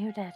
muted.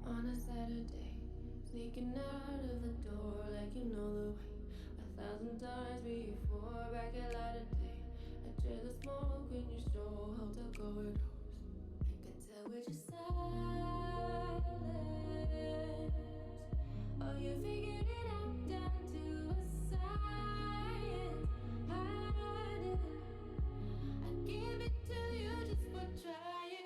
On a Saturday, sneaking out of the door like you know the way. 1,000 times before, back at light of day. I trail the smoke when you stroll hotel corridors. I could tell with your silence. Oh, you figured it out down to a science. Hiding, I give it to you just for trying.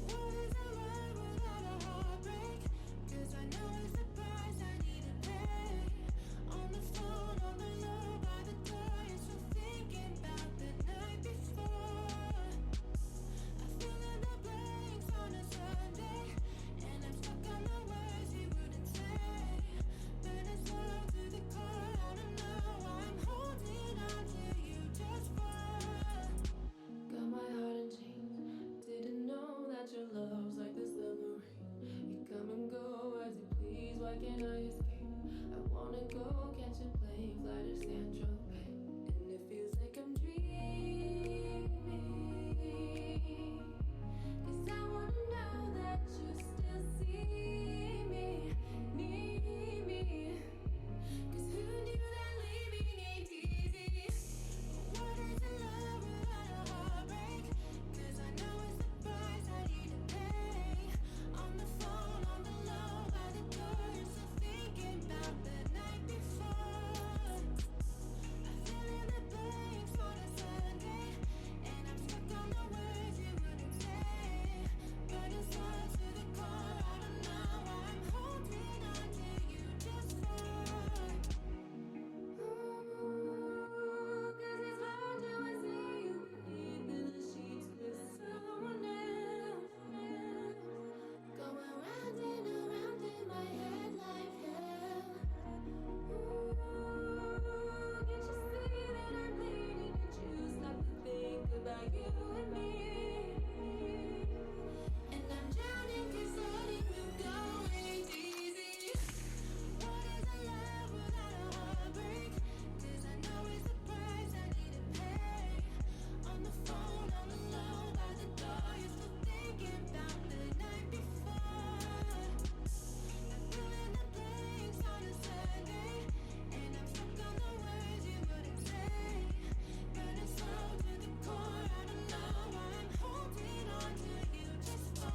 What is a love without a heartbreak? 'Cause I know it's the price I need to pay. On the phone, on the low, by the can I escape? I wanna go catch a plane, fly to San Tropez. And it feels like I'm dreaming. 'Cause I wanna know that you still see me, need me. 'Cause who knew that leaving ain't easy? What is a love without a heartbreak? 'Cause I know it's the price I need to pay. On the phone, on the low, by the door, you're still thinking about the night before. I fill in the blanks on a Sunday, and I'm stuck on the words you wouldn't say. Burning slow to the core, I don't know why I'm holding on to you just for. 'Cause it's hard to see you beneath the sheets with someone else. Going round and around in my head like hell. Can't you see that I'm bleeding and you stop to think about you and me? And I'm drowning 'cause letting you go ain't easy. What is a love without a heartbreak? 'Cause I know it's the price I need to pay. On the phone, on the low, by the door, you're still thinking about the night before. I fill in the blanks on a Sunday, and I'm stuck on the words you wouldn't say. Burning slow to the core, I don't know why I'm holding on to you just for.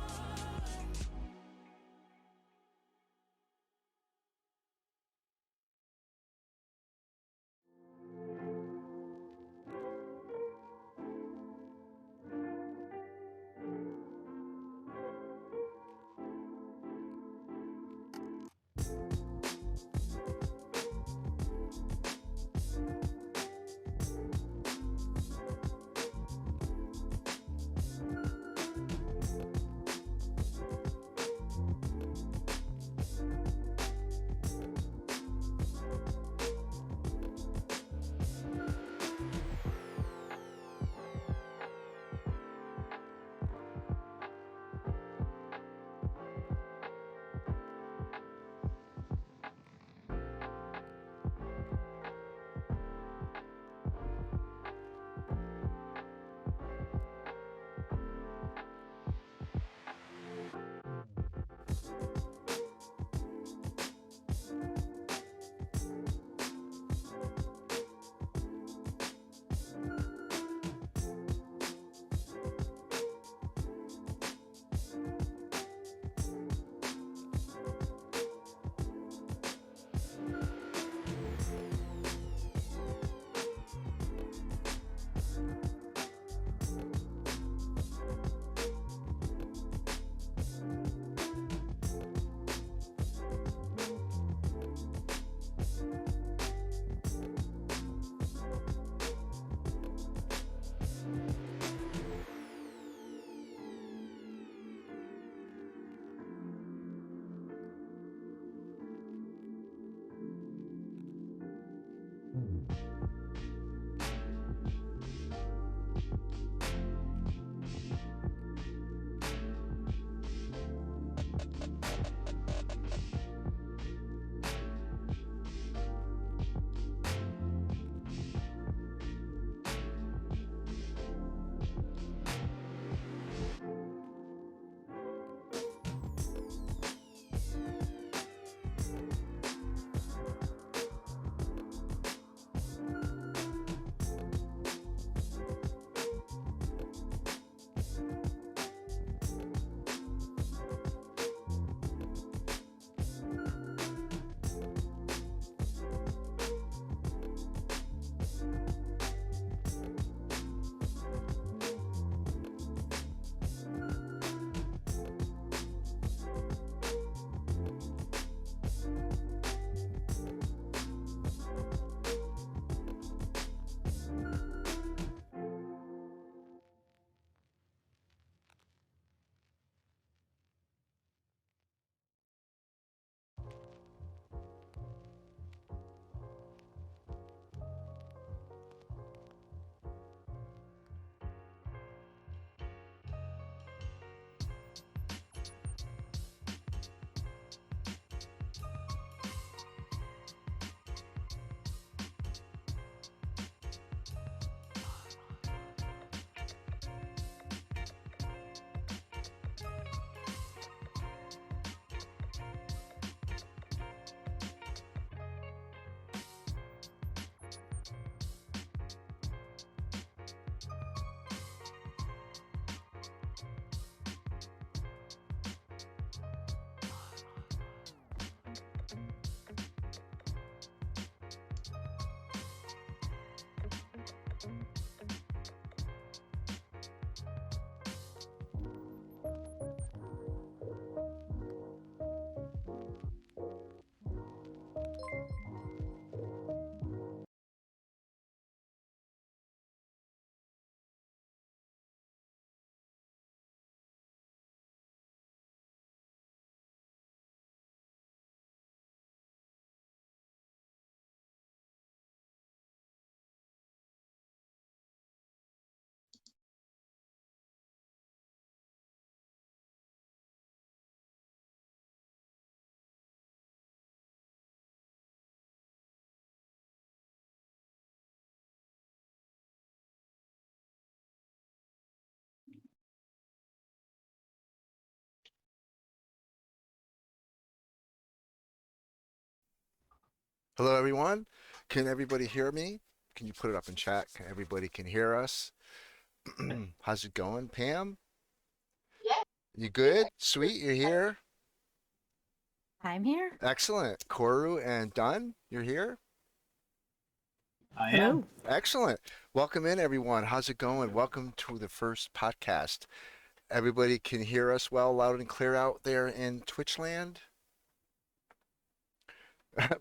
Hello, everyone. Can everybody hear me? Can you put it up in chat? Can everybody can hear us? How's it going, Pam? You good? Sweet, you're here. I'm here. Excellent. Koru and Dunn, you're here. I am. Hello. Excellent. Welcome in, everyone. How's it going? Welcome to the first podcast. Everybody can hear us well, loud and clear out there in Twitchland.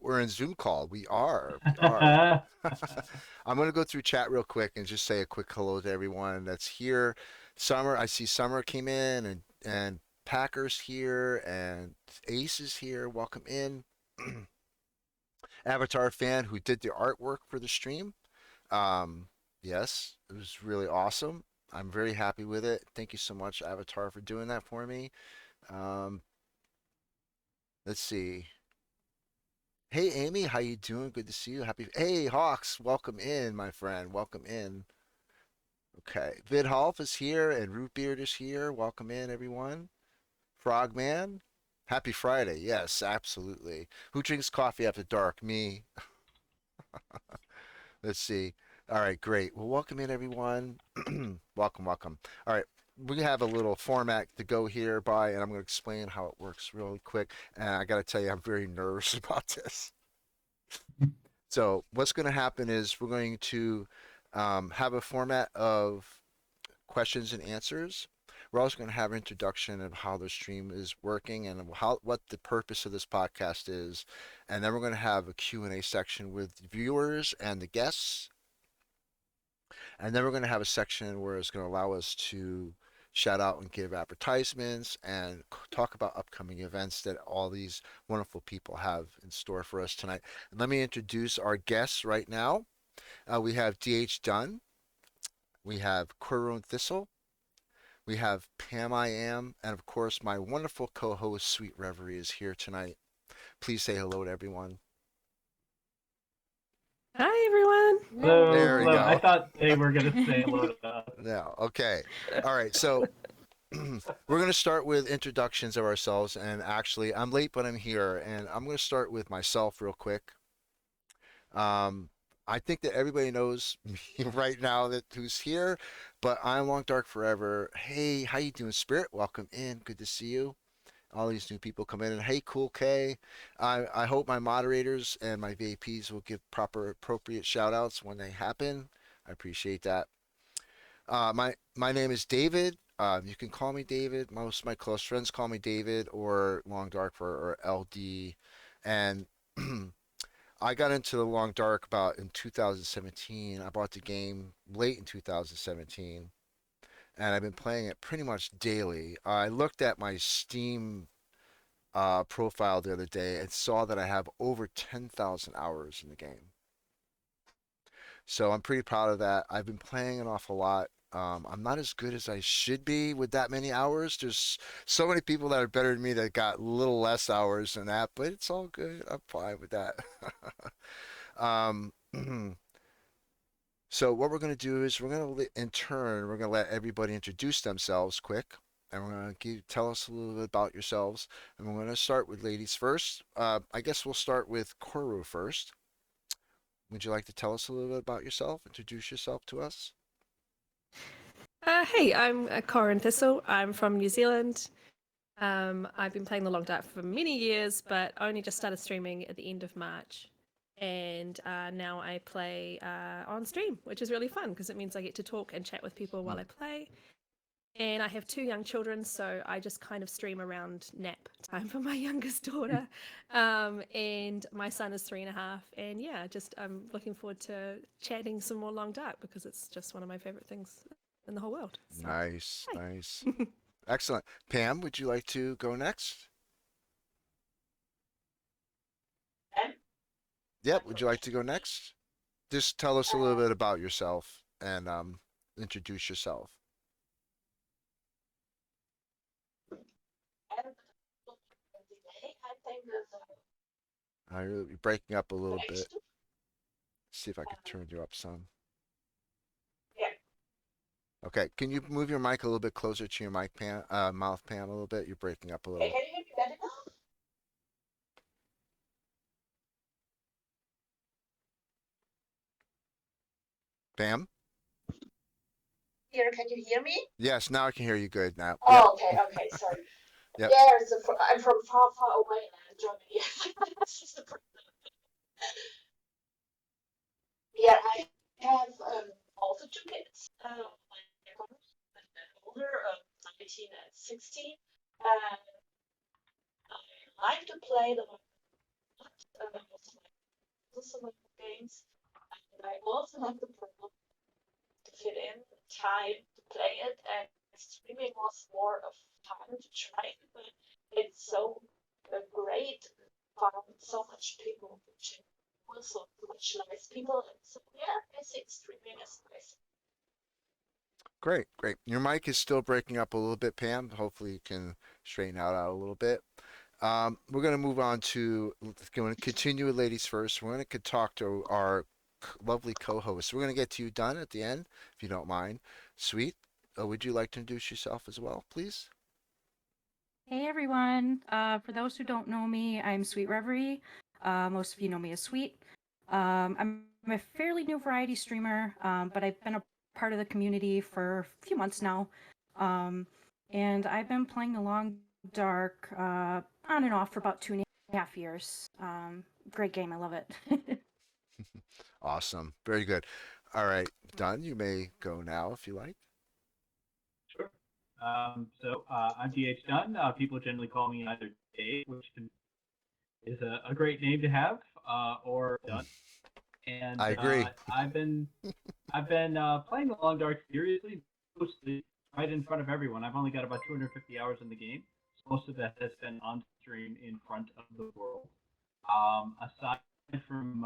We're in Zoom call. We are. We are. I'm going to go through chat real quick and just say a quick hello to everyone that's here. Summer, I see Summer came in and Packer's here and Ace is here. Welcome in. Avatar fan who did the artwork for the stream. Um, yes, it was really awesome. I'm very happy with it. Thank you so much, Avatar, for doing that for me. Um, let's see. Hey Amy, how you doing? Good to see you. Happy. Hey Hawks, welcome in, my friend. Welcome in. Okay, Vidholf is here and Rootbeard is here. Welcome in, everyone. Frogman, happy Friday. Yes, absolutely. Who drinks coffee after dark? Me. Let's see. All right, great. Well, welcome in, everyone. Welcome, welcome. All right, we have a little format to go here by, and I'm going to explain how it works really quick. And I got to tell you, I'm very nervous about this. So, what's going to happen is we're going to have a format of questions and answers. We're also going to have an introduction of how the stream is working and what the purpose of this podcast is. And then we're going to have a Q&A section with viewers and the guests. And then we're going to have a section where it's going to allow us to shout out and give advertisements and talk about upcoming events that all these wonderful people have in store for us tonight. And let me introduce our guests right now. We have dhdunn, we have KoruAndThistle, we have Pam I Am, and of course my wonderful co-host Sweet Reverie is here tonight. Please say hello to everyone. Hi, everyone. Hello, There we hello. I go. thought they were gonna say hello to us. No, okay. All right, so we're going to start with introductions of ourselves. And actually, I'm late, but I'm here. And I'm going to start with myself real quick. Um, I think that everybody knows me right now that who's here, but I'm Long Dark Forever. Hey, how you doing, Spirit? Welcome in. Good to see you. All these new people come in, and hey, Cool K. I hope my moderators and my VAPs will give proper, appropriate shout outs when they happen. I appreciate that. My name is David. You can call me David. Most of my close friends call me David or Long Dark or LD. And I got into the Long Dark about in 2017. I bought the game late in 2017, and I've been playing it pretty much daily. I looked at my Steam profile the other day and saw that I have over 10,000 hours in the game. So I'm pretty proud of that. I've been playing an awful lot. I'm not as good as I should be with that many hours. There's so many people that are better than me that got a little less hours than that, but it's all good. I'm fine with that. um, so what we're going to do is we're going to, in turn, we're going to let everybody introduce themselves quick, and we're going to tell us a little bit about yourselves. And we're going to start with ladies first. I guess we'll start with Koru first. Would you like to tell us a little bit about yourself? Introduce yourself to us. Hey, I'm KoruAndThistle. I'm from New Zealand. I've been playing the Long Dark for many years, but only just started streaming at the end of March. And now I play on stream, which is really fun because it means I get to talk and chat with people while I play. And I have two young children, so I just kind of stream around nap time for my youngest daughter. And my son is 3.5. And yeah, just I'm looking forward to chatting some more Long Dark because it's just one of my favorite things in the whole world. So, Nice, hi. nice. Excellent. Pam, would you like to go next? Yep, would you like to go next? Just tell us a little bit about yourself and introduce yourself. You're breaking up a little bit. See if I could turn you up some. Okay, can you move your mic a little bit closer to your mic, Pam, mouth, Pam, a little bit? You're breaking up a little. Pam? Here, can you hear me? Yes, now I can hear you good now. Yep. Oh, okay, sorry. Yep. Yeah, I'm from far, far away in Germany. This is the problem. Yeah, I have also two kids. My daughters older, 19 and 16. And I like to play the most of my games. And I also have the problem to fit in time to play it, and streaming was more of fun to try it, but it's so great, found so much people watching, also much nice people, and so yeah, I think streaming is nice. Great, great. Your mic is still breaking up a little bit, Pam. Hopefully you can straighten out a little bit. We're going to move on to, going to continue with ladies first. We're going to talk to our lovely co-host. We're going to get to you, Dunn, at the end, if you don't mind. Sweet, would you like to introduce yourself as well, please? Hey everyone. For those who don't know me, I'm Sweet Reverie. Most of you know me as Sweet. I'm a fairly new variety streamer, but I've been a part of the community for a few months now. And I've been playing The Long Dark on and off for about 2.5 years. Great game, I love it. Awesome. Very good. All right, Dunn, you may go now if you like. Sure. I'm dhdunn. People generally call me either Dave, which is a great name to have, or Dunn. And I agree. I've been playing the Long Dark seriously, mostly right in front of everyone. I've only got about 250 hours in the game, so most of that has been on stream in front of the world. Aside from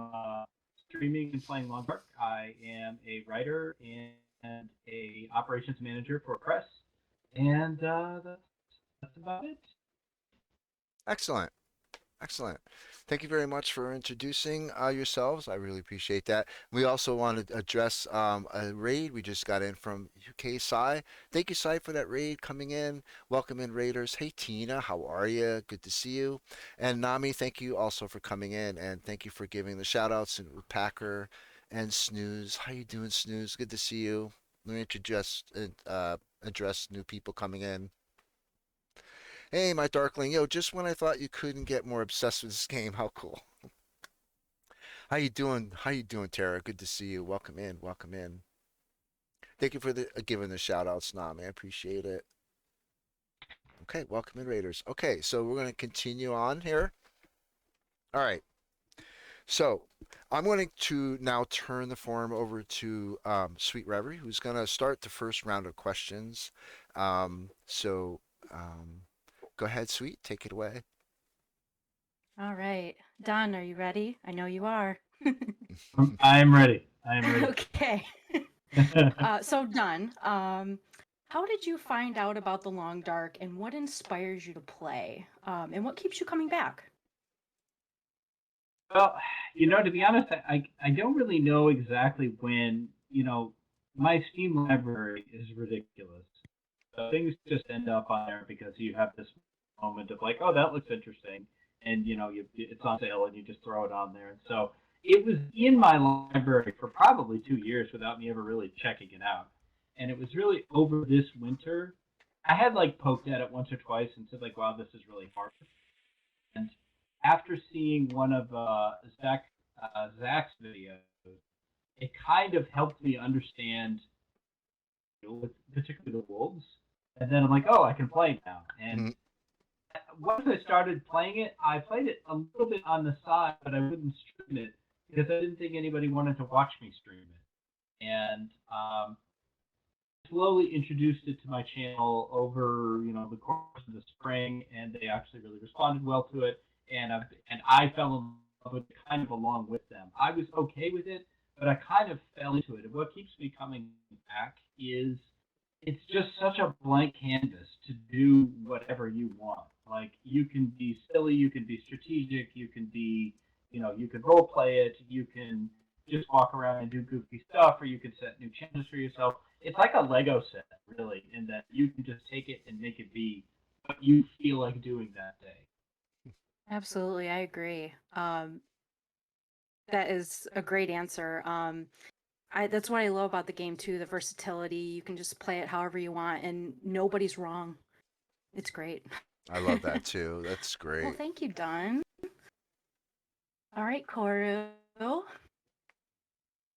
streaming and playing Long Dark, I am a writer and a operations manager for press, and that's about it. Excellent. Excellent. Thank you very much for introducing yourselves. I really appreciate that. We also want to address a raid we just got in from UK Sai. Thank you, Sai, for that raid coming in. Welcome in, raiders. Hey, Tina, how are you? Good to see you. And Nami, thank you also for coming in, and thank you for giving the shout outs and Packer and Snooze. How you doing, Snooze? Good to see you. Let me address new people coming in. Hey, my Darkling. Yo, just when I thought you couldn't get more obsessed with this game, how cool. How you doing? How you doing, Tara? Good to see you. Welcome in. Welcome in. Thank you for giving the shout outs, Nami. I appreciate it. Okay, welcome in, Raiders. Okay, so we're going to continue on here. All right. So I'm going to now turn the forum over to Sweet Reverie, who's going to start the first round of questions. So go ahead, Sweet. Take it away. All right. Don, are you ready? I know you are. I am ready. I am ready. Okay. So Don, how did you find out about The Long Dark, and what inspires you to play? And what keeps you coming back? Well, to be honest, I don't really know exactly when, my Steam library is ridiculous. So things just end up on there because you have this moment of like, oh, that looks interesting. And, it's on sale and you just throw it on there. And so it was in my library for probably 2 years without me ever really checking it out. And it was really over this winter. I had like poked at it once or twice and said like, wow, this is really hard. And after seeing one of Zach's videos, it kind of helped me understand, particularly the wolves. And then I'm like, oh, I can play now. And once I started playing it, I played it a little bit on the side, but I wouldn't stream it because I didn't think anybody wanted to watch me stream it. And slowly introduced it to my channel over, the course of the spring, and they actually really responded well to it. And I fell in love with it kind of along with them. I was okay with it, but I kind of fell into it. And what keeps me coming back is it's just such a blank canvas to do whatever you want. Like, you can be silly, you can be strategic, you can be, you can role play it, you can just walk around and do goofy stuff, or you can set new challenges for yourself. It's like a Lego set, really, in that you can just take it and make it be what you feel like doing that day. Absolutely, I agree. That is a great answer. That's what I love about the game too, the versatility. You can just play it however you want and nobody's wrong. It's great. I love that too. That's Well, great. thank you, Dunn. All right, Koru.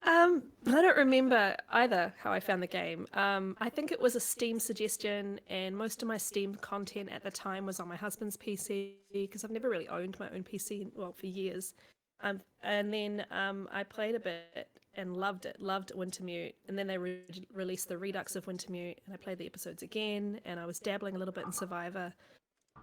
I don't remember either how I found the game. I think it was a Steam suggestion, and most of my Steam content at the time was on my husband's PC because I've never really owned my own PC, well, for years. And then I played a bit and loved it, loved Wintermute. And then they released the Redux of Wintermute, and I played the episodes again, and I was dabbling a little bit in Survivor.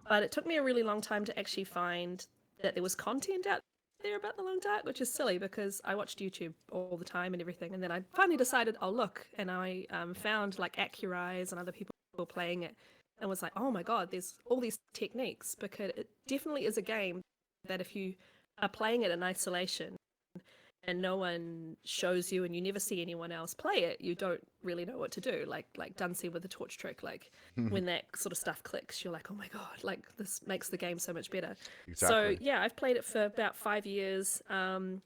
But it took me a really long time to actually find that there was content out there about the Long Dark, which is silly because I watched YouTube all the time and everything, and then I finally decided I'll look, and I found like Accurise and other people playing it, and was like, oh my god, there's all these techniques, because it definitely is a game that if you are playing it in isolation and no one shows you and you never see anyone else play it, you don't really know what to do. Like Dunn said with the torch trick, like when that sort of stuff clicks, you're like, oh my god, like this makes the game so much better. Exactly. So yeah, I've played it for about 5 years, and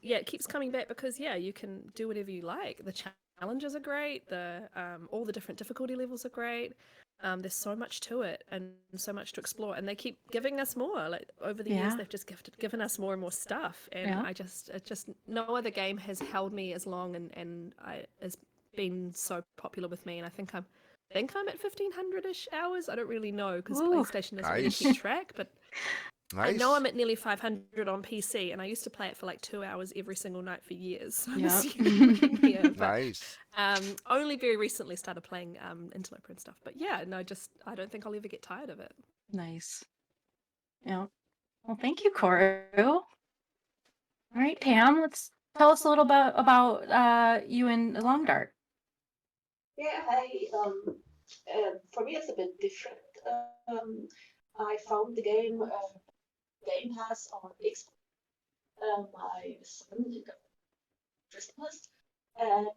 yeah, it keeps coming back because yeah, you can do whatever you like. The challenges are great. The all the different difficulty levels are great. There's so much to it and so much to explore, and they keep giving us more. Like over the years, Yeah. they've just given us more and more stuff, and Yeah. it just no other game has held me as long and has been so popular with me. And I think I'm at 1,500-ish hours. I don't really know because Ooh. PlayStation doesn't really Nice. keep track, but I Nice. know I'm at nearly 500 on PC, and I used to play it for like 2 hours every single night for years. So I'm Yep. assuming, yeah, but, Nice. only very recently started playing Interloper and stuff. But yeah, no, just I don't think I'll ever get tired of it. Nice. Yeah. Well, thank you, Koru. All right, Pam, let's tell us a little bit about you and the Long Dark. Yeah, for me it's a bit different. I found the Game Pass on Xbox. My son got Christmas, and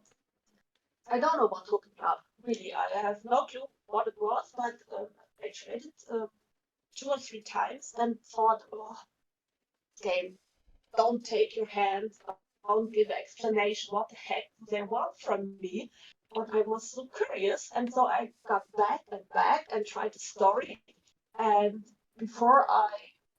I don't know what hooked me up. Really, I have no clue what it was, but I tried it 2 or 3 times and thought, oh, game, don't take your hands, don't give explanation. What the heck do they want from me? But I was so curious, and so I got back and tried the story. And before I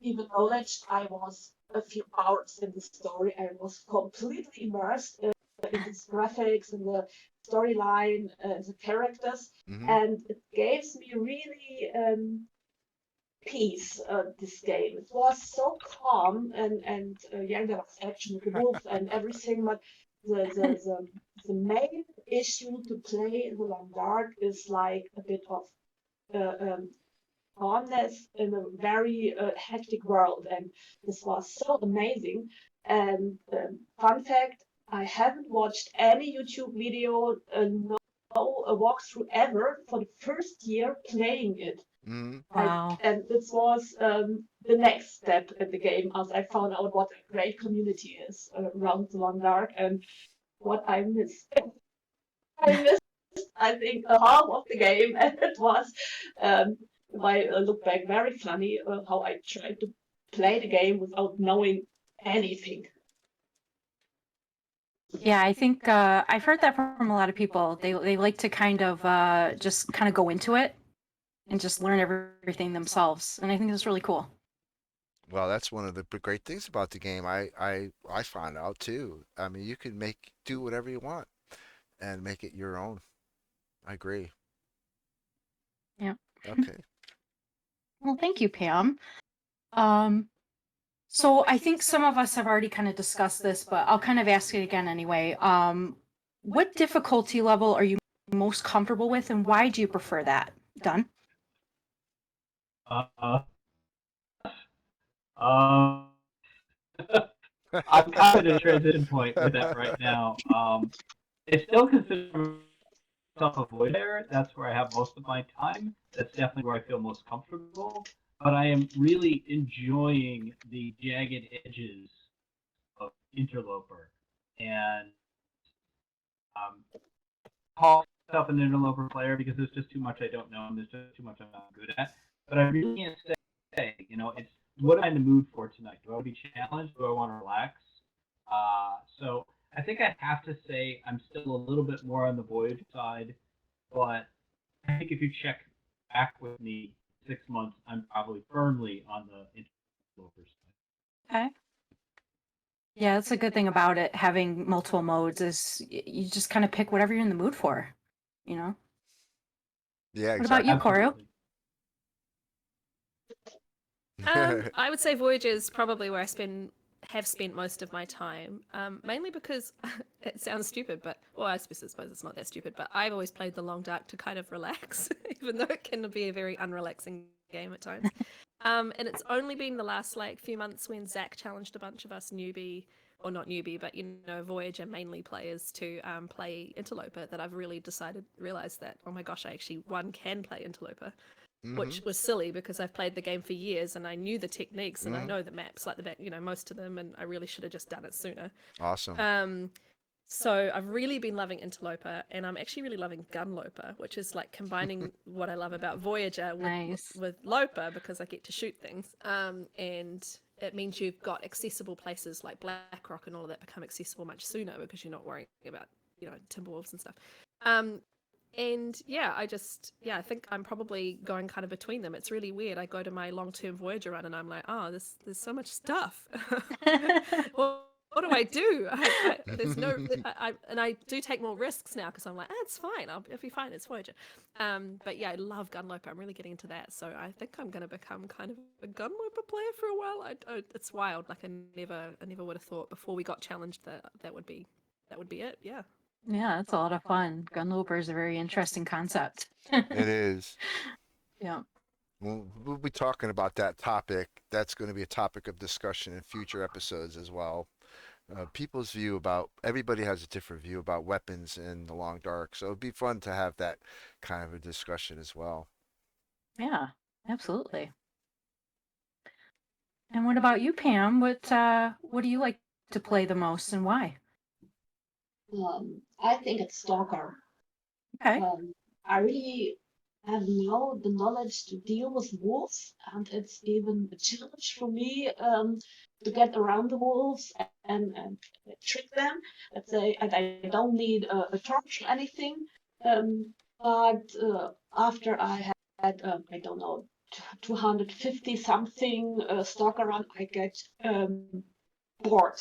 even acknowledged I was a few hours in the story, I was completely immersed in the graphics and the storyline, the characters, Hmm. and it gave me really peace. This game, it was so calm, and yeah, there was action with the wolf and everything, but the main issue to play in the Long Dark is like a bit of calmness in a very hectic world, and this was so amazing. And fun fact, I haven't watched any YouTube video, no walkthrough ever for the first year playing it. Hmm. Wow. And this was the next step in the game, as I found out what a great community is around the Long Dark, and what I missed. I missed, I think, half of the game, and it was, if I look back, very funny how I tried to play the game without knowing anything. Yeah, I think I've heard that from a lot of people. They like to kind of just kind of go into it and just learn everything themselves, and I think that's really cool. Well, that's one of the great things about the game. I found out too. I mean, you can do whatever you want and make it your own. I agree. Yeah. Okay. Well, thank you, Pam. So I think some of us have already kind of discussed this, but I'll kind of ask it again anyway. What difficulty level are you most comfortable with, and why do you prefer that? Done. I'm kind of at a transition point with that right now. I still consider myself a voider. That's where I have most of my time. That's definitely where I feel most comfortable. But I am really enjoying the jagged edges of Interloper. And call myself an Interloper player because there's just too much I don't know and there's just too much I'm not good at. But I really can't say, it's what am I in the mood for tonight? Do I want to be challenged? Do I want to relax? So I think I'd have to say I'm still a little bit more on the Voyage side, but I think if you check back with me 6 months, I'm probably firmly on the interloper side. Okay. Yeah, that's a good thing about it. Having multiple modes is you just kind of pick whatever you're in the mood for, you know? Yeah, What about you, exactly. Koru? Absolutely. I would say Voyage is probably where have spent most of my time. Mainly because it sounds stupid, but well, I suppose it's not that stupid. But I've always played the Long Dark to kind of relax, even though it can be a very unrelaxing game at times. And it's only been the last few months when Zach challenged a bunch of us newbie, or not newbie, but Voyager mainly players to play Interloper that I've really realized that, oh my gosh, I actually can play Interloper. Which was silly because I've played the game for years and I knew the techniques and I know the maps like the back, most of them, and I really should have just done it sooner. Awesome. So I've really been loving Interloper, and I'm actually really loving Gunloper, which is like combining what I love about Voyager with Loper, because I get to shoot things. And it means you've got accessible places like Blackrock and all of that become accessible much sooner because you're not worrying about Timberwolves and stuff. And yeah, I think I'm probably going kind of between them. It's really weird. I go to my long-term Voyager run and I'm like, oh, there's so much stuff. What do I do? There's no, and I do take more risks now because I'm like, it's fine. I'll be fine. It's Voyager. But yeah, I love Gunloper. I'm really getting into that. So I think I'm going to become kind of a Gunloper player for a while. It's wild. Like I never would have thought before we got challenged that would be it. Yeah. Yeah, that's a lot of fun. Gunloper is a very interesting concept. It is. Yeah. We'll be talking about that topic. That's going to be a topic of discussion in future episodes as well. People's view about everybody has a different view about weapons in the Long Dark, so it'd be fun to have that kind of a discussion as well. Yeah, absolutely. And what about you, Pam? What do you like to play the most and why? I think it's Stalker. Okay. I really have now the knowledge to deal with wolves, and it's even a challenge for me to get around the wolves and trick them. Let's say, and I don't need a torch or anything. But after I had, I don't know, 250 something stalker run, I get bored.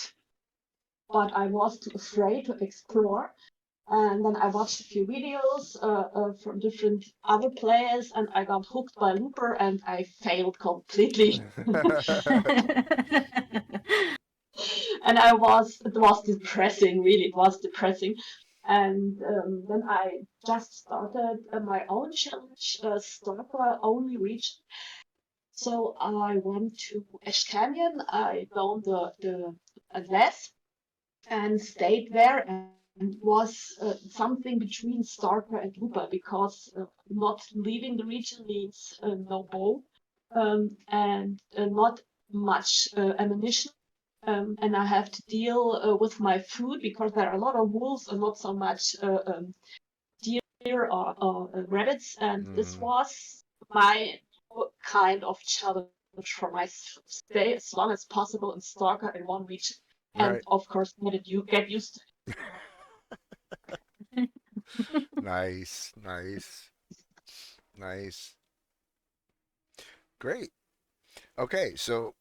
But I was too afraid to explore. And then I watched a few videos from different other players, and I got hooked by Looper, and I failed completely. And it was depressing, really, it was depressing. And then I just started my own challenge, Stalker only region. So I went to Ash Canyon, I found the Atlas, and stayed there and was something between Stalker and Looper, because not leaving the region means no bow and not much ammunition. And I have to deal with my food because there are a lot of wolves and not so much deer or rabbits. And this was my kind of challenge for myself. Stay as long as possible in Stalker in one region. And Right. of course, you get used to it. Nice. Great. Okay, so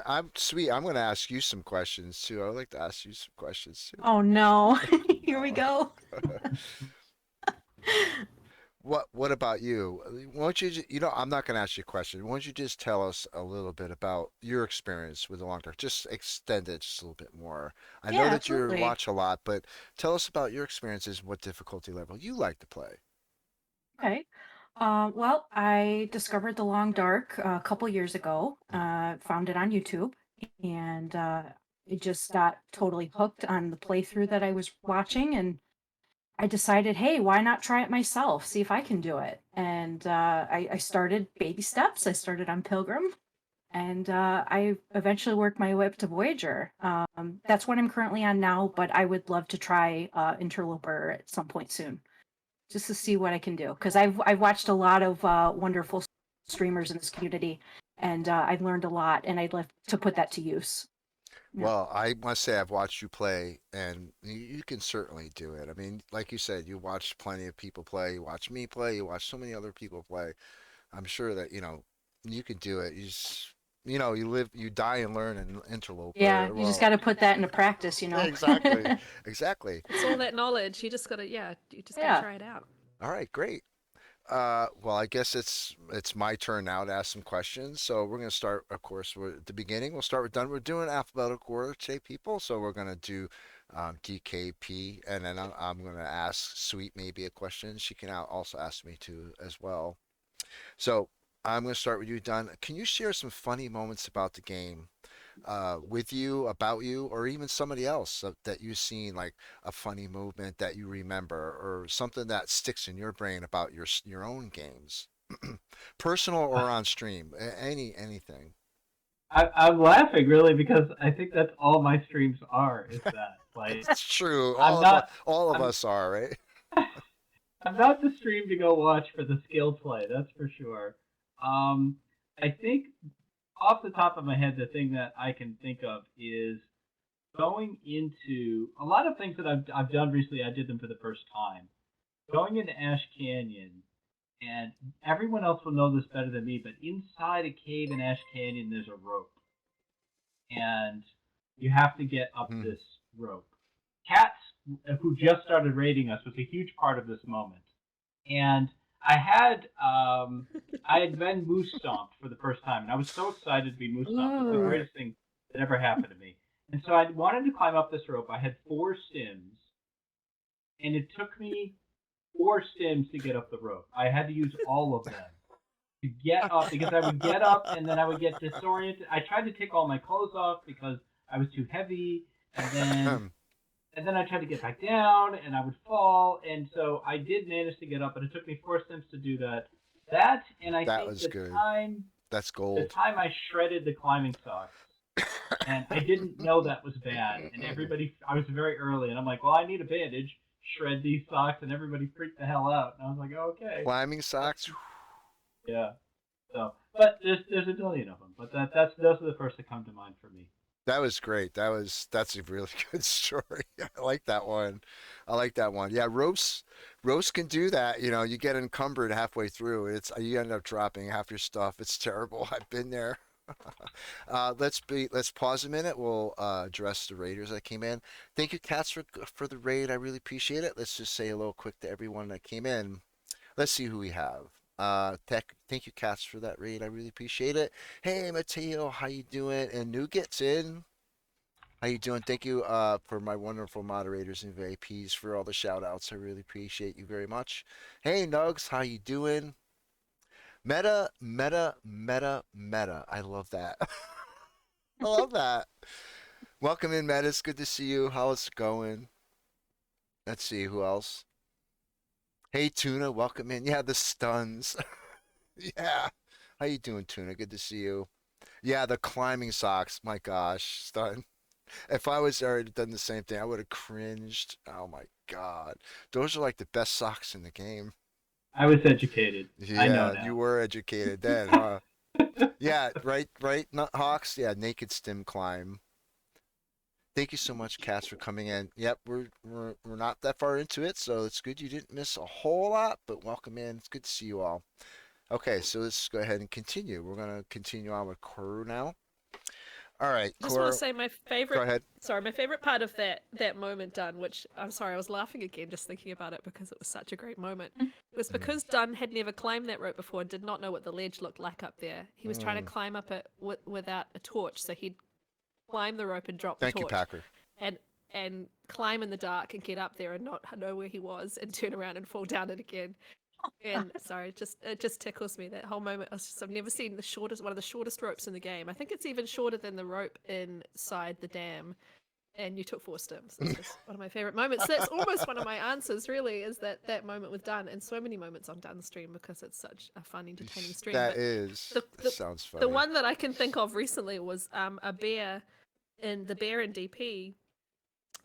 I'm sweet. I'm going to ask you some questions too. I would like to ask you some questions too. Oh no. Here we go. What about you? Why don't I'm not going to ask you a question. Why don't you just tell us a little bit about your experience with the Long Dark? Just extend it just a little bit more. I know that absolutely. you watch a lot, but tell us about your experiences and what difficulty level you like to play. Okay. Well, I discovered the Long Dark a couple years ago. Found it on YouTube, and it just got totally hooked on the playthrough that I was watching, and I decided, hey, why not try it myself? See if I can do it. And I started baby steps. I started on Pilgrim, and I eventually worked my way up to Voyager. That's what I'm currently on now, but I would love to try Interloper at some point soon, just to see what I can do. Because I've watched a lot of wonderful streamers in this community, and I've learned a lot, and I'd love to put that to use. Yeah. Well, I must say I've watched you play, and you can certainly do it. I mean, like you said, you watch plenty of people play. You watch me play. You watch so many other people play. I'm sure that you can do it. You live, you die and learn and interloper. Yeah, you just Well, got to put that into practice, you know. exactly, exactly. It's all that knowledge. You just gotta, yeah, you just gotta Yeah. try it out. All right, great. Well, I guess it's my turn now to ask some questions. So we're gonna start, of course, at the beginning. We'll start with done. We're doing alphabetical order today, people. So we're gonna do DKP, and then I'm gonna ask Sweet maybe a question. She can also ask me to as well. So I'm gonna start with you, Dunn. Can you share some funny moments about the game? With you, about you, or even somebody else that you've seen, like a funny movement that you remember, or something that sticks in your brain about your own games, personal or on stream, anything. I'm laughing really because I think that's all my streams are. Is that like It's true. I'm not All of I'm us are, right? I'm not the stream to go watch for the skill play. That's for sure. Um, I think off the top of my head, the thing that I can think of is going into a lot of things that I've done recently. I did them for the first time. Going into Ash Canyon, and everyone else will know this better than me, but inside a cave in Ash Canyon, there's a rope, and you have to get up Hmm. this rope. Cats, who just started raiding us, was a huge part of this moment, and I had been moose stomped for the first time, and I was so excited to be moose stomped. It was the Ooh. greatest thing that ever happened to me. And so I wanted to climb up this rope. I had 4 stims, and it took me 4 stims to get up the rope. I had to use all of them to get up because I would get up and then I would get disoriented. I tried to take all my clothes off because I was too heavy, and then I tried to get back down and I would fall. And so I did manage to get up, but it took me 4 stims to do that. That and I That think was good. That's the gold. time I shredded the climbing socks, and I didn't know that was bad. And I was very early, and I'm like, well, I need a bandage. Shred these socks, and everybody freaked the hell out. And I was like, oh, okay, Climbing socks. yeah. So, but there's a billion of them. But those are the first that come to mind for me. That was great. That's a really good story. I like that one. I like that one. Yeah, ropes can do that. You get encumbered halfway through. You end up dropping half your stuff. It's terrible. I've been there. Let's pause a minute. We'll address the raiders that came in. Thank you, Cats, for the raid. I really appreciate it. Let's just say hello quick to everyone that came in. Let's see who we have. Thank you, Cats, for that raid. I really appreciate it. Hey, Mateo, how you doing? And New gets in. How you doing? Thank you for my wonderful moderators and VIPs for all the shout outs. I really appreciate you very much. Hey, Nugs, how you doing? Meta, meta, meta, meta. I love that. I love that. Welcome in, Meta. It's good to see you. How's it going? Let's see who else. Hey, Tuna, welcome in. Yeah, the stuns. Yeah. How you doing, Tuna? Good to see you. Yeah, the climbing socks. My gosh, stun. If I was there, I'd have done the same thing. I would have cringed. Oh my God. Those are like the best socks in the game. I was educated. I know Yeah, you now. were educated then, huh? Yeah, right, Hawks. Yeah, naked stim climb. Thank you so much, Cass, for coming in. Yep, we're not that far into it, so it's good you didn't miss a whole lot, but welcome in. It's good to see you all. Okay, so let's go ahead and continue. We're gonna continue on with Koru now. All right, I just want Koru, to say my go favorite. ahead. Sorry, my favorite part of that moment, Dunn, which I'm sorry, I was laughing again just thinking about it because it was such a great moment, was because Dunn had never climbed that rope before and did not know what the ledge looked like up there. He was trying to climb up it without a torch, so he'd climb the rope and drop the Thank you, torch, Packer. and climb in the dark and get up there and not know where he was and turn around and fall down it again. And sorry, it just tickles me that whole moment. I've never seen one of the shortest ropes in the game. I think it's even shorter than the rope inside the dam. And you took 4 stims. It's just one of my favorite moments. That's almost one of my answers. Really, is that moment with Dunn, and so many moments on Dunn's stream because it's such a fun, entertaining stream. That But is. the, That the sounds funny. the one that I can think of recently was a bear in DP.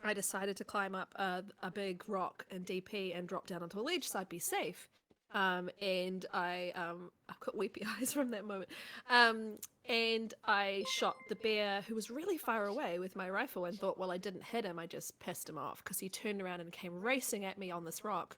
I decided to climb up a big rock in DP and drop down onto a ledge so I'd be safe. And I've got weepy eyes from that moment. And I shot the bear who was really far away with my rifle and thought, well, I didn't hit him, I just pissed him off because he turned around and came racing at me on this rock.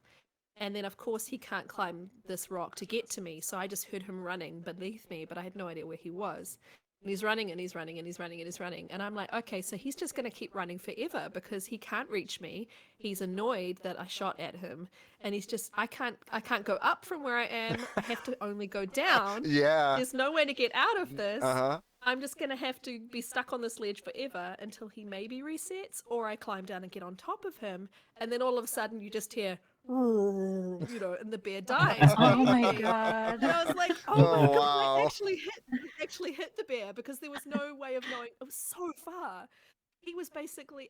And then, of course, he can't climb this rock to get to me, so I just heard him running beneath me, but I had no idea where he was. And he's running and he's running and he's running and he's running. And I'm like, okay, so he's just going to keep running forever because he can't reach me. He's annoyed that I shot at him. And he's just, I can't go up from where I am. I have to only go down. Yeah. There's no way to get out of this. Uh-huh. I'm just going to have to be stuck on this ledge forever until he maybe resets, or I climb down and get on top of him. And then all of a sudden you just hear, you know, and the bear dies. Oh my And god. I was like, oh Oh, my god, wow. I actually hit the bear because there was no way of knowing. It was so far. He was basically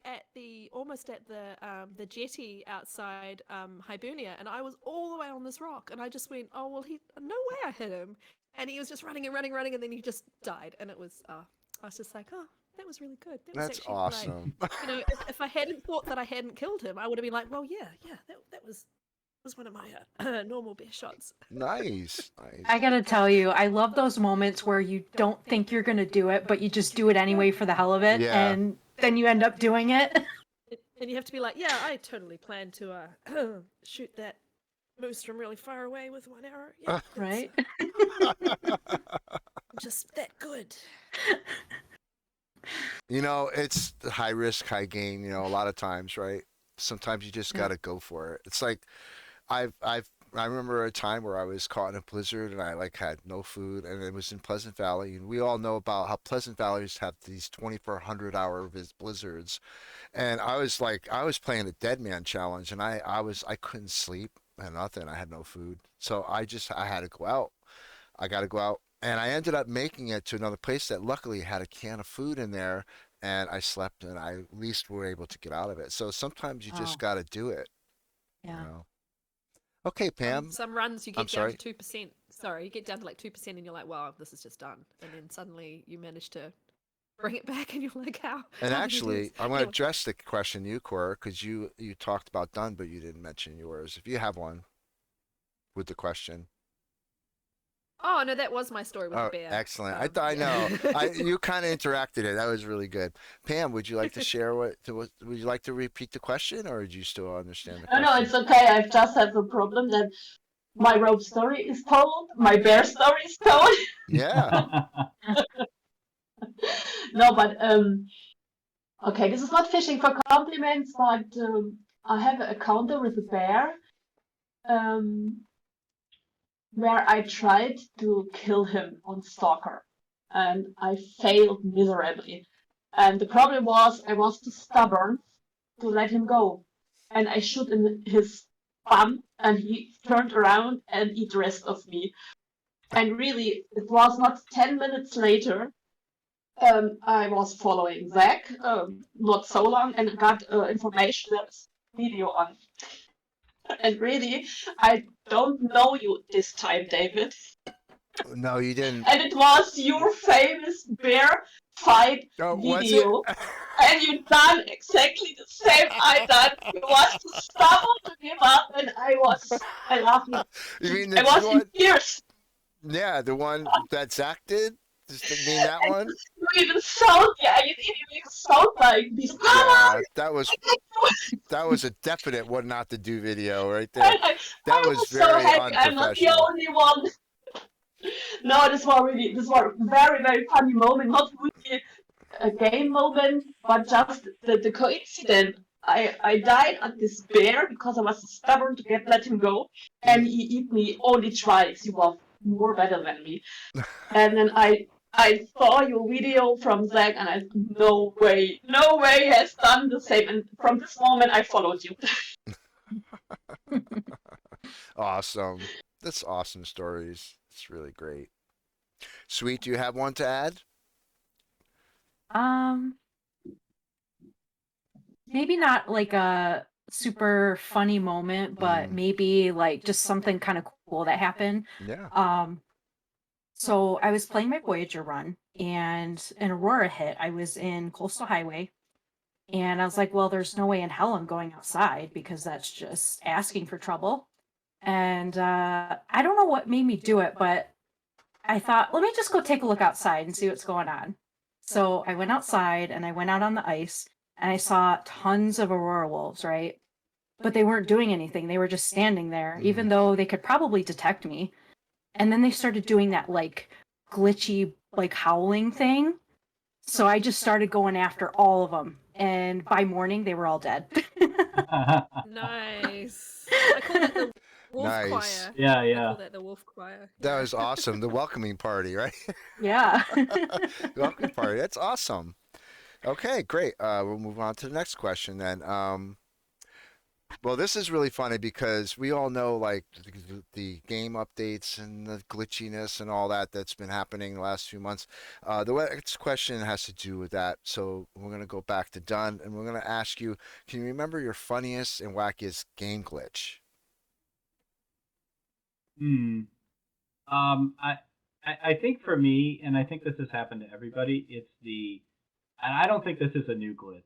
almost at the jetty outside Hibernia, and I was all the way on this rock, and I just went, oh well, no way I hit him, and he was just running and running, and then he just died, and it was I was just like, oh, that was really good. That was That's actually awesome. Like, you know, if I hadn't thought that I hadn't killed him, I would have been like, well, yeah, that was one of my normal bear shots. Nice. Nice. I gotta tell you, I love those moments where you don't think you're gonna do it, but you just do it anyway for the hell of it, Yeah. and then you end up doing it. And you have to be like, yeah, I totally planned to shoot that moose from really far away with one arrow. Yeah, Right? just that good. You know, it's the high risk, high gain, you know, a lot of times, right? Sometimes you just Yeah. got to go for it. It's like I remember a time where I was caught in a blizzard and I like had no food, and it was in Pleasant Valley, and we all know about how Pleasant Valleys have these 2400-hour blizzards. And I was playing a dead man challenge, and I couldn't sleep and nothing. I had no food. So I had to go out. I got to go out. And I ended up making it to another place that luckily had a can of food in there, and I slept, and I at least were able to get out of it. So sometimes you just Oh, got to do it, you yeah. know. Okay, Pam. Some runs you I'm get down sorry. to 2%. Sorry, you get down to like 2%, and you're like, wow, this is just done. And then suddenly you manage to bring it back, and you're like, how? And How did I do actually, this? I'm going to Anyway. address the question you, Cora, because you talked about done, but you didn't mention yours. If you have one with the question. Oh no, that was my story with the Oh, bear. excellent. I know. You kind of interacted it. That was really good. Pam, would you like to share would you like to repeat the question, or do you still understand the No, question? it's okay. I've just had the problem that my rope story is told, my bear story is told. Yeah. No, but okay, this is not fishing for compliments, but I have an encounter with a bear um, where I tried to kill him on Stalker, and I failed miserably. And the problem was I was too stubborn to let him go, and I shoot in his bum, and he turned around and eat the rest of me. And really, it was not 10 minutes later. I was following Zach, not so long, and got information there was video on. And really, I don't know you this time, David. No, you didn't. And it was your famous bear fight Oh, was it? video. And you done exactly the same I done. You was too stubborn to give up, and I laughed. You mean I the was in one? tears. Yeah, the one that Zach did. Just you mean that one? You even sound, yeah, you even sound like this. Yeah, that was a definite what not to do video right there. I That was was so very happy. I'm not the unprofessional. only one. No, this was a very, very funny moment. Not really a game moment, but just the coincidence. I died at this bear because I was stubborn to let him go, and he eat me only twice. He was more better than me. And then I saw your video from Zach, and I no way he has done the same. And from this moment, I followed you. Awesome. That's awesome stories. It's really great. Sweet, do you have one to add? Um, Maybe not like a super funny moment, but maybe like just something kind of cool that happened. Yeah. So I was playing my Voyager run, and an Aurora hit. I was in Coastal Highway, and I was like, well, there's no way in hell I'm going outside because that's just asking for trouble. And I don't know what made me do it, but I thought, let me just go take a look outside and see what's going on. So I went outside and I went out on the ice and I saw tons of aurora wolves, right? But they weren't doing anything. They were just standing there, even though they could probably detect me. And then they started doing that like glitchy, like howling thing. So I just started going after all of them. And by morning, they were all dead. Nice. I call that the wolf Nice. choir. Yeah, I yeah. call that the wolf choir. That Yeah. was awesome. The welcoming party, right? Yeah. The welcoming party. That's awesome. Okay, great. We'll move on to the next question then. Well, this is really funny because we all know like the game updates and the glitchiness and all that that's been happening the last few months. The next question has to do with that. So we're gonna go back to Dunn and we're gonna ask you, can you remember your funniest and wackiest game glitch? Hmm. I think for me, and I think this has happened to everybody, it's and I don't think this is a new glitch,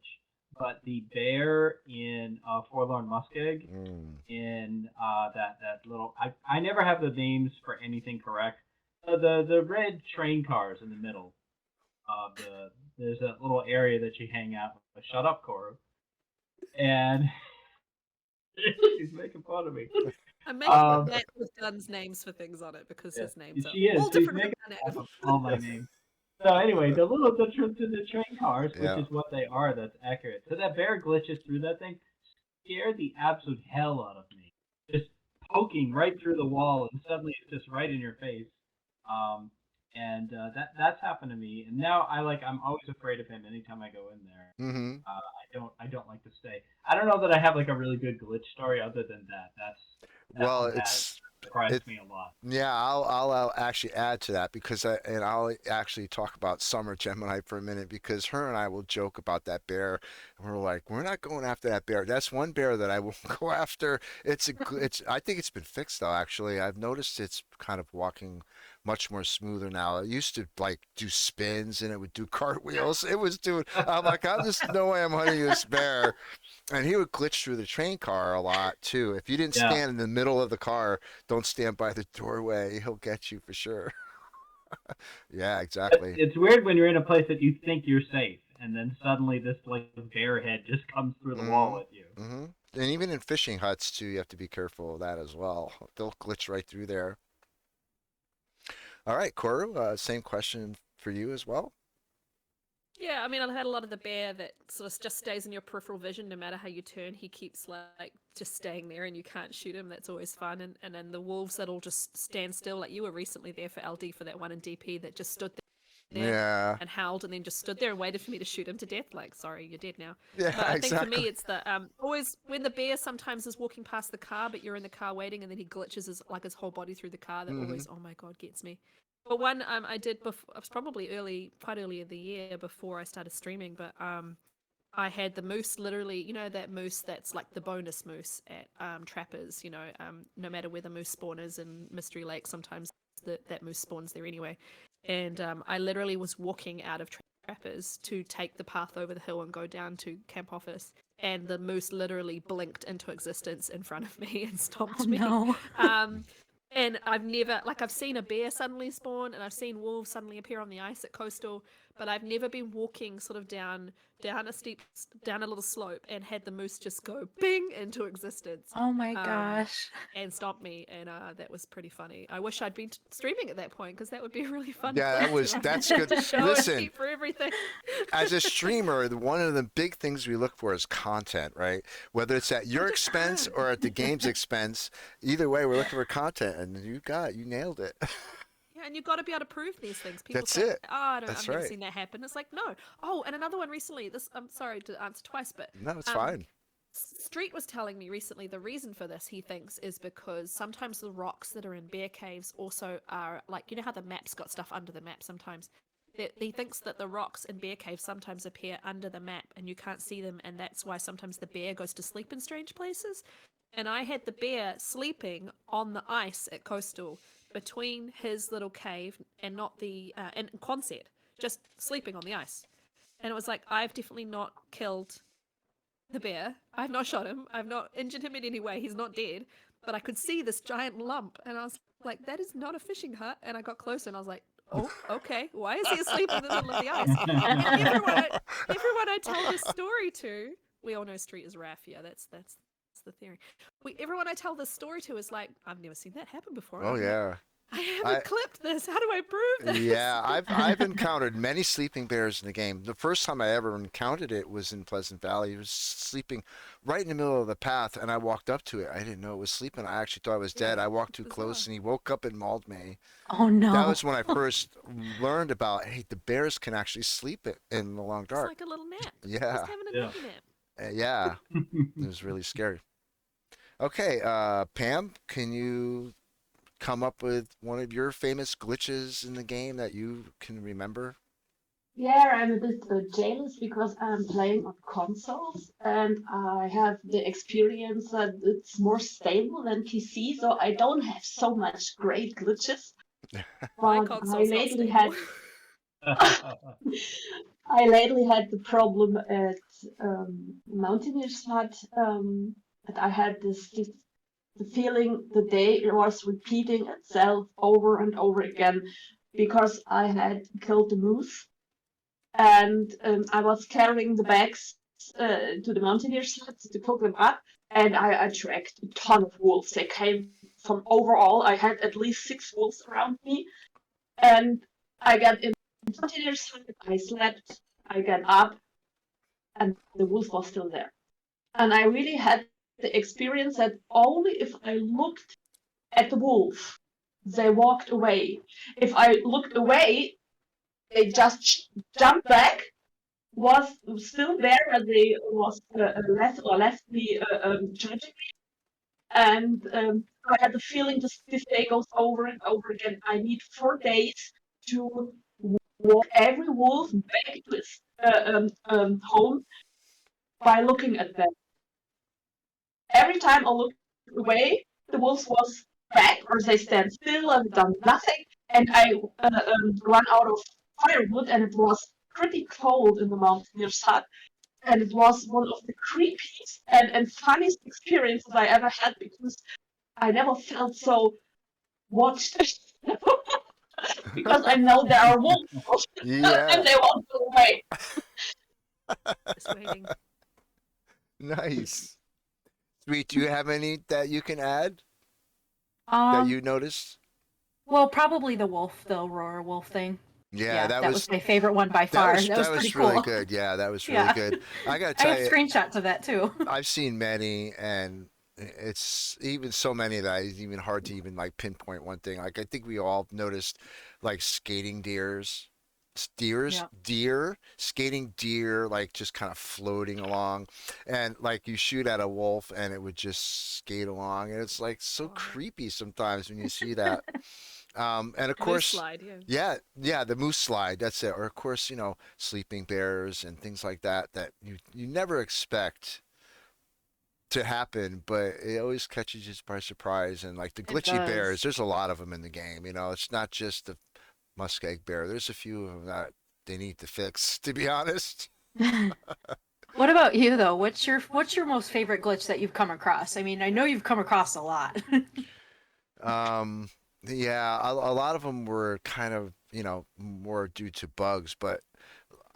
but the bear in Forlorn Muskeg Mm. in that little. I never have the names for anything correct. The red train cars in the middle of there's a little area that you hang out with. Shut up, Koru. And she's making fun of me. I'm making Um, that with Dunn's names for things on it because Yeah, his names are she is. all She's different making from fun my of all my names. So anyway, the train cars, which Yeah. is what they are, that's accurate. So that bear glitches through that thing, scared the absolute hell out of me. Just poking right through the wall, and suddenly it's just right in your face. Um, and that's happened to me. And now I'm always afraid of him anytime I go in there. Mm-hmm. I don't like to stay. I don't know that I have like a really good glitch story other than that. That Well, one has surprised me a lot. Yeah, I'll actually add to that because I'll actually talk about Summer Gemini for a minute because her and I will joke about that bear. And we're like, we're not going after that bear. That's one bear that I won't go after. It's I think it's been fixed though. Actually, I've noticed it's kind of walking much more smoother now. It used to like do spins and it would do cartwheels. It was doing. I'm like, I'm just no way I'm hunting this bear. And he would glitch through the train car a lot too. If you didn't Yeah. stand in the middle of the car, don't stand by the doorway. He'll get you for sure. Yeah, exactly. It's weird when you're in a place that you think you're safe, and then suddenly this like bear head just comes through the wall Mm-hmm. with you. Mm-hmm. And even in fishing huts too, you have to be careful of that as well. They'll glitch right through there. All right, Koru, same question for you as well. Yeah, I mean, I've had a lot of the bear that sort of just stays in your peripheral vision no matter how you turn. He keeps like just staying there and you can't shoot him. That's always fun. And then the wolves that'll just stand still. Like you were recently there for LD for that one in DP that just stood there Yeah. and howled and then just stood there and waited for me to shoot him to death. Like, sorry, you're dead now. Yeah, But I think for exactly. me, it's the always when the bear sometimes is walking past the car, but you're in the car waiting, and then he glitches his whole body through the car. That Mm-hmm. always, oh my god, gets me. But one I did before, it was probably quite early in the year before I started streaming. But I had the moose, literally, you know, that moose that's like the bonus moose at trappers. You know, no matter where the moose spawn is in Mystery Lake, sometimes that moose spawns there anyway. And I literally was walking out of trappers to take the path over the hill and go down to camp office. And the moose literally blinked into existence in front of me and stopped Oh me. no. And I've never, like, I've seen a bear suddenly spawn and I've seen wolves suddenly appear on the ice at Coastal, but I've never been walking sort of down a little slope and had the moose just go bing into existence. Oh my gosh. And stomp me, and that was pretty funny. I wish I'd been streaming at that point because that would be a really fun. Yeah, clip that's to good. show Listen, and keep for everything. as a streamer, one of the big things we look for is content, right? Whether it's at your expense or at the game's expense, either way, we're looking for content, and you nailed it. Yeah, and you've got to be able to prove these things. People That's say, it. "Oh, That's I've never right. seen that happen." It's like, no. Oh, and another one recently. This, I'm sorry to answer twice, but No, it's fine. Street was telling me recently the reason for this, he thinks, is because sometimes the rocks that are in bear caves also are like, you know how the map's got stuff under the map sometimes. He thinks that the rocks in bear caves sometimes appear under the map and you can't see them, and that's why sometimes the bear goes to sleep in strange places. And I had the bear sleeping on the ice at Coastal between his little cave and not the and Quonset, just sleeping on the ice. And it was like, I've definitely not killed the bear. I've not shot him. I've not injured him in any way. He's not dead. but I could see this giant lump, and I was like, "That is not a fishing hut." And I got closer, and I was like, "Oh, okay. Why is he asleep in the middle of the ice?" And everyone I tell this story to, we all know Street is raffia. That's the theory. Everyone I tell this story to is like, "I've never seen that happen before." Oh I'm like, yeah. I haven't clipped this. How do I prove this? Yeah, I've encountered many sleeping bears in the game. The first time I ever encountered it was in Pleasant Valley. It was sleeping right in the middle of the path, and I walked up to it. I didn't know it was sleeping. I actually thought it was dead. Yeah, I walked too bizarre. close, and he woke up and mauled me. Oh That no. was when I first learned about, hey, the bears can actually sleep in the long It's dark. like a little nap. Yeah, Just having a Yeah. nippy nap. yeah, it was really scary. Okay, Pam, can you come up with one of your famous glitches in the game that you can remember? Yeah, I'm a bit jealous because I'm playing on consoles and I have the experience that it's more stable than PC, so I don't have so much great glitches. My But console's not stable. I lately had the problem at Mountaineer's Hut that I had this the feeling the day was repeating itself over and over again because I had killed the moose and I was carrying the bags to the Mountaineer's Hut to cook them up, and I tracked a ton of wolves. They came from overall. I had at least 6 wolves around me, and I got in the Mountaineer's Hut. I slept. I got up, and the wolf was still there. And I really had the experience that only if I looked at the wolf, they walked away. If I looked away, they just jumped back, was still there, but they was left me judging me. And I had the feeling this day goes over and over again. I need 4 days to walk every wolf back to its home by looking at them. Every time I looked away, the wolf was back, or they stand still and done nothing. And I run out of firewood, and it was pretty cold in the Mountaineer's Hut. And it was one of the creepiest and funniest experiences I ever had because I never felt so watched. Because I know there are wolves Yeah, and they won't go away. Just waiting. nice. Sweet, do you have any that you can add that Um, you noticed? well, probably the wolf, the roar wolf thing. Yeah, That was my favorite one by far. That was pretty really cool. good. Yeah, that was really Yeah. good. I gotta I tell have you, screenshots of that too. I've seen many, and it's even so many that it's even hard to even like pinpoint one thing. Like I think we all noticed like skating Yeah. deer, skating deer, like just kind of floating along, and like you shoot at a wolf and it would just skate along, and it's like so Oh. creepy sometimes when you see that. And of Moose course, slide, yeah. yeah, the moose slide, that's it. Or of course, sleeping bears and things like that that you never expect to happen, but it always catches you by surprise. And like the It glitchy bears, does. there's a lot of them in the game. It's not just the muskeg bear. There's a few of them that they need to fix, to be honest. What about you though? What's your most favorite glitch that you've come across? I mean, I know you've come across a lot. Um, yeah, a lot of them were kind of, more due to bugs, but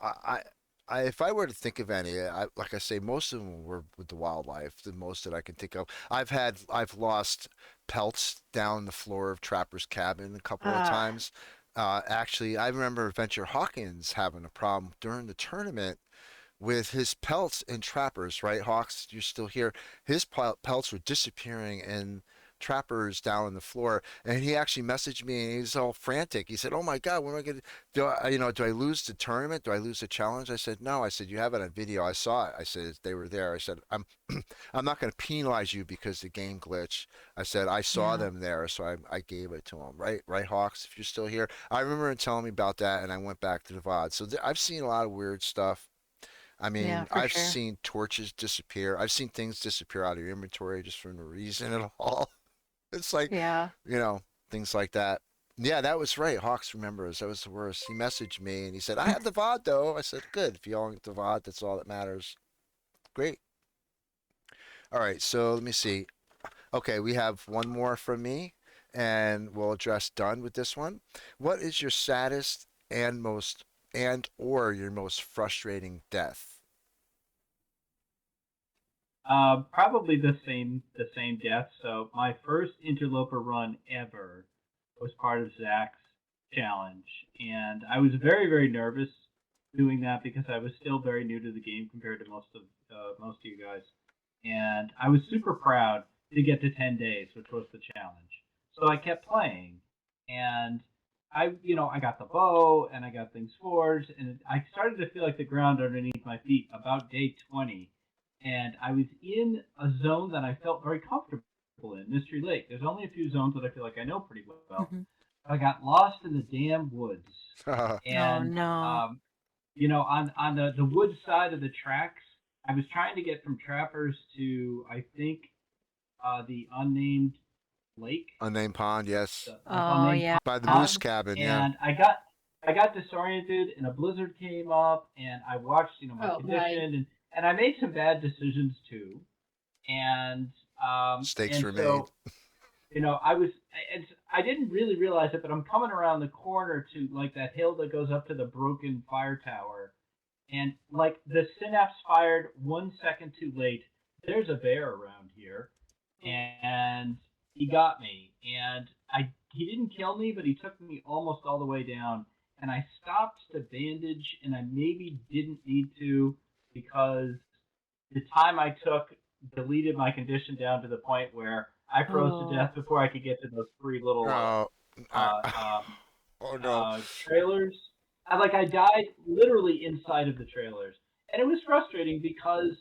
I, I, if I were to think of any, like I say, most of them were with the wildlife, the most that I can think of. I've lost pelts down the floor of Trapper's cabin a couple of Ah, times. Actually, I remember Venture Hawkins having a problem during the tournament with his pelts and trappers, right? Hawks, you're still here. His pelts were disappearing and trappers down on the floor. And he actually messaged me and he was all frantic. He said, "Oh my God, what am I going to do I lose the tournament? Do I lose the challenge?" I said, "No." I said, "You have it on video. I saw it." I said, "They were there." I said, I'm not going to penalize you because the game glitch." I said, "I saw yeah, them there, so I gave it to him." Right, right, Hawks, if you're still here. I remember him telling me about that, and I went back to the VOD. So I've seen a lot of weird stuff. I yeah, mean, for I've sure. seen torches disappear. I've seen things disappear out of your inventory just for no reason at all. It's like, Yeah. you know, things like that. Yeah, that was right. Hawks remembers. That was the worst. He messaged me and he said, "I have the VOD though." I said, "Good. If you all get the VOD, that's all that matters." Great. All right. So let me see. Okay, we have one more from me, and we'll address done with this one. What is your saddest and most and or your most frustrating death? Probably the same death. So my first interloper run ever was part of Zach's challenge, and I was very nervous doing that because I was still very new to the game compared to most of you guys, and I was super proud to get to 10 days, which was the challenge. So I kept playing, and I got the bow and I got things forged, and I started to feel like the ground underneath my feet about day 20, and I was in a zone that I felt very comfortable in, Mystery Lake. There's only a few zones that I feel like I know pretty well. Mhm. I got lost in the damn woods, Oh and no. on the wood side of the tracks, I was trying to get from Trappers to I think the unnamed lake, Unnamed pond, yes. the Oh unnamed yeah. By the moose pond, cabin, yeah. and I got disoriented, and a blizzard came up, and I watched my Oh my. condition, and I made some bad decisions too, and Mistakes and were made. so I didn't really realize it, but I'm coming around the corner to like that hill that goes up to the broken fire tower, and like the synapse fired 1 second too late. There's a bear around here, and he got me, and he didn't kill me, but he took me almost all the way down, and I stopped to bandage, and I maybe didn't need to because the time I took deleted my condition down to the point where I froze to death before I could get to those three little Oh, I, uh, uh, oh no. trailers. I died literally inside of the trailers, and it was frustrating because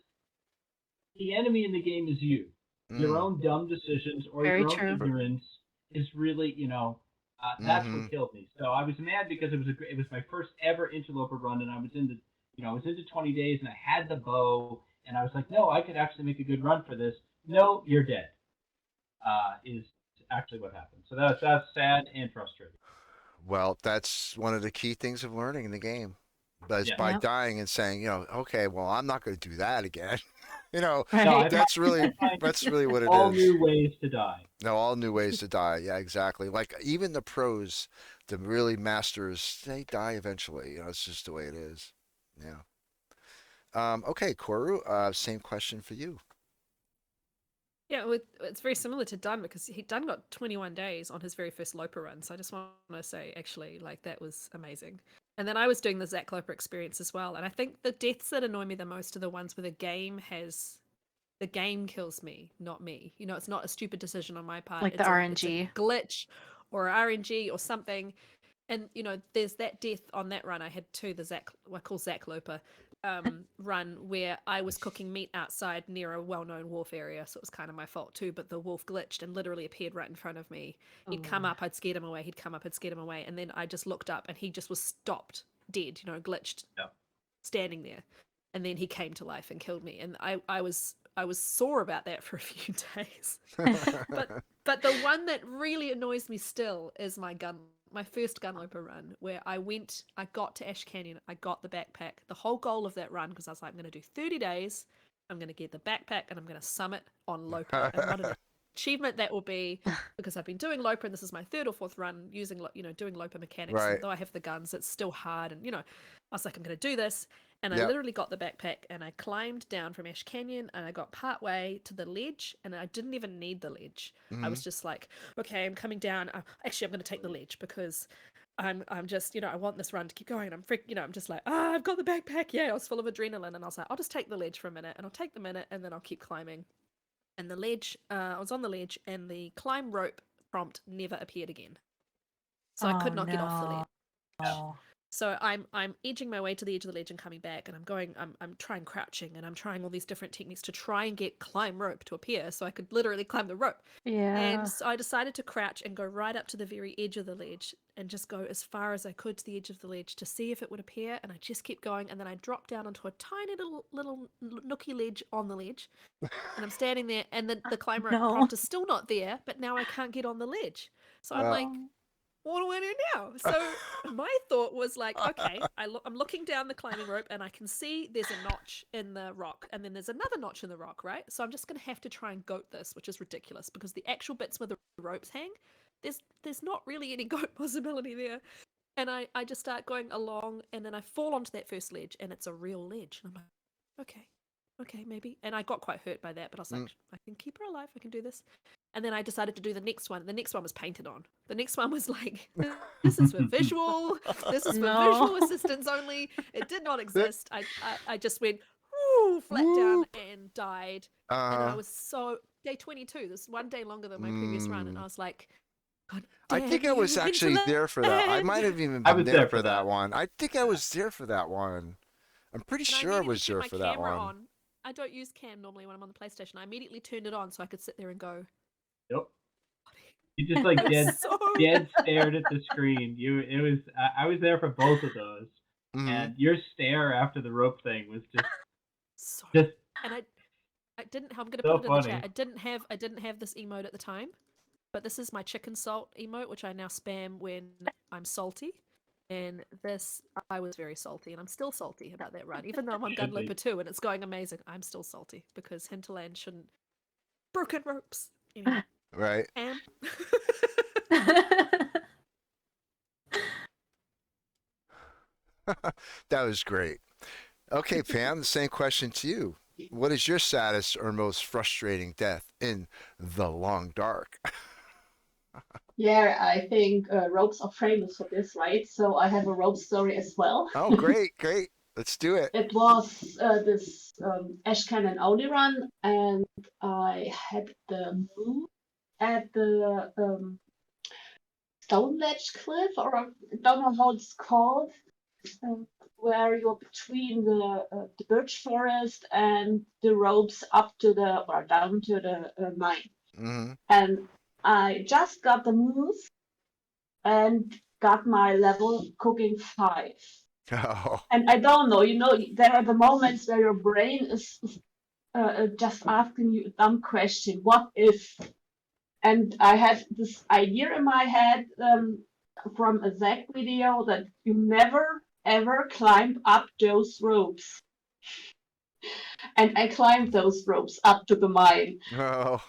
the enemy in the game is you. Your Mm, own dumb decisions or Very your own true. ignorance is really, that's mm-hmm. what killed me. So I was mad because it was my first ever interloper run, and I was into 20 days, and I had the bow, and I was like, no, I could actually make a good run for this. No, you're dead. Is actually what happened. So that's sad and frustrating. Well, that's one of the key things of learning in the game. But it's Yeah. by Yep. dying and saying, okay, well, I'm not going to do that again. No, Right. That's really I that's really what it all is. new ways to die. No, all new ways to die. Yeah, exactly. Like even the pros, the really masters, they die eventually. It's just the way it is. Yeah. Okay, Koru, same question for you. Yeah, it's very similar to Dunn because Dunn got 21 days on his very first Loper run. So I just want to say, actually, like that was amazing. And then I was doing the Zach Loper experience as well. And I think the deaths that annoy me the most are the ones where the game kills me, not me. It's not a stupid decision on my part. Like the It's RNG. a glitch or RNG or something. And there's that death on that run. I had two, I call Zach Loper run, where I was cooking meat outside near a well-known wolf area, so it was kind of my fault too. But the wolf glitched and literally appeared right in front of me. He'd come up, I'd scared him away. He'd come up, I'd scared him away, and then I just looked up, and he just was stopped, dead. Glitched, Yeah. standing there, and then he came to life and killed me. And I was sore about that for a few days. But the one that really annoys me still is my first gunloper run, where I got to Ash Canyon, I got the backpack. The whole goal of that run, because I was like, I'm going to do 30 days, I'm going to get the backpack, and I'm going to summit on Loper. And what an achievement that will be, because I've been doing Loper, and this is my third or fourth run using, doing Loper mechanics. Right. And though I have the guns, it's still hard. And, I was like, I'm going to do this. And I Yep. literally got the backpack, and I climbed down from Ash Canyon, and I got part way to the ledge, and I didn't even need the ledge. I was just like, okay, I'm coming down. Actually, I'm going to take the ledge because I'm just, I want this run to keep going. I'm just like, I've got the backpack. Yeah, I was full of adrenaline, and I was like, I'll just take the ledge for a minute, and I'll take the minute, and then I'll keep climbing. And the ledge, I was on the ledge, and the climb rope prompt never appeared again. So I could not get off the ledge. Oh. So I'm edging my way to the edge of the ledge and coming back, and I'm trying crouching, and I'm trying all these different techniques to try and get climb rope to appear so I could literally climb the rope. Yeah. And so I decided to crouch and go right up to the very edge of the ledge and just go as far as I could to the edge of the ledge to see if it would appear, and I just kept going, and then I dropped down onto a tiny little nooky ledge on the ledge, and I'm standing there, and the climb rope No. prompt is still not there, but now I can't get on the ledge. So I'm like, what do I do now? So my thought was like, okay, I'm looking down the climbing rope and I can see there's a notch in the rock and then there's another notch in the rock, right? So I'm just going to have to try and goat this, which is ridiculous because the actual bits where the ropes hang, there's not really any goat possibility there. And I just start going along and then I fall onto that first ledge and it's a real ledge. And I'm like, okay, maybe. And I got quite hurt by that, but I was like, I can keep her alive. I can do this. And then I decided to do the next one. The next one was painted on. The next one was like, this is for visual. This is for visual assistance only. It did not exist. I just went flat down and died. And I was day 22. This is one day longer than my previous run. And I was like, God I damn think I was you, actually there for that. I might have even I been was there there for for that that. one. I think I was there for that one. I'm pretty And sure I immediately was turned there my for that camera one. on. I don't use cam normally when I'm on the PlayStation. I immediately turned it on so I could sit there and go. Yep. You just like dead So stared at the screen. I was there for both of those, and your stare after the rope thing was just and I didn't. I'm gonna so put it in the funny. chat. I didn't have this emote at the time, but this is my chicken salt emote, which I now spam when I'm salty. And this, I was very salty, and I'm still salty about that run. Even though I'm on Should be. Gunloper 2 and it's going amazing, I'm still salty because Hinterland shouldn't. Broken ropes. Anyway, Right. That was great. Okay, Pam, the same question to you. What is your saddest or most frustrating death in the long dark? Yeah, I think ropes are famous for this, right? So I have a rope story as well. Oh, great. Let's do it. It was this Ashcan and Audi run, and I had the move at the Stone Ledge Cliff, or I don't know how it's called, where you're between the birch forest and the ropes up to the or down to the mine. Mm-hmm. And I just got the move and got my level cooking 5. Oh. And I don't know, there are the moments where your brain is just asking you a dumb question. What if? And I had this idea in my head from a Zach video that you never ever climb up those ropes. And I climbed those ropes up to the mine. Oh.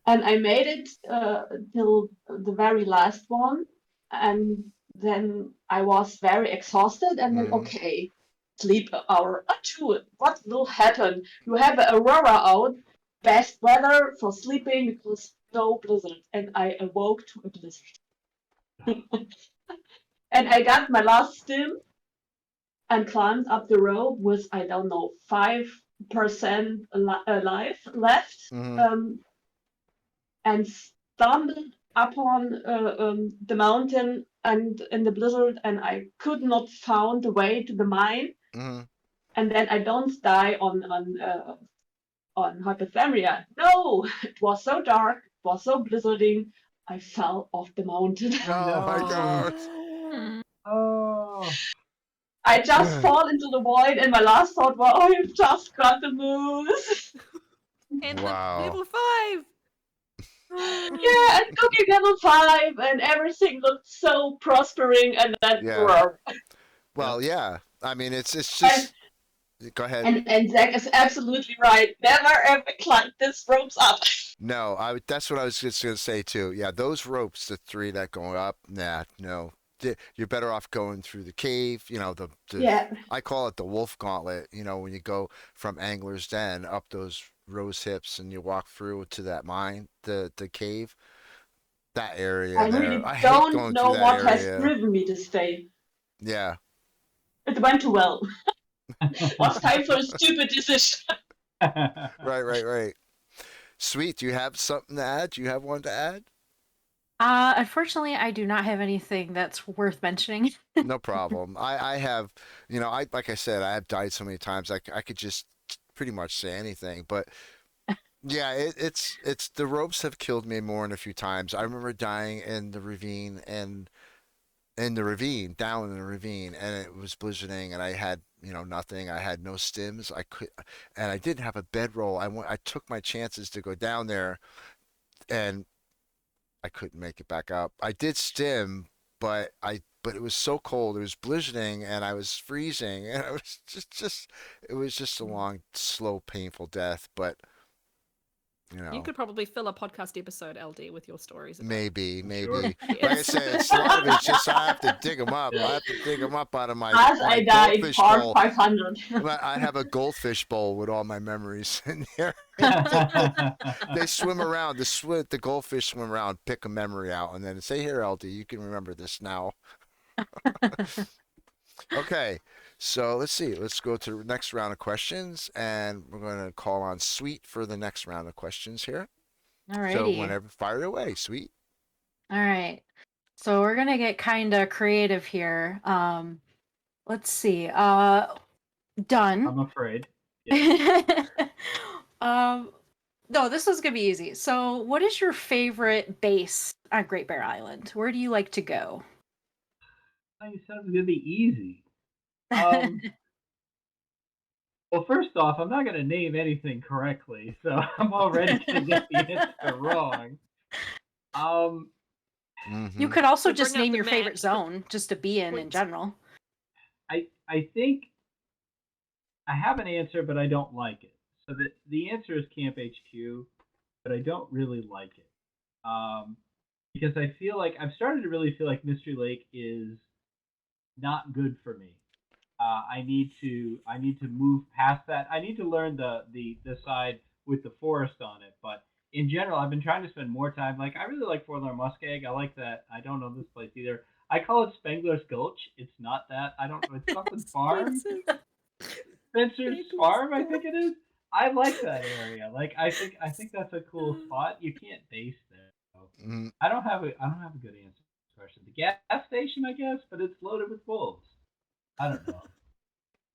And I made it till the very last one. And then I was very exhausted. And then, okay, sleep an hour or two. What will happen? You have an aurora out. Best weather for sleeping because no blizzard. And I awoke to a blizzard. And I got my last stim and climbed up the rope with, I don't know, 5% alive left. And stumbled upon the mountain and in the blizzard, and I could not find the way to the mine. And then I don't die on hypothermia. No, it was so dark, it was so blizzarding. I fell off the mountain. Oh my God. Oh. I just fall into the void, and my last thought was, "Oh, you just got the moose." And wow. the level 5. Yeah, and cooking level 5, and everything looked so prospering, and then Well, yeah. I mean, it's just. Go ahead. And Zach is absolutely right. Never ever climb these ropes up. No, that's what I was just gonna say too. Yeah, those ropes, the 3 that go up, no. You're better off going through the cave. I call it the wolf gauntlet. When you go from Angler's Den up those rose hips and you walk through to that mine, the cave, that area. I really I don't know what area. has driven me this day. Yeah. It went too well. Was time for a stupid decision. Right. Sweet. Do you have something to add? Do you have one to add? Unfortunately, I do not have anything that's worth mentioning. No problem. I have, like I said, I have died so many times. I could just pretty much say anything. But yeah, it's the ropes have killed me more than a few times. I remember dying in the ravine down in the ravine, and it was blizzarding, and I had nothing. I had no stims. And I didn't have a bedroll. I took my chances to go down there, and I couldn't make it back up. I did stim, but it was so cold. It was blizzarding, and I was freezing, and it was it was just a long, slow, painful death. But You could probably fill a podcast episode, LD, with your stories. maybe. Sure. Like I Yes. said, it's a lot of it's just I have to dig them up. Yeah. I have to dig them up out of my As I die in goldfish part bowl. 500. I have a goldfish bowl with all my memories in there. They swim around. The goldfish swim around, pick a memory out, and then say, "Here, LD, you can remember this now." Okay, so let's see. Let's go to the next round of questions, and we're going to call on Sweet for the next round of questions here. Alrighty. So whenever, fire away, Sweet. All right. So we're gonna get kind of creative here. Let's see. Done. I'm afraid. Yeah. No, this is gonna be easy. So, what is your favorite base on Great Bear Island? Where do you like to go? You said it was gonna be easy. Well, first off, I'm not gonna name anything correctly, so I'm already gonna get the answer wrong. You could also So just bring up name the your favorite map. zone just to be in Please. general. I think I have an answer, but I don't like it. So the answer is Camp HQ, but I don't really like it. Because I feel like I've started to really feel like Mystery Lake is not good for me. I need to move past that. I need to learn the side with the forest on it. But in general, I've been trying to spend more time. Like I really like Forlorn Muskeg. I like that. I don't know this place either. I call it Spengler's Gulch. It's not that. I don't know. It's something farm. Spencer's Farm, I think it is. I like that area. Like I think that's a cool spot. You can't base there. So. I don't have a good answer to this question. The gas station, I guess, but it's loaded with wolves. I don't know.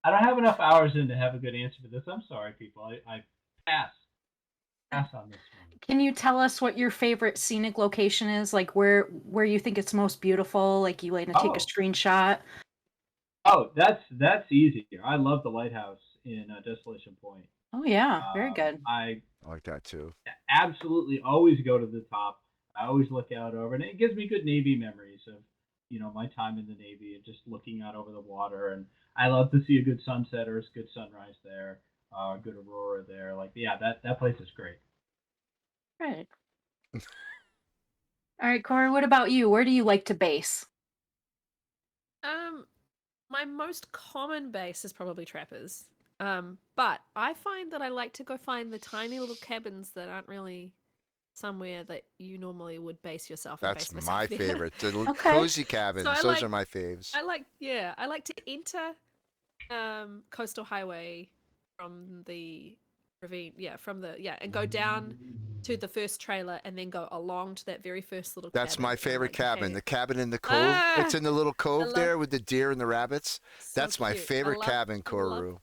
I don't have enough hours in to have a good answer to this. I'm sorry, people. I pass on this one. Can you tell us what your favorite scenic location is? Like where you think it's most beautiful? Like you like to take a screenshot? Oh, that's easy. I love the lighthouse in Desolation Point. Oh yeah, very good. I like that too. Absolutely, always go to the top. I always look out over, and it gives me good Navy memories of my time in the Navy and just looking out over the water. And I love to see a good sunset or a good sunrise there, good aurora there. Like that place is great. Right. All right, Koru, what about you? Where do you like to base? My most common base is probably Trappers. But I find that I like to go find the tiny little cabins that aren't really somewhere that you normally would base yourself. That's base my there. favorite. The cozy cabins. So Those are my faves. I like to enter Coastal Highway from the ravine. And go down to the first trailer and then go along to that very first little That's cabin. my favorite cabin. The cabin in the cove. Ah, it's in the little cove there with the deer and the rabbits. So That's my cute. favorite cabin, Koru.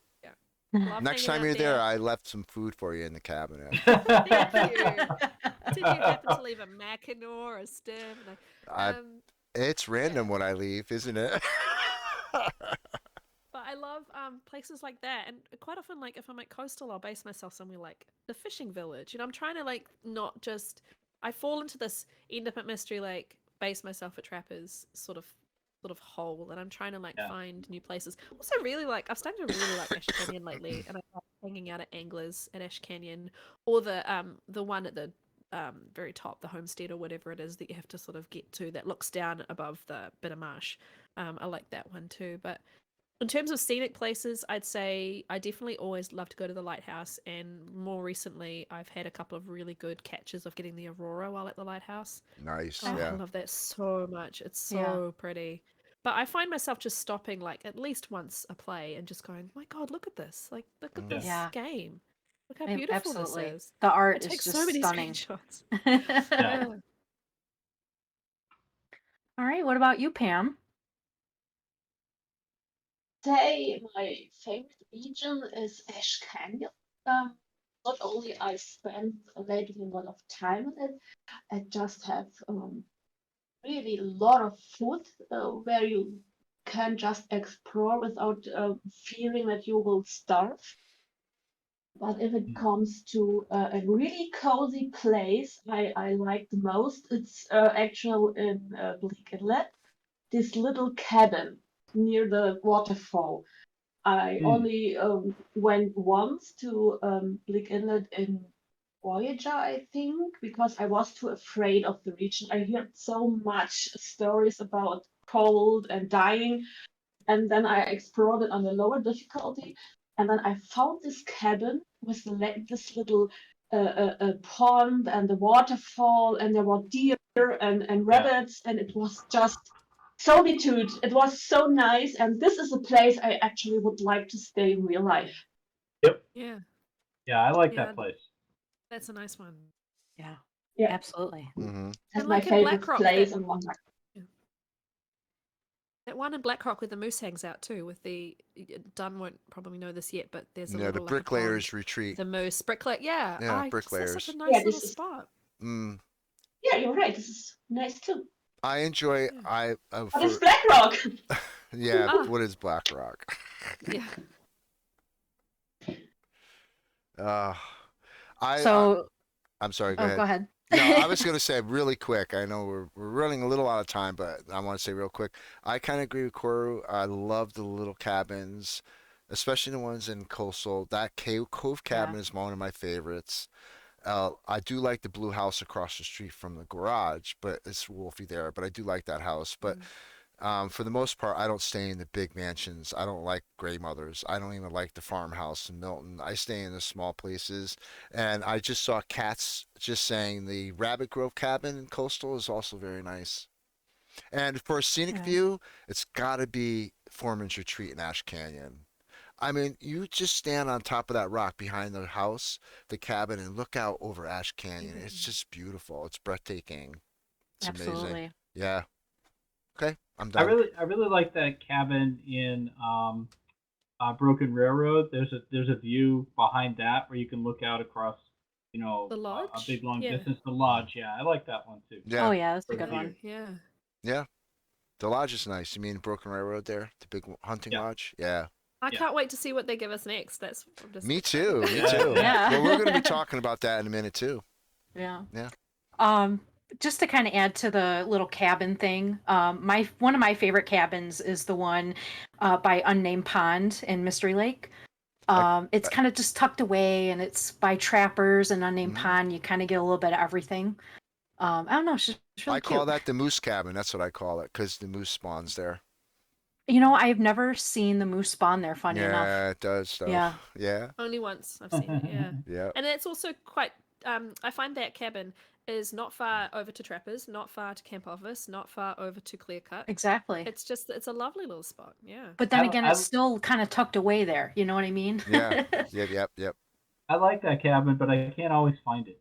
Love Next hanging time out you're there, I left some food for you in the cabinet. Thank you. Did you happen to leave a Mackinac or a stem? It's random when I leave, isn't it? But I love places like that, and quite often, like if I'm at coastal, I'll base myself somewhere like the fishing village. I'm trying to like not just. I fall into this end up at Mystery Lake, base myself at Trappers sort of hole, and I'm trying to like find new places. Also, I've started to really like Ash Canyon lately, and I like hanging out at Anglers at Ash Canyon, or the one at the very top, the homestead or whatever it is that you have to sort of get to that looks down above the bit of marsh. I like that one too, but. In terms of scenic places, I'd say I definitely always love to go to the lighthouse, and more recently, I've had a couple of really good catches of getting the aurora while at the lighthouse. Nice, I love that so much. It's so pretty. But I find myself just stopping like at least once a play and just going, "My God, look at this! Like, look at this game! Look how beautiful this is! The art I is take just so many stunning." screenshots. All right, what about you, Pam? Say my favorite region is Ash Canyon. Not only I spend lately a lot of time in it, I just have really a lot of food where you can just explore without fearing that you will starve. But if it comes to a really cozy place, I like the most. It's actual in Bleak Inlet. this little cabin near the waterfall. I only went once to Blik Inlet in Voyager, I think, because I was too afraid of the region. I heard so much stories about cold and dying, and then I explored it on a lower difficulty, and then I found this cabin with this little pond and the waterfall, and there were deer and rabbits, and it was just solitude. It was so nice, and this is a place I actually would like to stay in real life. Yep. Yeah, Yeah, I like Yeah. that place. that's a nice one. Yeah, Yeah. absolutely. Mm-hmm. That's And my like in favorite Blackrock, place that- in Wonderland. That one in Blackrock where the moose hangs out too, with the Dunn won't probably know this yet, but there's a Yeah, the little like a Bricklayers pond. Retreat. The moose bricklayer, yeah. Yeah, That's Bricklayers. such a nice Yeah, little this is- spot. Mm. Yeah, you're right. This is nice too. I enjoy. Yeah. But it's Blackrock. Yeah. Ah. What is BlackRock? Yeah. I'm sorry. Go Oh, ahead. go ahead. No, I was going to say really quick. I know we're running a little out of time, but I want to say real quick. I kind of agree with Koru. I love the little cabins, especially the ones in coastal. That Cove cabin is one of my favorites. I do like the blue house across the street from the garage, but it's wolfy there. But I do like that house. But for the most part, I don't stay in the big mansions. I don't like Grey Mothers. I don't even like the farmhouse in Milton. I stay in the small places. And I just saw Cats just saying the Rabbit Grove cabin in coastal is also very nice. And for a scenic Yeah. view, it's got to be Foreman's Retreat in Ash Canyon. I mean, you just stand on top of that rock behind the house, the cabin, and look out over Ash Canyon. It's just beautiful. It's breathtaking. It's amazing. Absolutely. Yeah. Okay, I'm I done. really like that cabin in Broken Railroad. There's a view behind that where you can look out across, The a lodge? big long Yeah. distance. The lodge, yeah, I like that one too. Yeah. Oh yeah, that's a For good the one. view. Yeah. Yeah. The lodge is nice. You mean Broken Railroad there? The big hunting Yeah. lodge? Yeah. I Yeah. can't wait to see what they give us next. That's I'm just Me excited. too. Me Yeah. too. Yeah. Well, we're going to be talking about that in a minute too. Yeah. Yeah. Just to kind of add to the little cabin thing, one of my favorite cabins is the one by Unnamed Pond in Mystery Lake. It's kind of just tucked away, and it's by trappers and Unnamed Pond. You kind of get a little bit of everything. I don't know. It's really I call cute. that the moose cabin. That's what I call it because the moose spawns there. You know, I've never seen the moose spawn there. Funny enough. Yeah, it does though. Yeah. Yeah. Only once I've seen it, yeah. Yeah. And it's also quite I find that cabin is not far over to Trappers, not far to Camp Office, not far over to Clear Cut. Exactly. It's a lovely little spot, yeah. But then I- again, I- it's still kind of tucked away there. You know what I mean? Yeah. Yep. I like that cabin, but I can't always find it.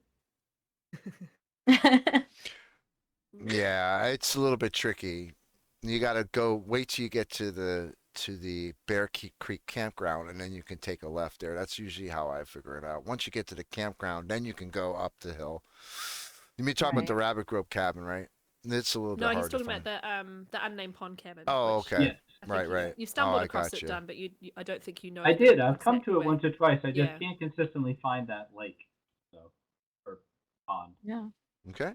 Yeah, it's a little bit tricky. You got to wait till you get to the Bear Creek campground, and then you can take a left there. That's usually how I figure it out. Once you get to the campground, then you can go up the hill. You mean talking about Right. the Rabbit Grove cabin, right? It's a little bit No, hard he's talking to about find. the unnamed pond cabin. Oh, which okay. Yeah. I think Right. You stumbled I across got it, you. Dunn, but I don't think you know. I the did. I've come exact to it way. once or twice. I just Yeah. can't consistently find that lake. Or pond. Yeah. Okay.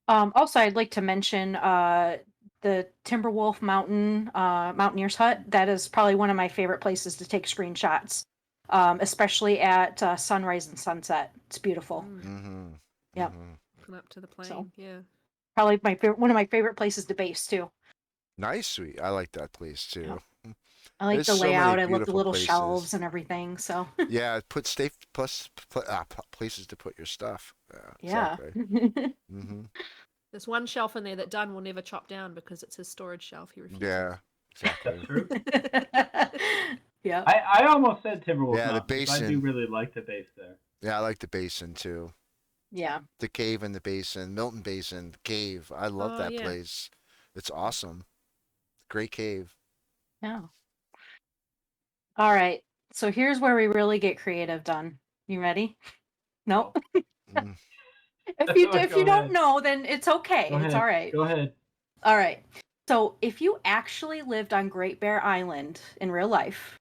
Also, I'd like to mention the Timberwolf Mountain Mountaineers Hut. That is probably one of my favorite places to take screenshots, especially at sunrise and sunset. It's beautiful. Mm-hmm. Yep. Mm-hmm. Looking up to the plane, So. yeah. Probably one of my favorite places to base too. Nice, sweet. I like that place too. I like There's the so many layout. I love the beautiful little places. shelves and everything. So Yeah, places to put your stuff. yeah. Exactly. Mm-hmm. There's one shelf in there that Dunn will never chop down because it's his storage shelf. He refuses. Yeah, exactly. That's true. Yeah. I almost said Timberwolf Yeah, the Mountain, 'cause I do basin. really like the base there. Yeah, I like the basin too. Yeah. The cave in the basin, Milton Basin, the cave. I love Oh, that yeah. place. It's awesome. Great cave. Yeah. All right. So here's where we really get creative, Dunn. You ready? Nope. Mm. If you Go don't ahead. know, then it's okay. Go It's ahead. all right. Go ahead. All right. So if you actually lived on Great Bear Island in real life,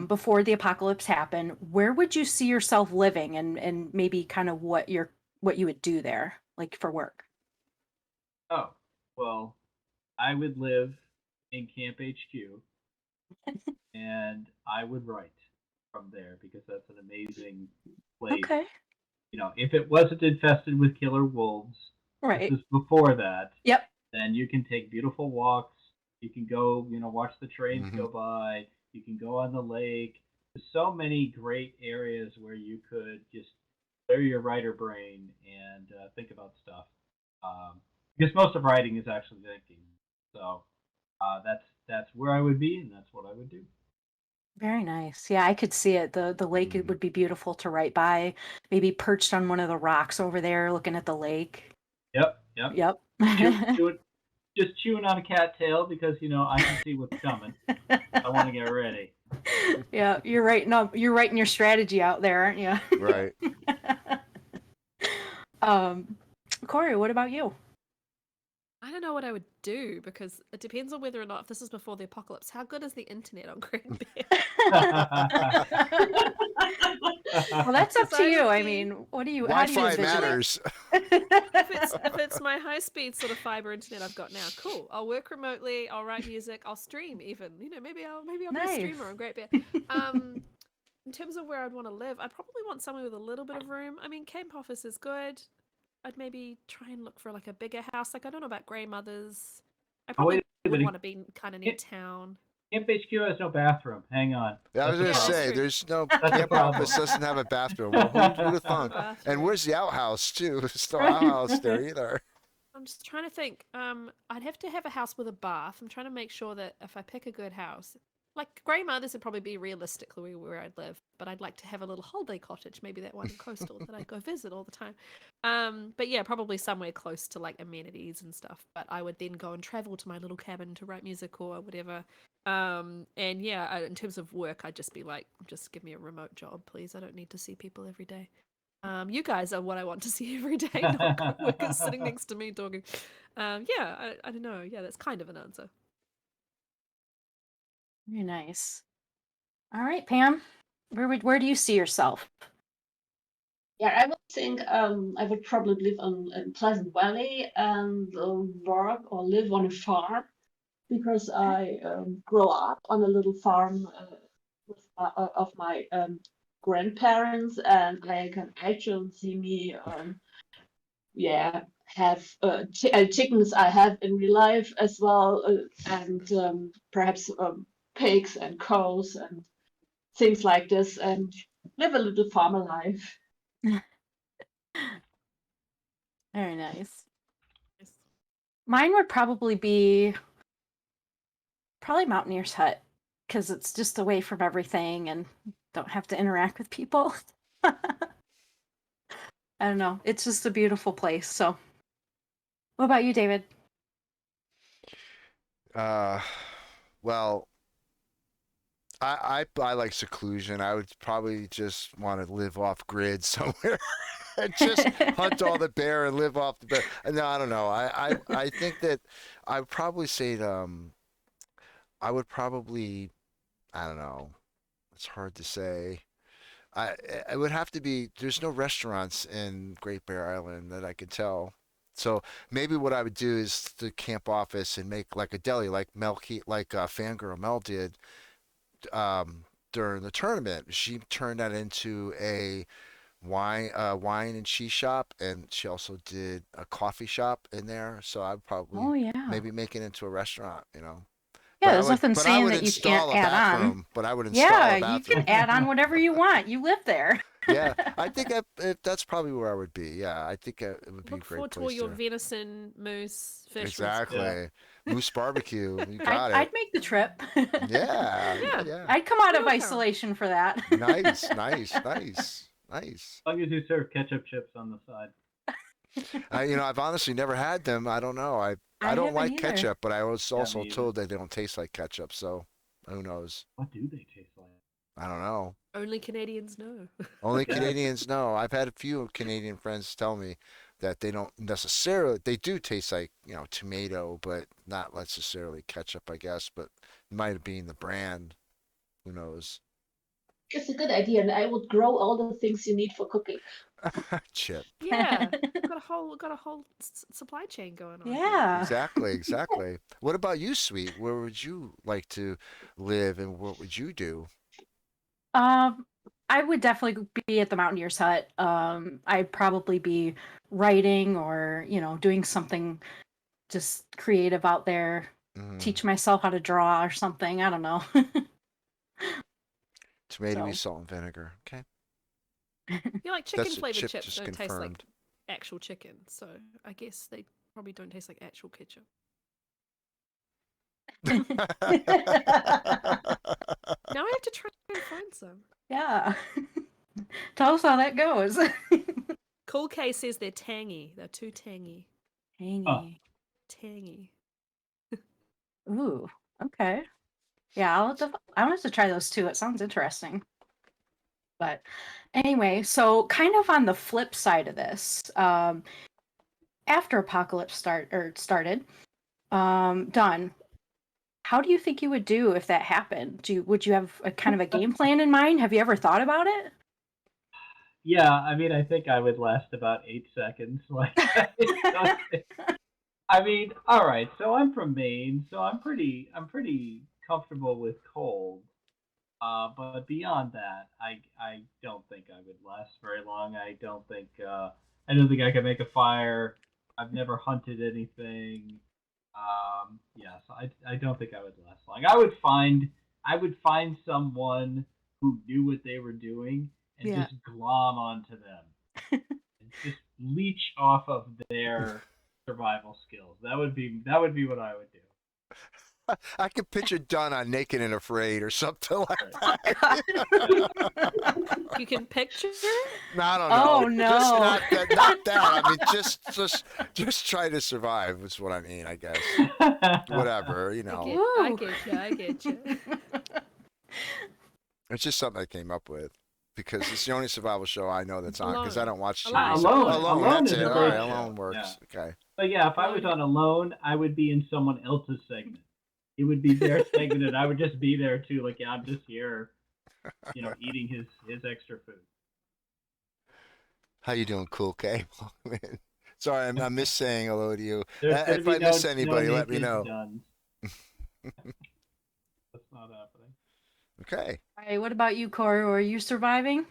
before the apocalypse happened, where would you see yourself living, and maybe kind of what you would do there, like for work? Oh, Well, I would live in Camp HQ, and I would write from there because that's an amazing place. Okay. If it wasn't infested with killer wolves, this Right. is before that, Yep. then you can take beautiful walks. You can go, watch the trains Hmm. go by. You can go on the lake. There's so many great areas where you could just clear your writer brain and think about stuff. Because most of writing is actually thinking. So that's where I would be, and that's what I would do. Very nice. Yeah, I could see it. The lake, it Hmm. would be beautiful to write by. Maybe perched on one of the rocks over there, looking at the lake. Yep, yep. Yep. Chew, just chewing on a cattail because I can see what's coming. I want to get ready. Yeah, you're writing up. You're writing your strategy out there, aren't you? Right. um, Corey, what about you? I don't know what I would do because it depends on whether or not, if this is before the apocalypse, how good is the internet on Great Bear? Well, that's up So to I you. would I be- mean, what do you? How do you Wi-Fi envision it? matters. if it's my high speed sort of fiber internet I've got now, cool. I'll work remotely. I'll write music. I'll stream even. Maybe I'll be a Nice. streamer on Great Bear. In terms of where I'd want to live, I'd probably want somewhere with a little bit of room. I mean, camp office is good. I'd maybe try and look for like a bigger house. Like I don't know about grandmothers. I Oh, probably wait a would minute. want to be kind of near town. Camp HQ has no bathroom. Hang on. I was That's a gonna Yeah, that's say, problem. true. there's no That's a camp problem. office doesn't have a bathroom. Well, who'd have thunk? And Bathroom. where's the outhouse too? There's no outhouse there either. I'm just trying to think. I'd have to have a house with a bath. I'm trying to make sure that if I pick a good house, like Grey Mothers would probably be realistically where I'd live, but I'd like to have a little holiday cottage, maybe that one in Coastal that I go visit all the time. But yeah, probably somewhere close to like amenities and stuff. But I would then go and travel to my little cabin to write music or whatever. And yeah, in terms of work, I'd just be like, just give me a remote job, please. I don't need to see people every day. You guys are what I want to see every day, not co-workers sitting next to me talking. Yeah, I don't know. Yeah, that's kind of an answer. Very nice. All right, Pam. Where do you see yourself? Yeah, I would think I would probably live in Pleasant Valley and work or live on a farm because I grew up on a little farm of my grandparents, and I can actually see me, have chickens I have in real life as well, and perhaps pigs and cows and things like this, and live a little farmer life. Very nice. Mine would probably be Mountaineer's Hut because it's just away from everything and don't have to interact with people. I don't know. It's just a beautiful place. So, what about you, David? Well, I like seclusion. I would probably just want to live off grid somewhere and just hunt all the bear and live off the bear. No, I don't know. I think that I would probably say I would probably, I don't know. It's hard to say. I it would have to be. There's no restaurants in Great Bear Island that I could tell. So maybe what I would do is the camp office and make like a deli, like Fangirl Mel did during the tournament. She turned that into a wine and cheese shop, and she also did a coffee shop in there. So I'd probably Oh yeah. maybe make it into a restaurant. Yeah, there's nothing But I saying would that you can't install a add on. bathroom. But I would install Yeah, a you bathroom. can add on whatever you want. You live there. Yeah, I think that's probably where I would be. Yeah, I think it would be a Look great forward to all place your to. venison, moose, fish. Exactly. Yeah. Moose barbecue. You I'd, got it. I'd make the trip. Yeah, Yeah. yeah. I'd come out of Real Carol. isolation for that. Nice. As long as you serve ketchup chips on the side. I've honestly never had them. I don't know. I don't haven't like either. ketchup, but I was also me either. told that they don't taste like ketchup. So who knows? What do they taste like? I don't know. Only Canadians know. Only Yeah. Canadians know. I've had a few Canadian friends tell me that they don't necessarily. They do taste like tomato, but not necessarily ketchup. I guess, but it might have been the brand. Who knows? it's a good idea, and I would grow all the things you need for cooking. Chip. Yeah, we've got a whole supply chain going on. Yeah. Exactly, exactly. What about you, Sweet? Where would you like to live, and what would you do? I would definitely be at the Mountaineers Hut. I'd probably be writing or, doing something just creative out there. Mm-hmm. Teach myself how to draw or something. I don't know. Tomatoey, So. salt, and vinegar. Okay, Yeah, like chicken that's what flavored Chip chips just don't taste like confirmed. actual chicken, so I guess they probably don't taste like actual ketchup. Now I have to try and find some. Yeah. Tell us how that goes. Cool K says they're tangy. They're too tangy. Tangy. Tangy. Ooh. Okay. Yeah, I want to try those too. It sounds interesting. But anyway, so kind of on the flip side of this, after Apocalypse started, done. How do you think you would do if that happened? Would you have a kind of a game plan in mind? Have you ever thought about it? Yeah, I mean, I think I would last about 8 seconds. Like, I mean, all right. So I'm from Maine, so I'm pretty comfortable with cold. But beyond that, I don't think I would last very long. I don't think I could make a fire. I've never hunted anything. Yeah, so I don't think I would last long. I would find someone who knew what they were doing and Yeah. just glom onto them and just leech off of their survival skills. That would be what I would do. I could picture Dunn on Naked and Afraid or something like Oh, that. God. You can picture it? No, I don't know. Oh, no. Just not that. I mean, just try to survive is what I mean, I guess. Whatever, you know. I get you. It's just something I came up with because it's the only survival show I know that's on because I Alone. don't watch TV. Alone. Alone, Alone that's is it. a All great right, show. Alone works. Yeah. Okay. But yeah, if I was on Alone, I would be in someone else's segment. It would be their segment, and I would just be there too. Like, yeah, I'm just here, eating his extra food. How you doing, Cool K? Sorry, I miss saying hello to you. There's gonna If be I miss anybody, let me naked know. Dunns. That's not happening. Okay. All right, what about you, Koru? Are you surviving?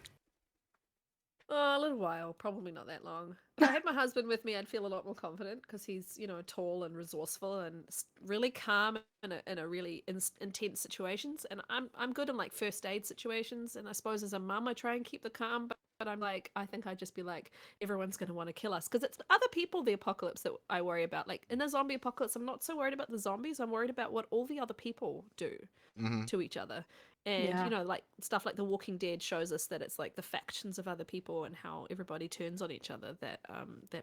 A little while, probably not that long. If I had my husband with me, I'd feel a lot more confident because he's, tall and resourceful and really calm in a really intense situations. And I'm good in like first aid situations. And I suppose as a mum, I try and keep the calm. But I'm like, I think I'd just be like, everyone's going to want to kill us because it's other people, the apocalypse that I worry about. Like in a zombie apocalypse, I'm not so worried about the zombies. I'm worried about what all the other people do Mm-hmm. to each other. And Yeah. like stuff like The Walking Dead shows us that it's like the factions of other people and how everybody turns on each other that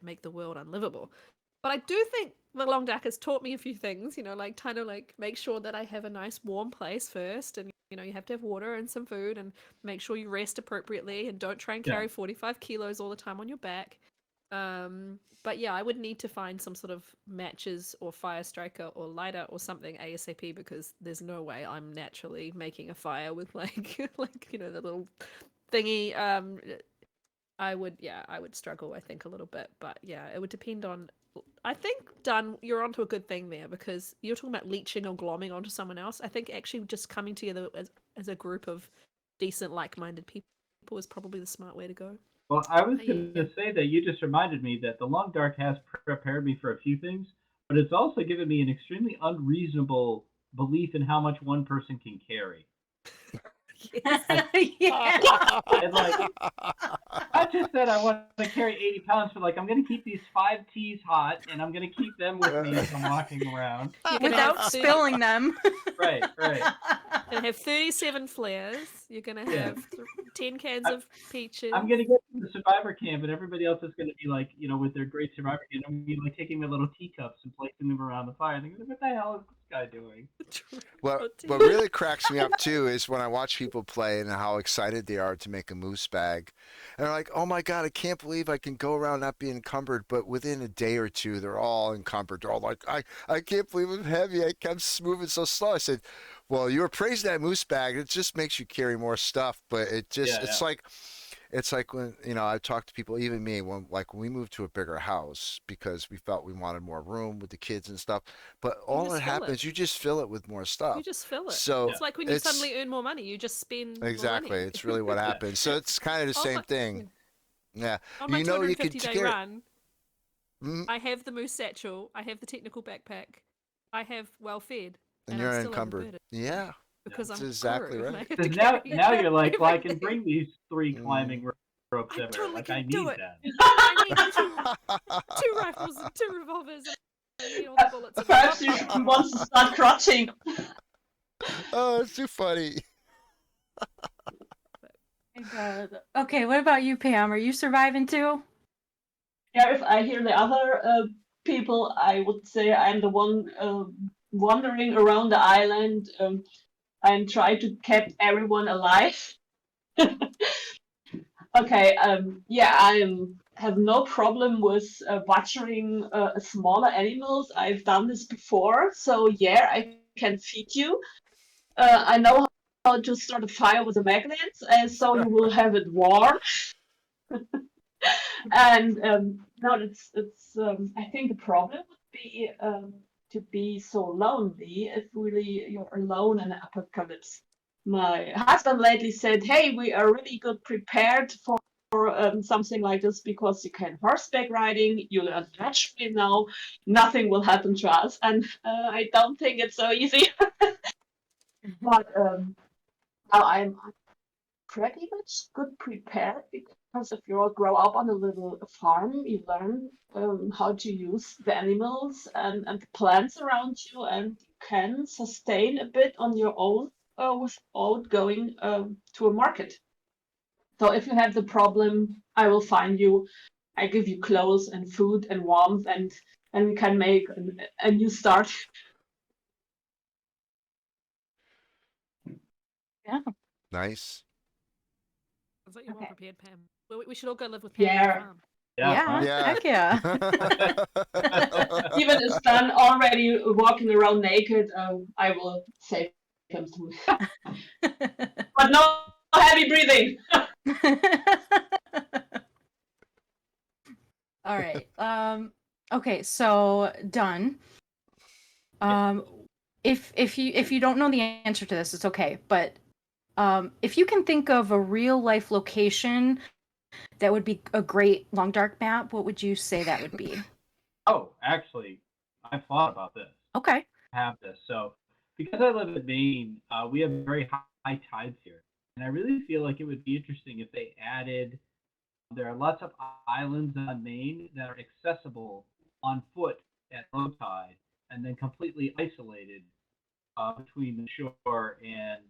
make the world unlivable. But I do think the Long Dark has taught me a few things, like kind of like make sure that I have a nice warm place first, and you have to have water and some food, and make sure you rest appropriately, and don't try and carry 45 kilos all the time on your back. But yeah, I would need to find some sort of matches or fire striker or lighter or something ASAP because there's no way I'm naturally making a fire with like the little thingy. I would struggle, I think, a little bit, but yeah, it would depend on. I think, Dunn, you're onto a good thing there because you're talking about leeching or glomming onto someone else. I think actually just coming together as a group of decent, like-minded people is probably the smart way to go. Well, I was going to say that you just reminded me that the Long Dark has prepared me for a few things, but it's also given me an extremely unreasonable belief in how much one person can carry. Yeah. And like, I just said I want to carry 80 pounds, but like, I'm going to keep these 5 teas hot, and I'm going to keep them with me as I'm walking around. Without spilling them. Right. You're gonna have 37 flares. You're gonna have 10 cans of peaches. I'm gonna get to the survivor camp, and everybody else is gonna be like, with their great survivor camp. I'm gonna be like taking my little teacups and placing them around the fire. Thinking, what the hell guy doing? What really cracks me up too is when I watch people play and how excited they are to make a moose bag. And they're like, oh my God, I can't believe I can go around not being encumbered. But within a day or two, they're all encumbered. They're all like, I can't believe I'm heavy. I'm moving so slow. I said, well, you were praising that moose bag. It just makes you carry more stuff. But it's like when, I talk to people, even me, when we moved to a bigger house because we felt we wanted more room with the kids and stuff. But all that happens, you just fill it with more You stuff. just fill it. So It's like when you suddenly earn more money, you just spend exactly, more money. it's really what happens. So it's kind of the same thing. Yeah, On my you 250 could day run, mm, I have the moose satchel, I have the technical backpack, I have well fed, and I'm you're still encumbered. overburdened Yeah, because that's I'm exactly Koru and I right. have to Because now, carry now you're like, well, I can everything. bring these 3 Mm. climbing ropes I everywhere. totally Like, can I do need it. that. I need two rifles and 2 revolvers and I need all the bullets. Perhaps you want to start crutching. Oh, it's too funny. My God. Okay, what about you, Pam? Are you surviving too? Yeah, if I hear the other people, I would say I'm the one wandering around the island. I'm trying to keep everyone alive. Okay, yeah, have no problem with butchering smaller animals. I've done this before, so yeah, I can feed you. I know how to start a fire with the magnets, so you will have it warm. And no, it's. I think the problem would be to be so lonely if really you're alone in an apocalypse. My husband lately said, "Hey, we are really good prepared for something like this because you can horseback riding. You learn Dutch now. Nothing will happen to us." And I don't think it's so easy. But now I'm pretty much good prepared because if you all grow up on a little farm, you learn how to use the animals and the plants around you, and you can sustain a bit on your own without going to a market. So if you have the problem, I will find you. I give you clothes and food and warmth, and we can make a new start. Yeah. Nice. Sounds like you're well Okay. prepared, Pam. We should all go live with Pam on Yeah. the farm. Yeah. Yeah. Heck yeah. Even if Dan already walking around naked, I will save him through. But no heavy breathing. All right. Okay, so done. If you don't know the answer to this, it's okay. But if you can think of a real life location that would be a great long dark map, what would you say that would be? Oh, actually, I've thought about this. Okay. Have this. So, because I live in Maine, we have very high tides here, and I really feel like it would be interesting if they added. There are lots of islands on Maine that are accessible on foot at low tide, and then completely isolated between the shore and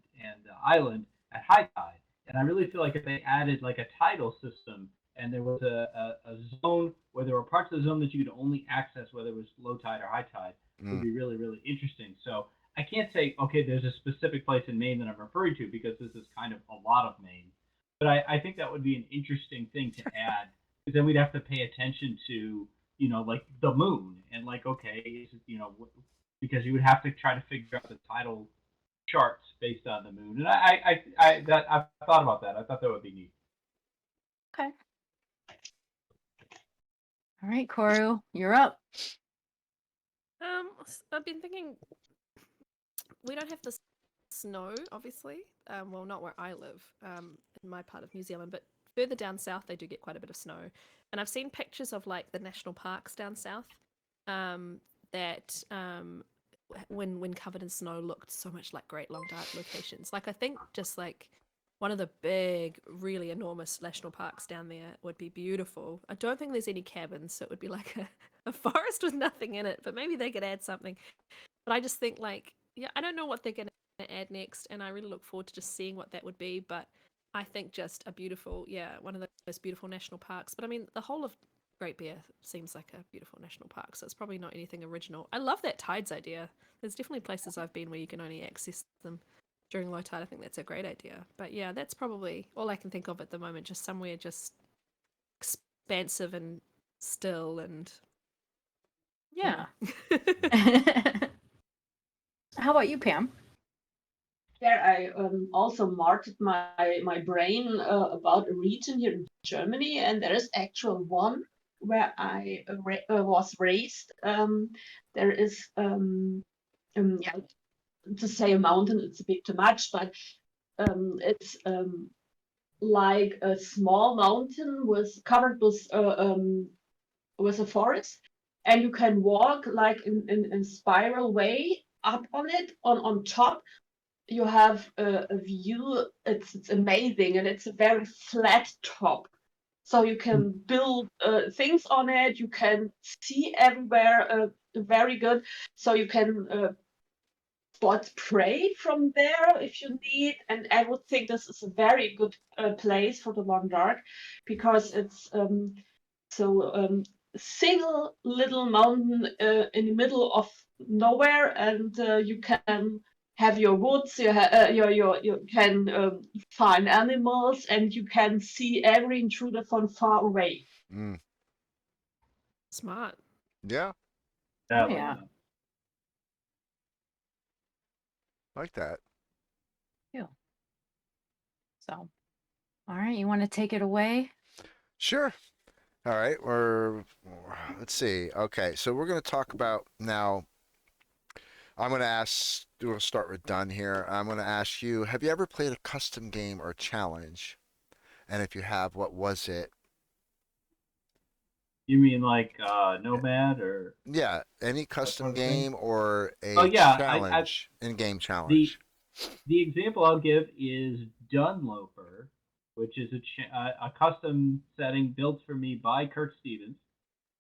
the island at high tide. And I really feel like if they added like a tidal system and there was a zone where there were parts of the zone that you could only access whether it was low tide or high tide, would be really, really interesting. So I can't say, okay, there's a specific place in Maine that I'm referring to because this is kind of a lot of Maine. But I think that would be an interesting thing to add because then we'd have to pay attention to, like the moon and like, okay, is it, because you would have to try to figure out the tidal charts based on the moon. And I've thought about that. I thought that would be neat. Okay. All right, Koru, you're up. I've been thinking we don't have the snow, obviously. Well, not where I live, in my part of New Zealand, but further down south they do get quite a bit of snow. And I've seen pictures of like the national parks down south, that when covered in snow looked so much like great long dark locations. Like I think just like one of the big, really enormous national parks down there would be beautiful. I don't think there's any cabins, so it would be like a forest with nothing in it, but maybe they could add something. But I just think like, yeah, I don't know what they're going to add next, and I really look forward to just seeing what that would be. But I think just a beautiful, yeah, one of those beautiful national parks. But I mean, the whole of Great Bear seems like a beautiful national park, so it's probably not anything original. I love that tides idea. There's definitely places I've been where you can only access them during low tide. I think that's a great idea. But yeah, that's probably all I can think of at the moment. Just somewhere just expansive and still and Yeah. yeah. How about you, Pam? There, I also marked my brain about a region here in Germany, and there is actual one where I was raised. There is yeah, to say a mountain, it's a bit too much, but it's like a small mountain was covered with a forest, and you can walk like in spiral way up on it. On top you have a view. It's amazing, and it's a very flat top, so you can build things on it. You can see everywhere very good, so you can spot prey from there if you need. And I would think this is a very good place for the long dark, because it's single little mountain in the middle of nowhere, and you can have your woods. You can find animals, and you can see every intruder from far away. Mm. Smart. Yeah, Yeah, Oh, yeah. like that. Cool. So, all right, you want to take it away? Sure. All right. Let's see. Okay, so we're going to talk about now. I'm going to ask. We'll start with Dunn here. I'm going to ask you: have you ever played a custom game or challenge? And if you have, what was it? You mean like Nomad or Yeah, any that custom sort of thing? game or Oh a yeah, challenge, in-game the challenge. the example I'll give is Dunloper, which is a custom setting built for me by Kirk Stevens,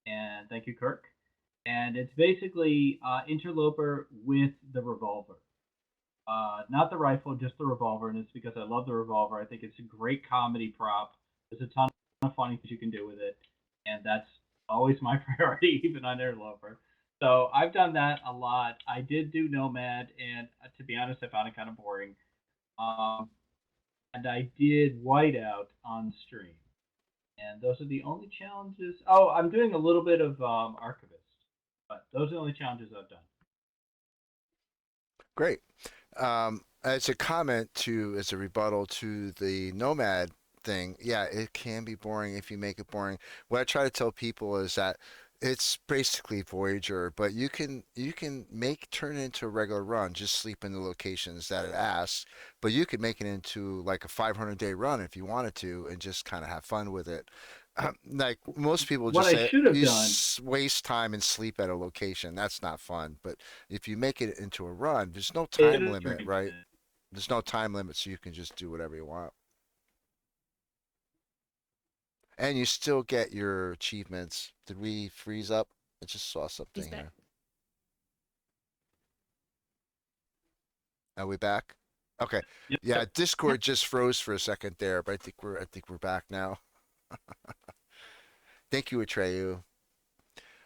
and thank you, Kirk. And it's basically Interloper with the revolver. Not the rifle, just the revolver, and it's because I love the revolver. I think it's a great comedy prop. There's a ton of funny things you can do with it, and that's always my priority, even on Interloper. So I've done that a lot. I did do Nomad, and to be honest, I found it kind of boring. Um, and I did Whiteout on stream, and those are the only challenges. Oh, I'm doing a little bit of Archivist, but those are the only challenges I've done. Great. As a comment to, as a rebuttal to the Nomad thing, yeah, it can be boring if you make it boring. What I try to tell people is that it's basically Voyager, but you can make turn it into a regular run, just sleep in the locations that it asks, but you could make it into like a 500-day run if you wanted to, and just kind of have fun with it. Like most people What just I say, should have you done waste time and sleep at a location. That's not fun. But if you make it into a run, there's no is time limit, drink right? it. There's no time limit, so you can just do whatever you want. And you still get your achievements. Did we freeze up? I just saw He's something back. here. Are we back? Okay. Yeah, Yep. Discord just froze for a second there, but I think we're back now. Thank you, Atreyu.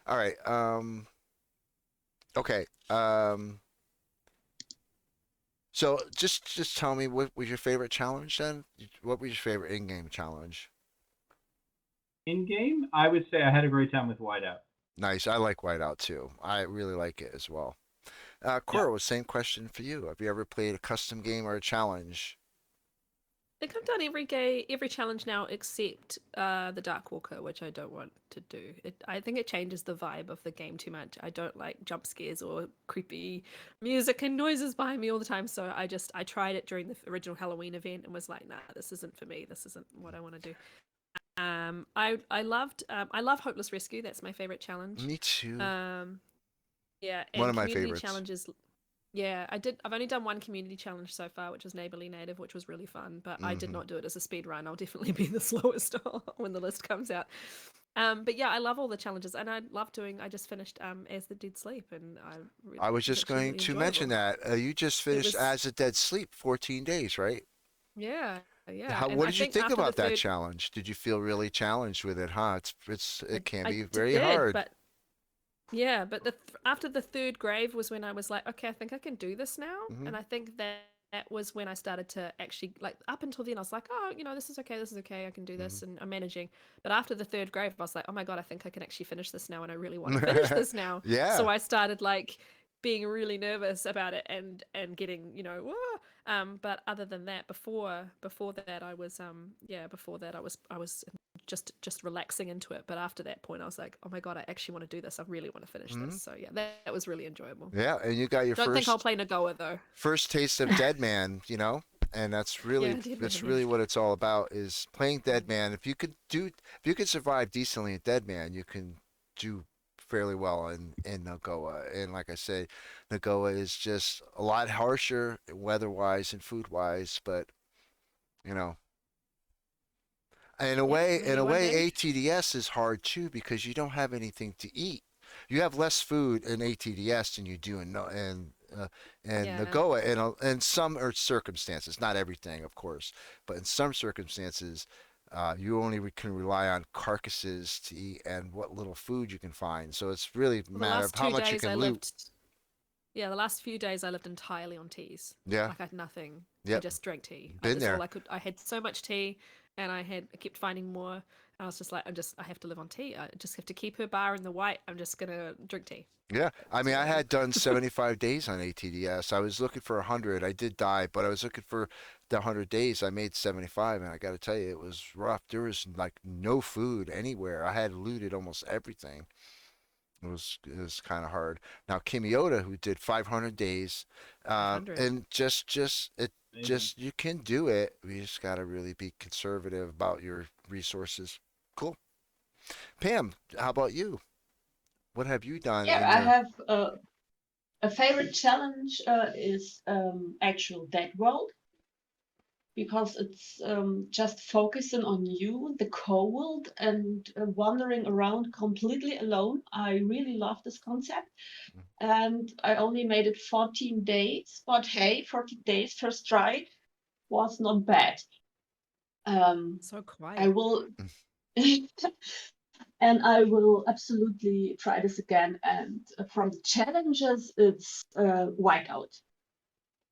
All right. Okay. So just tell me, what was your favorite challenge then? What was your favorite in-game challenge? In game, I would say I had a great time with Whiteout. Nice. I like Whiteout too. I really like it as well. Yeah. Cora, same question for you. Have you ever played a custom game or a challenge? I think I've done every challenge now except the Dark Walker, which I don't want to do. I think it changes the vibe of the game too much. I don't like jump scares or creepy music and noises behind me all the time. So I tried it during the original Halloween event and was like, nah, this isn't for me. This isn't what I want to do. I love Hopeless Rescue. That's my favorite challenge. Me too. Yeah, One and of my community favorites. challenges. Yeah, I've only done one community challenge so far, which was Neighborly Native, which was really fun. But I did Mhm. not do it as a speed run. I'll definitely be the slowest when the list comes out. But yeah, I love all the challenges, and I love doing. I just finished As the Dead Sleep, and I was it was just actually going really to mention enjoyable. that. You just It finished was As a Dead Sleep, 14 days, right? yeah, yeah, How, and what I did you think think after the about that third, challenge? Did you feel really challenged with it, huh? It can I be very did, hard. but yeah, but after the third grave was when I was like, okay, I think I can do this now, Hmm. and I think that was when I started to actually like. Up until then, I was like, oh, this is okay, I can do Hmm. this, and I'm managing. But after the third grave, I was like, oh my god, I think I can actually finish this now, and I really want to finish this now. Yeah. So I started like being really nervous about it and getting whoa. But other than that, before that, I was before that I was just relaxing into it. But after that point, I was like, oh my god, I actually want to do this. I really want to finish this. Hmm. So yeah, that was really enjoyable. Yeah, and you got your Don't think I'll play Nagoa though. first taste of Dead Man, and Yeah, Dead that's Man. really what it's all about is playing Dead Man. If you could survive decently in Dead Man, you can do fairly well in Nagoa. And like I say, Nagoa is just a lot harsher weather-wise and food-wise, but you know, Yeah, in maybe a one way, day. ATDS is hard too because you don't have anything to eat. You have less food in ATDS than you do in no and Yeah. Nagoa in some circumstances, not everything, of course, but in some circumstances, you only can rely on carcasses to eat and what little food you can find. So it's really a Well, the matter of last how two much you days can I loot. lived. Yeah, the last few days I lived entirely on teas. Yeah. Like I had nothing. I Yep. just drank tea. Been That's all there. I could. I had so much tea, and I kept finding more. I was just like, I have to live on tea. I just have to keep her bar in the white. I'm just gonna drink tea. Yeah, I That's mean, all I I do. had done 75 days on ATDS. I was looking for 100. I did die, but I was looking for the 100 days. I made 75, and I got to tell you, it was rough. There was like no food anywhere. I had looted almost everything. It was kind of hard. Now Kimiota, who did 500 days, 500. and Amazing. you can do it. We just got to really be conservative about your resources. Cool. Pam, how about you? What have you done Yeah, in I your? have a favorite challenge is actual Dead World because it's just focusing on you, the cold, and wandering around completely alone. I really love this concept. And I only made it 14 days, but hey, 14 days first try was not bad. So I quiet. will, and I will absolutely try this again. And from the challenges, it's Whiteout.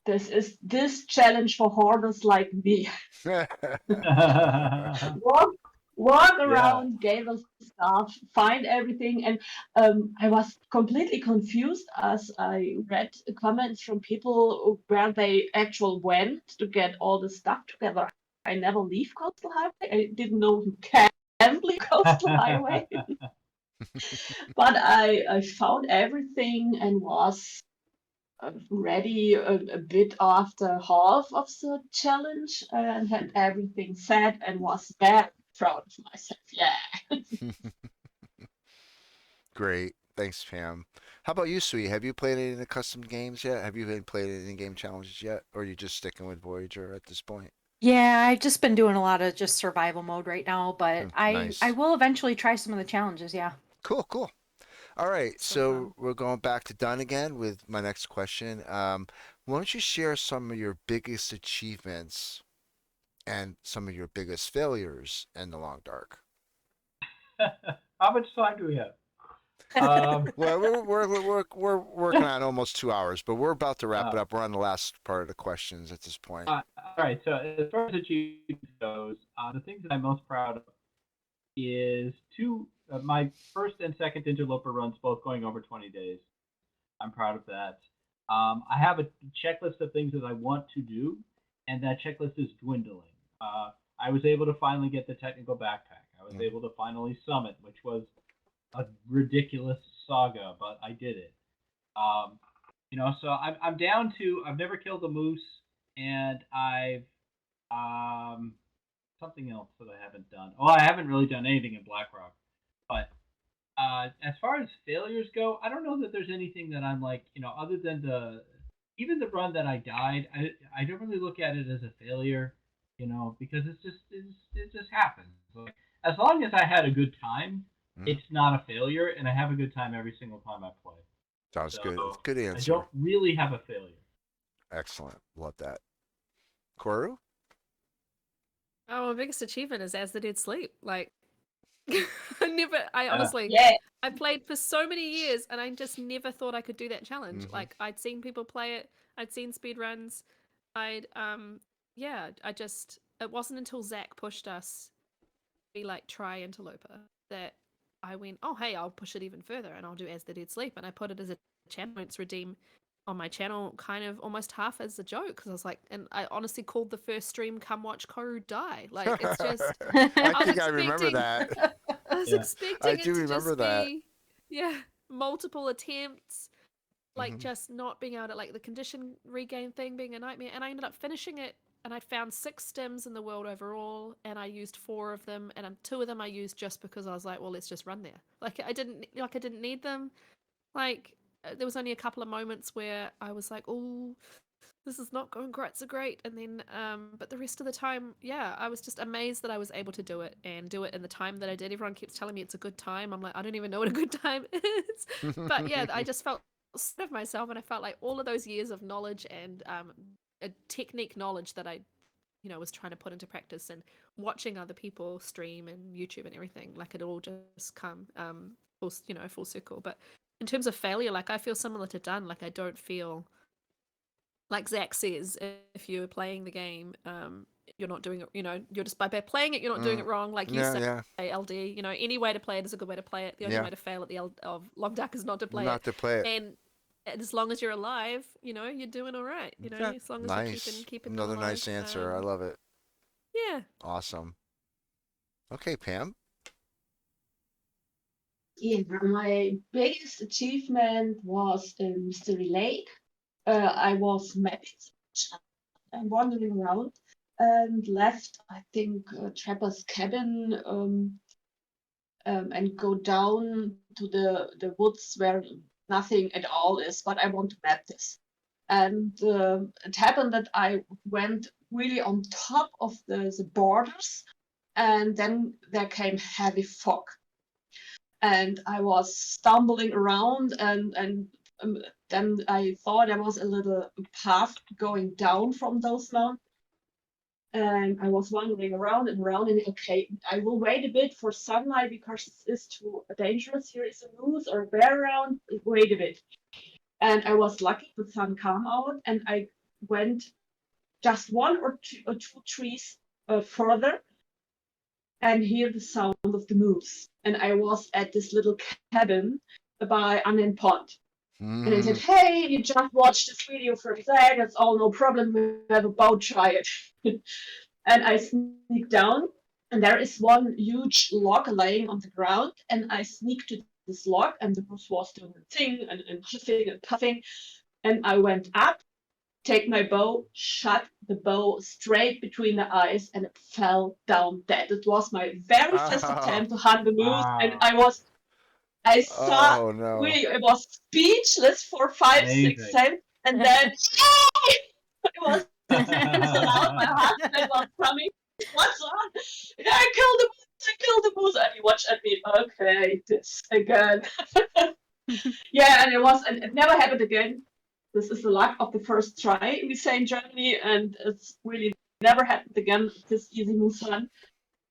This is this challenge for hoarders like me. walk walk Yeah. around, gather stuff, find everything, and I was completely confused as I read comments from people where they actually went to get all the stuff together. I never leave Coastal Highway. I didn't know you can leave Coastal Highway, but I found everything and was ready a bit after half of the challenge and had everything set and was very proud of myself. Yeah. Great. Thanks, Pam. How about you, Sweet? Have you played any of the custom games yet? Have you been played any in-game challenges yet? Or are you just sticking with Voyager at this point? Yeah, I've just been doing a lot of just survival mode right now, but Oh, I nice. will eventually try some of the challenges, yeah. Cool, cool. All right, So so fun. we're going back to Dunn again with my next question. Why don't you share some of your biggest achievements and some of your biggest failures in the Long Dark? How much time do we have? Um, Well, we're working on almost 2 hours, but we're about to wrap uh, it up. We're on the last part of the questions at this point. all right. So as far as achievements goes, the things that I'm most proud of is my first and second interloper runs both going over 20 days. I'm proud of that. I have a checklist of things that I want to do, and that checklist is dwindling. I was able to finally get the technical backpack. I was Mhm. able to finally summit, which was a ridiculous saga, but I did it. Um, so I'm down to I've never killed a moose, and I've something else that I haven't done. Oh, I haven't really done anything in BlackRock, but as far as failures go, I don't know that there's anything that I'm like, other than even the run that I died, I don't really look at it as a failure, because it just happens. Like, as long as I had a good time, Mhm. it's not a failure, and I have a good time every single time I play. That was good. So Good I answer. don't really have a failure. Excellent. Love that. Koru? Oh, my biggest achievement is As the Dead Sleep. Like, I Yeah. honestly, Yeah. I played for so many years and I just never thought I could do that challenge. Mhm. Like, I'd seen people play it, I'd seen speedruns, yeah, it wasn't until Zach pushed us to be like, try Interloper, that I went, oh, hey, I'll push it even further and I'll do As the Dead Sleep. And I put it as a channel points redeem on my channel, kind of almost half as a joke, because I was like, and I honestly called the first stream "Come Watch Koru Die." Like, it's just, I I was think I remember expecting, that. I was Yeah. expecting I it do to remember just that. be, yeah, multiple attempts, like Mhm. just not being able to, like the condition regain thing being a nightmare. And I ended up finishing it, and I found 6 stims in the world overall, and I used 4 of them, and 2 of them I used just because I was like, well, let's just run there. Like, I didn't need them. Like, there was only a couple of moments where I was like, oh, this is not going quite so great. And then, but the rest of the time, yeah, I was just amazed that I was able to do it and do it in the time that I did. Everyone keeps telling me it's a good time. I'm like, I don't even know what a good time is. But yeah, I just felt sad of myself, and I felt like all of those years of knowledge and a technique knowledge that I, was trying to put into practice, and watching other people stream and YouTube and everything, like it all just come full circle. But in terms of failure, like I feel similar to Dunn. Like I don't feel like Zach says, if you're playing the game, you're not doing it. You're just by playing it, you're not doing it wrong. Like you Yeah, say, yeah. LD. Any way to play it is a good way to play it. The only Yeah. way to fail at the of Long Dark is not to play Not it. to play it. And as long as you're alive, you're doing all right. Okay. As long as Nice. you're keeping Another alive. nice answer. I love it. Yeah. Awesome. Okay, Pam. Yeah, my biggest achievement was in Mystery Lake. I was mapping and wandering around and left, I think, Trapper's cabin and go down to the woods where nothing at all is, but I want to map this. And it happened that I went really on top of the borders, and then there came heavy fog. And I was stumbling around, and then I thought there was a little path going down from those mountains. And I was wandering around and around, and okay, I will wait a bit for sunlight because it's too dangerous. Here is a moose or a bear around. Wait a bit. And I was lucky the sun came out, and I went just 1 or 2 trees further and hear the sound of the moose. And I was at this little cabin by Annen Pond. And I said, hey, you just watched this video for Zach, it's all no problem, we have a boat, try it. And I sneak down, and there is one huge log laying on the ground, and I sneak to this log, and the moose was doing a thing and huffing and puffing. And I went up, take my bow, shot the bow straight between the eyes, and it fell down dead. It was my very first attempt to hunt the moose, and I saw Oh no. really, I was speechless for 5, 6 Amazing. seconds, and then it was so loud. My husband was coming. What's on? I killed the moose. I killed the moose. And he watched at me. Okay, this again. Yeah, and it never happened again. This is the luck of the first try, we say in Germany, and it's really never happened again. This easy moose hunt.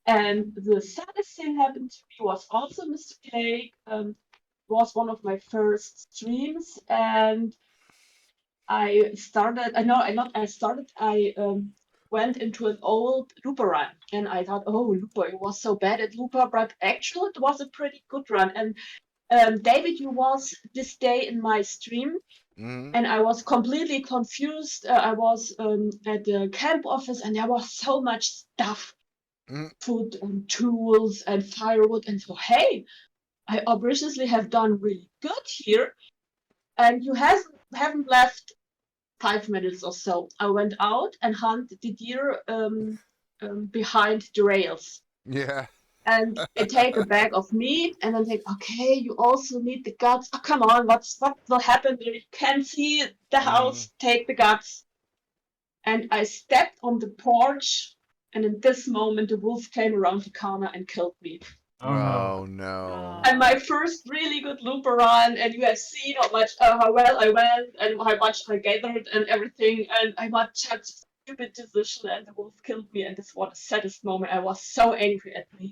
And the saddest thing happened to me was also Mr. Lake. Was one of my first streams, and I went into an old Looper run, and I thought, oh, Looper, it was so bad at Looper, but actually it was a pretty good run. And David, you was this day in my stream, and I was completely confused. I was at the camp office, and there was so much stuff, food and tools and firewood, and so, hey, I obviously have done really good here, and you haven't left 5 minutes or so. I went out and hunted the deer behind the rails. Yeah. And I take a bag of meat, and then think, okay, you also need the guts. Oh, come on, what will happen? You can't see the house. Take the guts. And I stepped on the porch, and in this moment, the wolf came around the corner and killed me. Oh no. And my first really good looper run, and you have seen how well I went and how much I gathered and everything, and I was just stupid decision and the wolf killed me, and this was the saddest moment. I was so angry at me.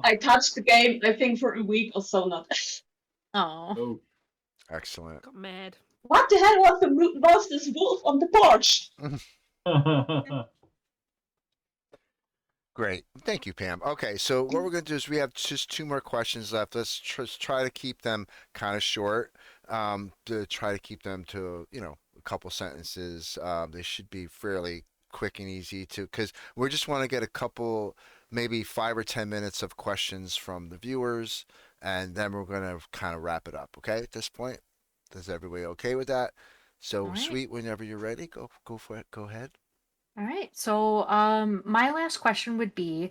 I touched the game, I think, for a week or so not. Oh. Oh. Excellent. Got mad. What the hell was this wolf on the porch? Great. Thank you, Pam. Okay, so what we're going to do is we have just 2 more questions left. Let's try to keep them kind of short, to try to keep them to, a couple sentences. They should be fairly quick and easy to, because we just want to get a couple, maybe 5 or 10 minutes of questions from the viewers, and then we're going to kind of wrap it up. Okay, at this point, is everybody okay with that? So, All right. Sweet, whenever you're ready, go for it. Go ahead. All right. So, my last question would be,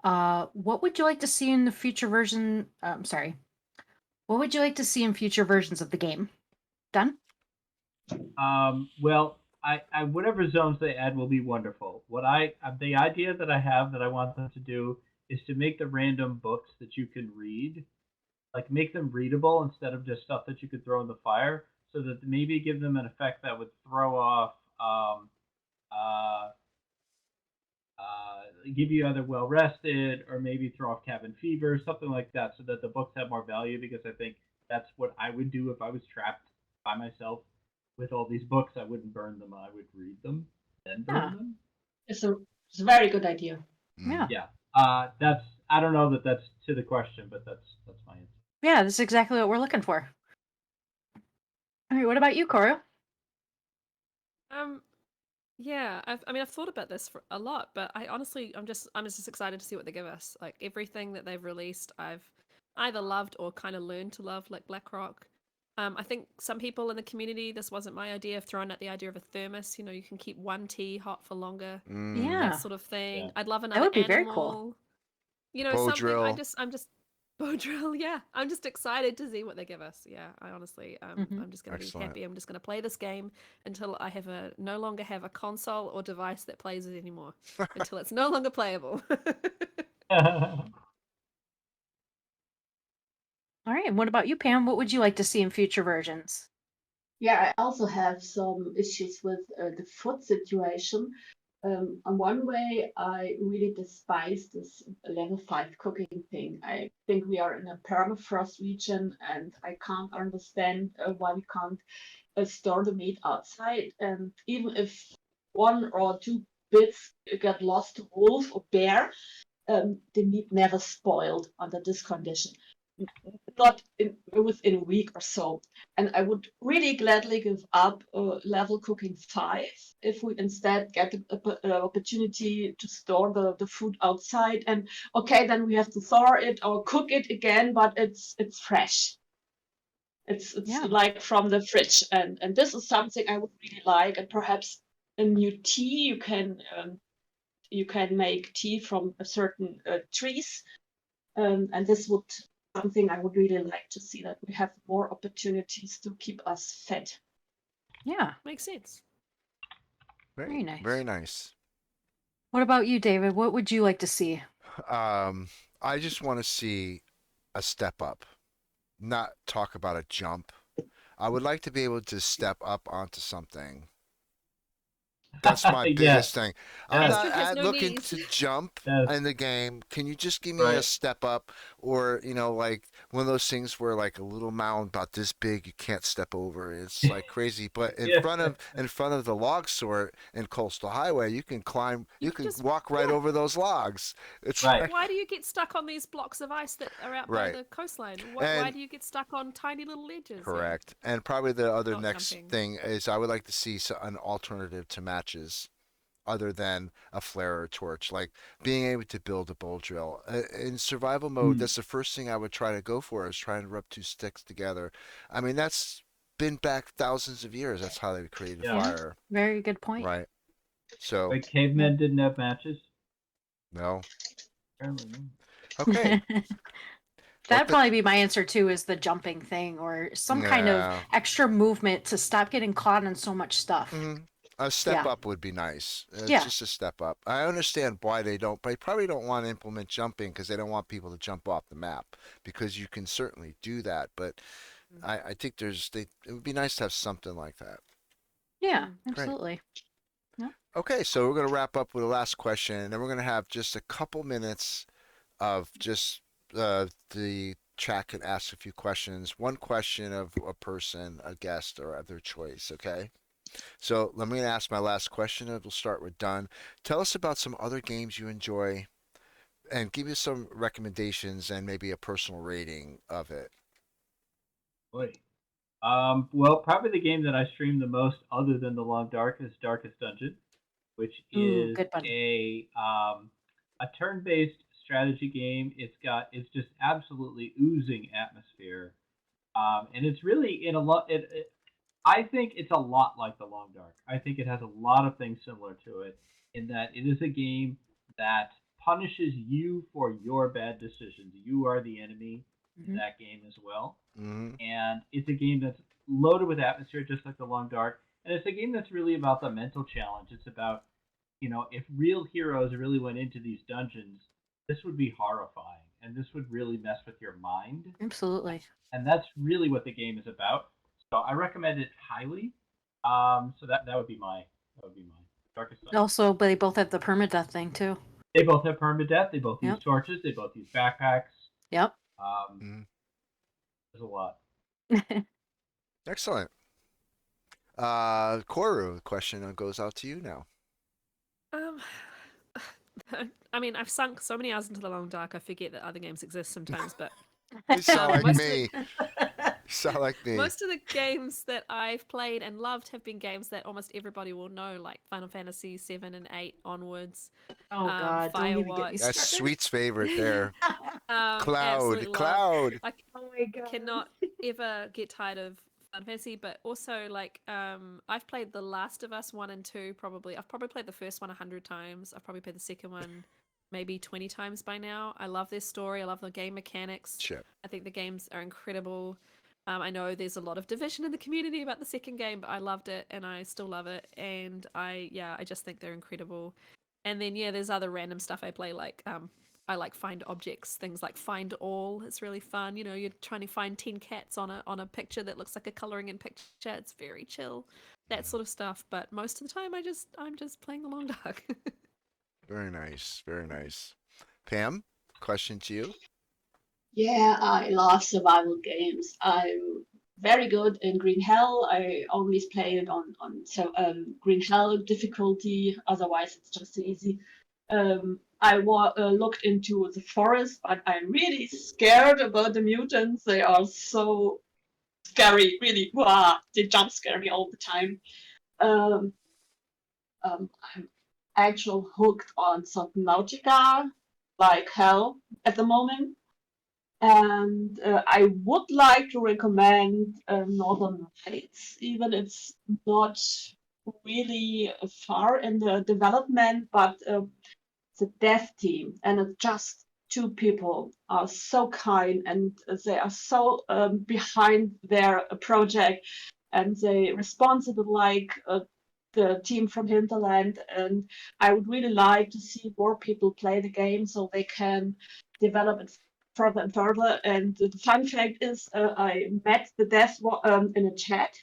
what would you like to see in the future version? Sorry. What would you like to see in future versions of the game? Done? Well, I whatever zones they add will be wonderful. The idea that I have that I want them to do is to make the random books that you can read, like make them readable instead of just stuff that you could throw in the fire, so that maybe give them an effect that would throw off, uh, give you either well rested or maybe throw off cabin fever, something like that, so that the books have more value. Because I think that's what I would do if I was trapped by myself with all these books. I wouldn't burn them. I would read them, then burn them. It's a very good idea. Yeah. Yeah. That's. I don't know that that's to the question, but that's my answer. Yeah, that's exactly what we're looking for. All right. What about you, Koru? Yeah, I've thought about this for a lot, but I'm just excited to see what they give us. Like everything that they've released, I've either loved or kind of learned to love, like BlackRock. I think some people in the community, this wasn't my idea of throwing out the idea of a thermos. You can keep one tea hot for longer, Yeah. that sort of thing. Yeah. I'd love That another would be animal. very cool. Bow Something. drill. I'm just bow drill. Yeah, I'm just excited to see what they give us. Yeah, I honestly, I'm just gonna Excellent. be happy. I'm just gonna play this game until I no longer have a console or device that plays it anymore. Until it's no longer playable. All right. And what about you, Pam? What would you like to see in future versions? Yeah, I also have some issues with the food situation. On one way, I really despise this level 5 cooking thing. I think we are in a permafrost region, and I can't understand why we can't store the meat outside. And even if 1 or 2 bits get lost to wolf or bear, the meat never spoiled under this condition. Not within a week or so. And I would really gladly give up level cooking 5 if we instead get an opportunity to store the food outside. And okay, then we have to thaw it or cook it again, but it's fresh. It's like from the fridge, and this is something I would really like. And perhaps a new tea. You can make tea from a certain trees, and this would something I would really like to see, that we have more opportunities to keep us fed. Yeah. Makes sense. Very nice. Very nice. What about you, David? What would you like to see? I just want to see a step up, not talk about a jump. I would like to be able to step up onto something. That's my biggest thing. I'm Yes. not No looking knees. to jump Yes. in the game. Can you just give me a Right. step up, or like one of those things where like a little mound about this big you can't step over? It's like crazy. But in Yeah. front of the log sort in Coastal Highway, you can climb. You can just- walk right over those logs. It's Right. like, Why do you get stuck on these blocks of ice that are out Right. by the coastline? Why And- do you get stuck on tiny little ledges? Yeah. correct. And probably the other Not next jumping. thing is I would like to see an alternative to matches other than a flare or torch, like being able to build a bowl drill. In survival mode, that's the first thing I would try to go for, is trying to rub 2 sticks together. I mean, that's been back thousands of years. That's how they created Yeah. fire. Very good point. Right. So, Wait, cavemen didn't have matches? no. Apparently no. Okay. That'd probably be my answer too, is the jumping thing or some kind of Yeah. extra movement to stop getting caught in so much stuff. A step Yeah. up would be nice. It's Yeah. just a step up. I understand why they don't, but they probably don't want to implement jumping because they don't want people to jump off the map, because you can certainly do that. But I think it would be nice to have something like that. Yeah, Mm. Great. absolutely. Okay, so we're going to wrap up with the last question, and then we're going to have just a couple minutes of just the chat can ask a few questions. One question of a person, a guest, or of their choice. Okay. So let me ask my last question. And we'll start with Dunn. Tell us about some other games you enjoy, and give us some recommendations and maybe a personal rating of it. Boy. Well, probably the game that I stream the most, other than the Long Dark, is Darkest Dungeon, which Ooh, is good one. a turn-based strategy game. It's just absolutely oozing atmosphere, and it's really in a lot. I think it's a lot like the Long Dark. I think it has a lot of things similar to it in that it is a game that punishes you for your bad decisions. You are the enemy in Mhm. that game as well, Hmm. and it's a game that's loaded with atmosphere, just like the Long Dark. And it's a game that's really about the mental challenge. It's about, if real heroes really went into these dungeons, this would be horrifying, and this would really mess with your mind. Absolutely. And that's really what the game is about. So I recommend it highly. So that would be my Darkest Dungeon. Also, but they both have the permadeath thing too. They both have permadeath. They both use Yep. torches. They both use backpacks. Yep. Hmm. There's a lot. Excellent. Koru, the question goes out to you now. Um, I mean, I've sunk so many hours into the Long Dark, I forget that other games exist sometimes. But You sound like most me. You sound like me. most of the games that I've played and loved have been games that almost everybody will know, like Final Fantasy 7 and 8 onwards. Oh God! Don't even get me Firewatch. That's started. Sweet's favorite there. Absolutely love. Cloud. I Oh my God! cannot ever get tired of Final Fantasy, but also like I've played The Last of Us 1 and 2 probably. I've probably played the first one 100 times. I've probably played the second one maybe 20 times by now. I love their story. I love the game mechanics. Shit. I think the games are incredible. I know there's a lot of division in the community about the second game, but I loved it and I still love it. And I just think they're incredible. And then there's other random stuff I play, like I like find objects, things like Find All. It's really fun. You're trying to find 10 cats on a picture that looks like a coloring in picture. It's very chill, that sort of stuff. But most of the time, I'm just playing the Long Dark. Very nice. Very nice. Pam, question to you. Yeah, I love survival games. I'm very good in Green Hell. I always play it on Green Hell difficulty. Otherwise, it's just too easy. I looked into the forest, but I'm really scared about the mutants. They are so scary, really. Wow, they jump scare me all the time. Um, I'm actually hooked on Subnautica like hell at the moment. And I would like to recommend Northern Lights, even it's not really far in the development, but the dev team and it's just two people are so kind and they are so behind their project and they responsible like the team from Hinterland. And I would really like to see more people play the game so they can develop it further and further. And the fun fact is, I met the devs in a chat,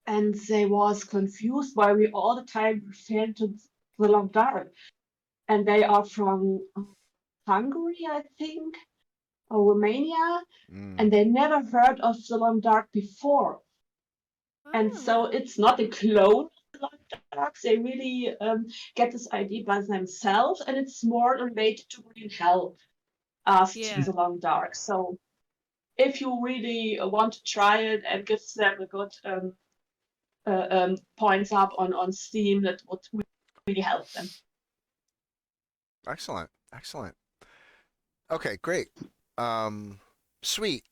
and they was confused why we all the time refer to the Long Dark, and they are from Hungary, I think, or Romania, and Mm. they never heard of the Long Dark before. And so it's not a clone of the Long Dark. They really get this idea by themselves, and it's more related to Green Hell as to Yeah. the Long Dark. So if you really want to try it and give them a good points up on Steam, that would really help them. Excellent. Excellent. Okay, great. Sweet.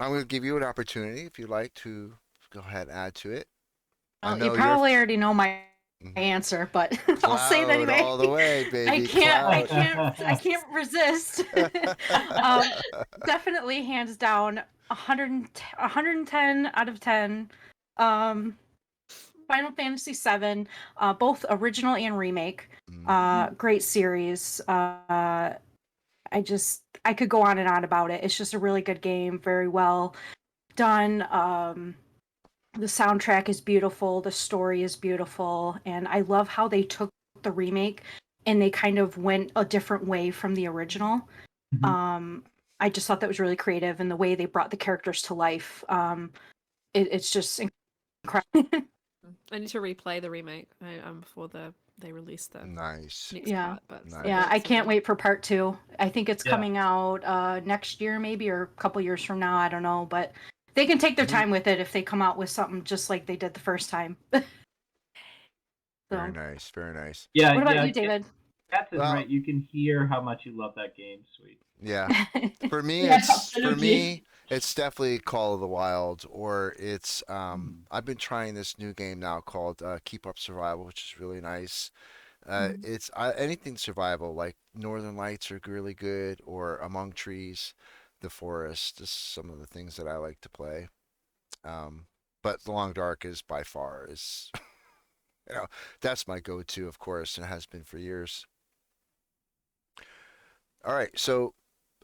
I'm going to give you an opportunity if you'd like to go ahead and add to it. I Well, know you you're probably already know my Mhm. answer, but I'll say it Cloud anyway. all the way, baby. I can't. Cloud. I can't resist. Definitely, hands down, 110 out of 10. Final Fantasy VII, both original and remake. Great series. I could go on and on about it. It's just a really good game, very well done. The soundtrack is beautiful, the story is beautiful, and I love how they took the remake, and they kind of went a different way from the original. I just thought that was really creative, and the way they brought the characters to life. It's just incredible. I need to replay the remake before they release the Nice. next Yeah. part. But Nice. Yeah, I can't wait for part 2. I think it's Yeah. coming out next year, maybe, or a couple years from now. I don't know, but they can take their time with it if they come out with something just like they did the first time. Very nice. Very nice. Yeah. What about yeah, you, David? Cats is Well- right. You can hear how much you love that game, Sweet. Yeah. For me, Yeah, it's absolutely. definitely Call of the Wild, or it's I've been trying this new game now called Keep Up Survival, which is really nice. It's anything survival, like Northern Lights are really good, or Among Trees, The Forest, just some of the things that I like to play. But The Long Dark is by far is that's my go-to, of course, and it has been for years. All right, so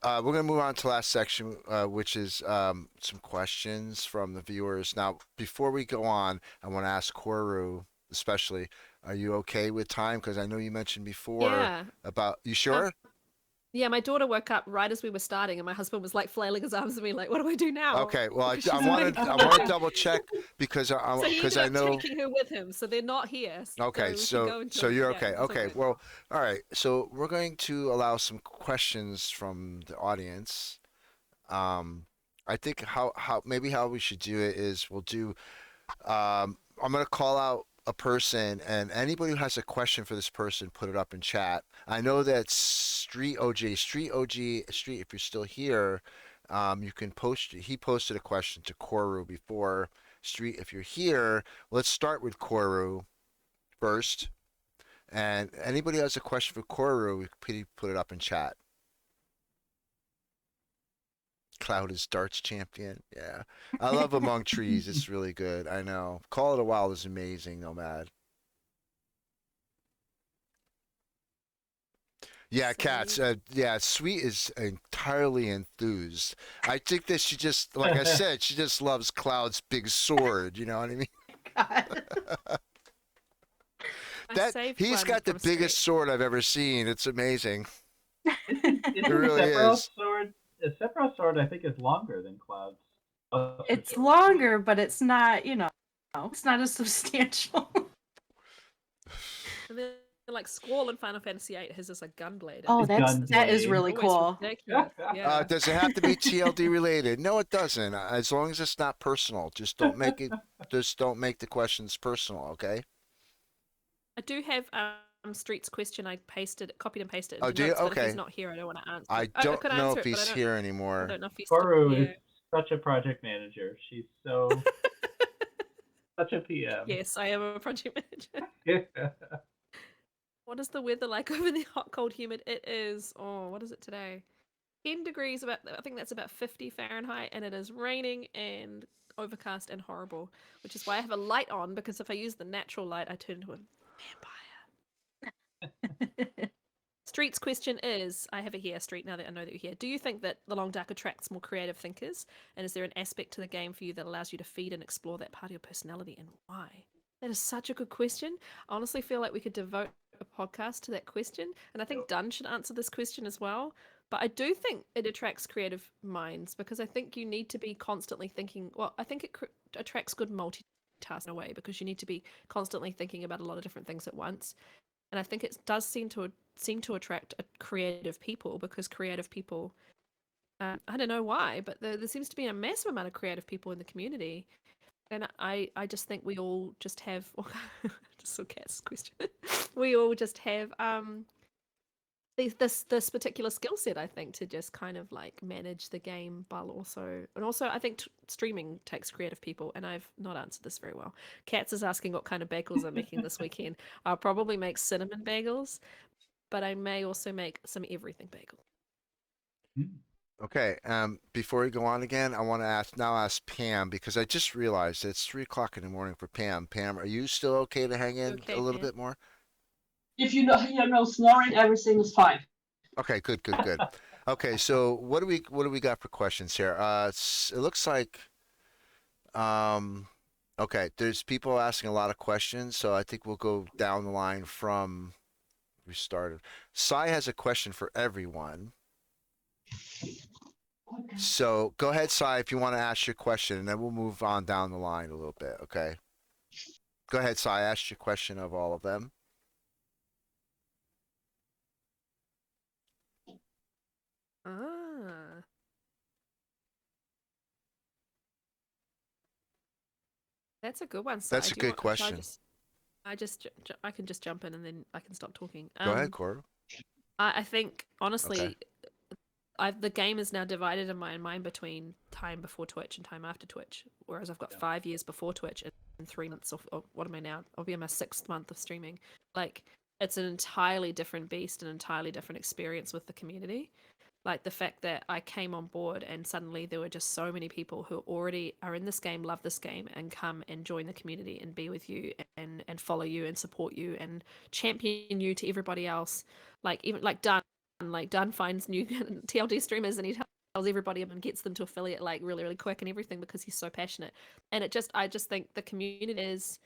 we're going to move on to the last section, which is some questions from the viewers. Now, before we go on, I want to ask Koru, especially, are you okay with time? Because I know you mentioned before Yeah. about, you sure? Yeah, my daughter woke up right as we were starting, and my husband was like flailing his arms at me, like, "What do I do now?" Okay, well, Because she's I awake. want to double check because So he ended I up know. taking her with him, so they're not here. Okay, we can so go until, you're yeah, okay. until Okay, we're- well, all right. So we're going to allow some questions from the audience. I think maybe how we should do it is we'll do. I'm gonna call out a person, and anybody who has a question for this person, put it up in chat. I know that Street OG, if you're still here, you can post. He posted a question to Koru before. Street, if you're here, let's start with Koru first. And anybody who has a question for Koru, please put it up in chat. Cloud is darts champion. Yeah. I love Among Trees. It's really good. I know. Call of the Wild is amazing, Nomad. Yeah, Cats. Yeah, Sweet is entirely enthused. I think that she just, like I said, she just loves Cloud's big sword. You know what I mean? God. I saved He's one got the from biggest Street. sword I've ever seen. It's amazing. It really is. Sephiroth's sword, I think, is longer than Cloud's. It's longer, but it's not, it's not as substantial. And then, like Squall in Final Fantasy VIII, his is a gunblade. Oh, that is really cool. Ridiculous. Yeah. Does it have to be TLD related? No, it doesn't. As long as it's not personal, just don't make it. Just don't make the questions personal, okay? I do have Street's question. I copied and pasted. Oh, Into do you? notes, but if Okay. he's not here, I don't want to answer. I it. don't could know answer if it, but he's I here I anymore. don't know if he's Koru still is here. such a project manager. She's so such a PM. Yes, I am a project manager. Yeah. What is the weather like over there? Hot, cold, humid. It is. Oh, what is it today? 10 degrees. I think that's about 50 Fahrenheit, and it is raining and overcast and horrible. Which is why I have a light on, because if I use the natural light, I turn into a vampire. Street's question is, I have it here, Street, now that I know that you're here. Do you think that The Long Dark attracts more creative thinkers? And is there an aspect to the game for you that allows you to feed and explore that part of your personality, and why? That is such a good question. I honestly feel like we could devote a podcast to that question. And I think Dunn should answer this question as well. But I do think it attracts creative minds, because I think you need to be constantly thinking. Well, I think it attracts good multitasking in a way, because you need to be constantly thinking about a lot of different things at once. And I think it does seem to attract creative people, because creative people, I don't know why, but there seems to be a massive amount of creative people in the community. And I just think we all just have, just so Cat's question, we all just have this particular skill set, I think, to just kind of like manage the game, but also I think streaming takes creative people, and I've not answered this very well. Katz is asking what kind of bagels I'm making this weekend. I'll probably make cinnamon bagels, but I may also make some everything bagel. Okay. Before we go on again, I want to ask Pam, because I just realized it's 3 o'clock in the morning for Pam. Pam, are you still okay to hang in Okay, a little Pam? bit more? If you hear no snoring, everything is fine. Okay, good. Okay, so what do we got for questions here? It looks like okay, there's people asking a lot of questions, so I think we'll go down the line from we started. Sai has a question for everyone. Okay. So go ahead, Sai, if you want to ask your question, and then we'll move on down the line a little bit. Okay. Go ahead, Sai. Ask your question of all of them. Ah. That's a good one, Si. That's a Do you good want? Shall question. I can just jump in and then I can stop talking. Go ahead, Koru. I think Okay. honestly, the game is now divided in my mind between time before Twitch and time after Twitch. Whereas I've got 5 years before Twitch and 3 months of what am I now? I'll be in my 6th month of streaming. Like it's an entirely different beast, an entirely different experience with the community. Like the fact that I came on board and suddenly there were just so many people who already are in this game, love this game, and come and join the community and be with you and follow you and support you and champion you to everybody else. Like even like Dunn finds new TLD streamers and he tells everybody and gets them to affiliate like really, really quick and everything because he's so passionate. And I just think the community is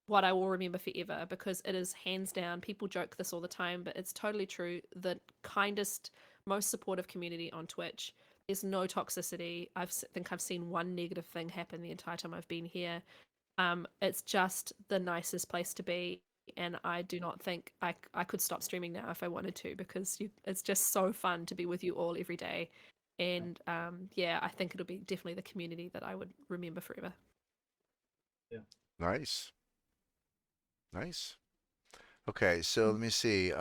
what I will remember forever because it is hands down. People joke this all the time, but it's totally true. The kindest, most supportive community on Twitch. There's no toxicity. Think I've seen one negative thing happen the entire time I've been here. It's just the nicest place to be, and I do not think I could stop streaming now if I wanted to because it's just so fun to be with you all every day. And yeah, I think it'll be definitely the community that I would remember forever. Yeah. Nice. Nice. Okay, so let me see.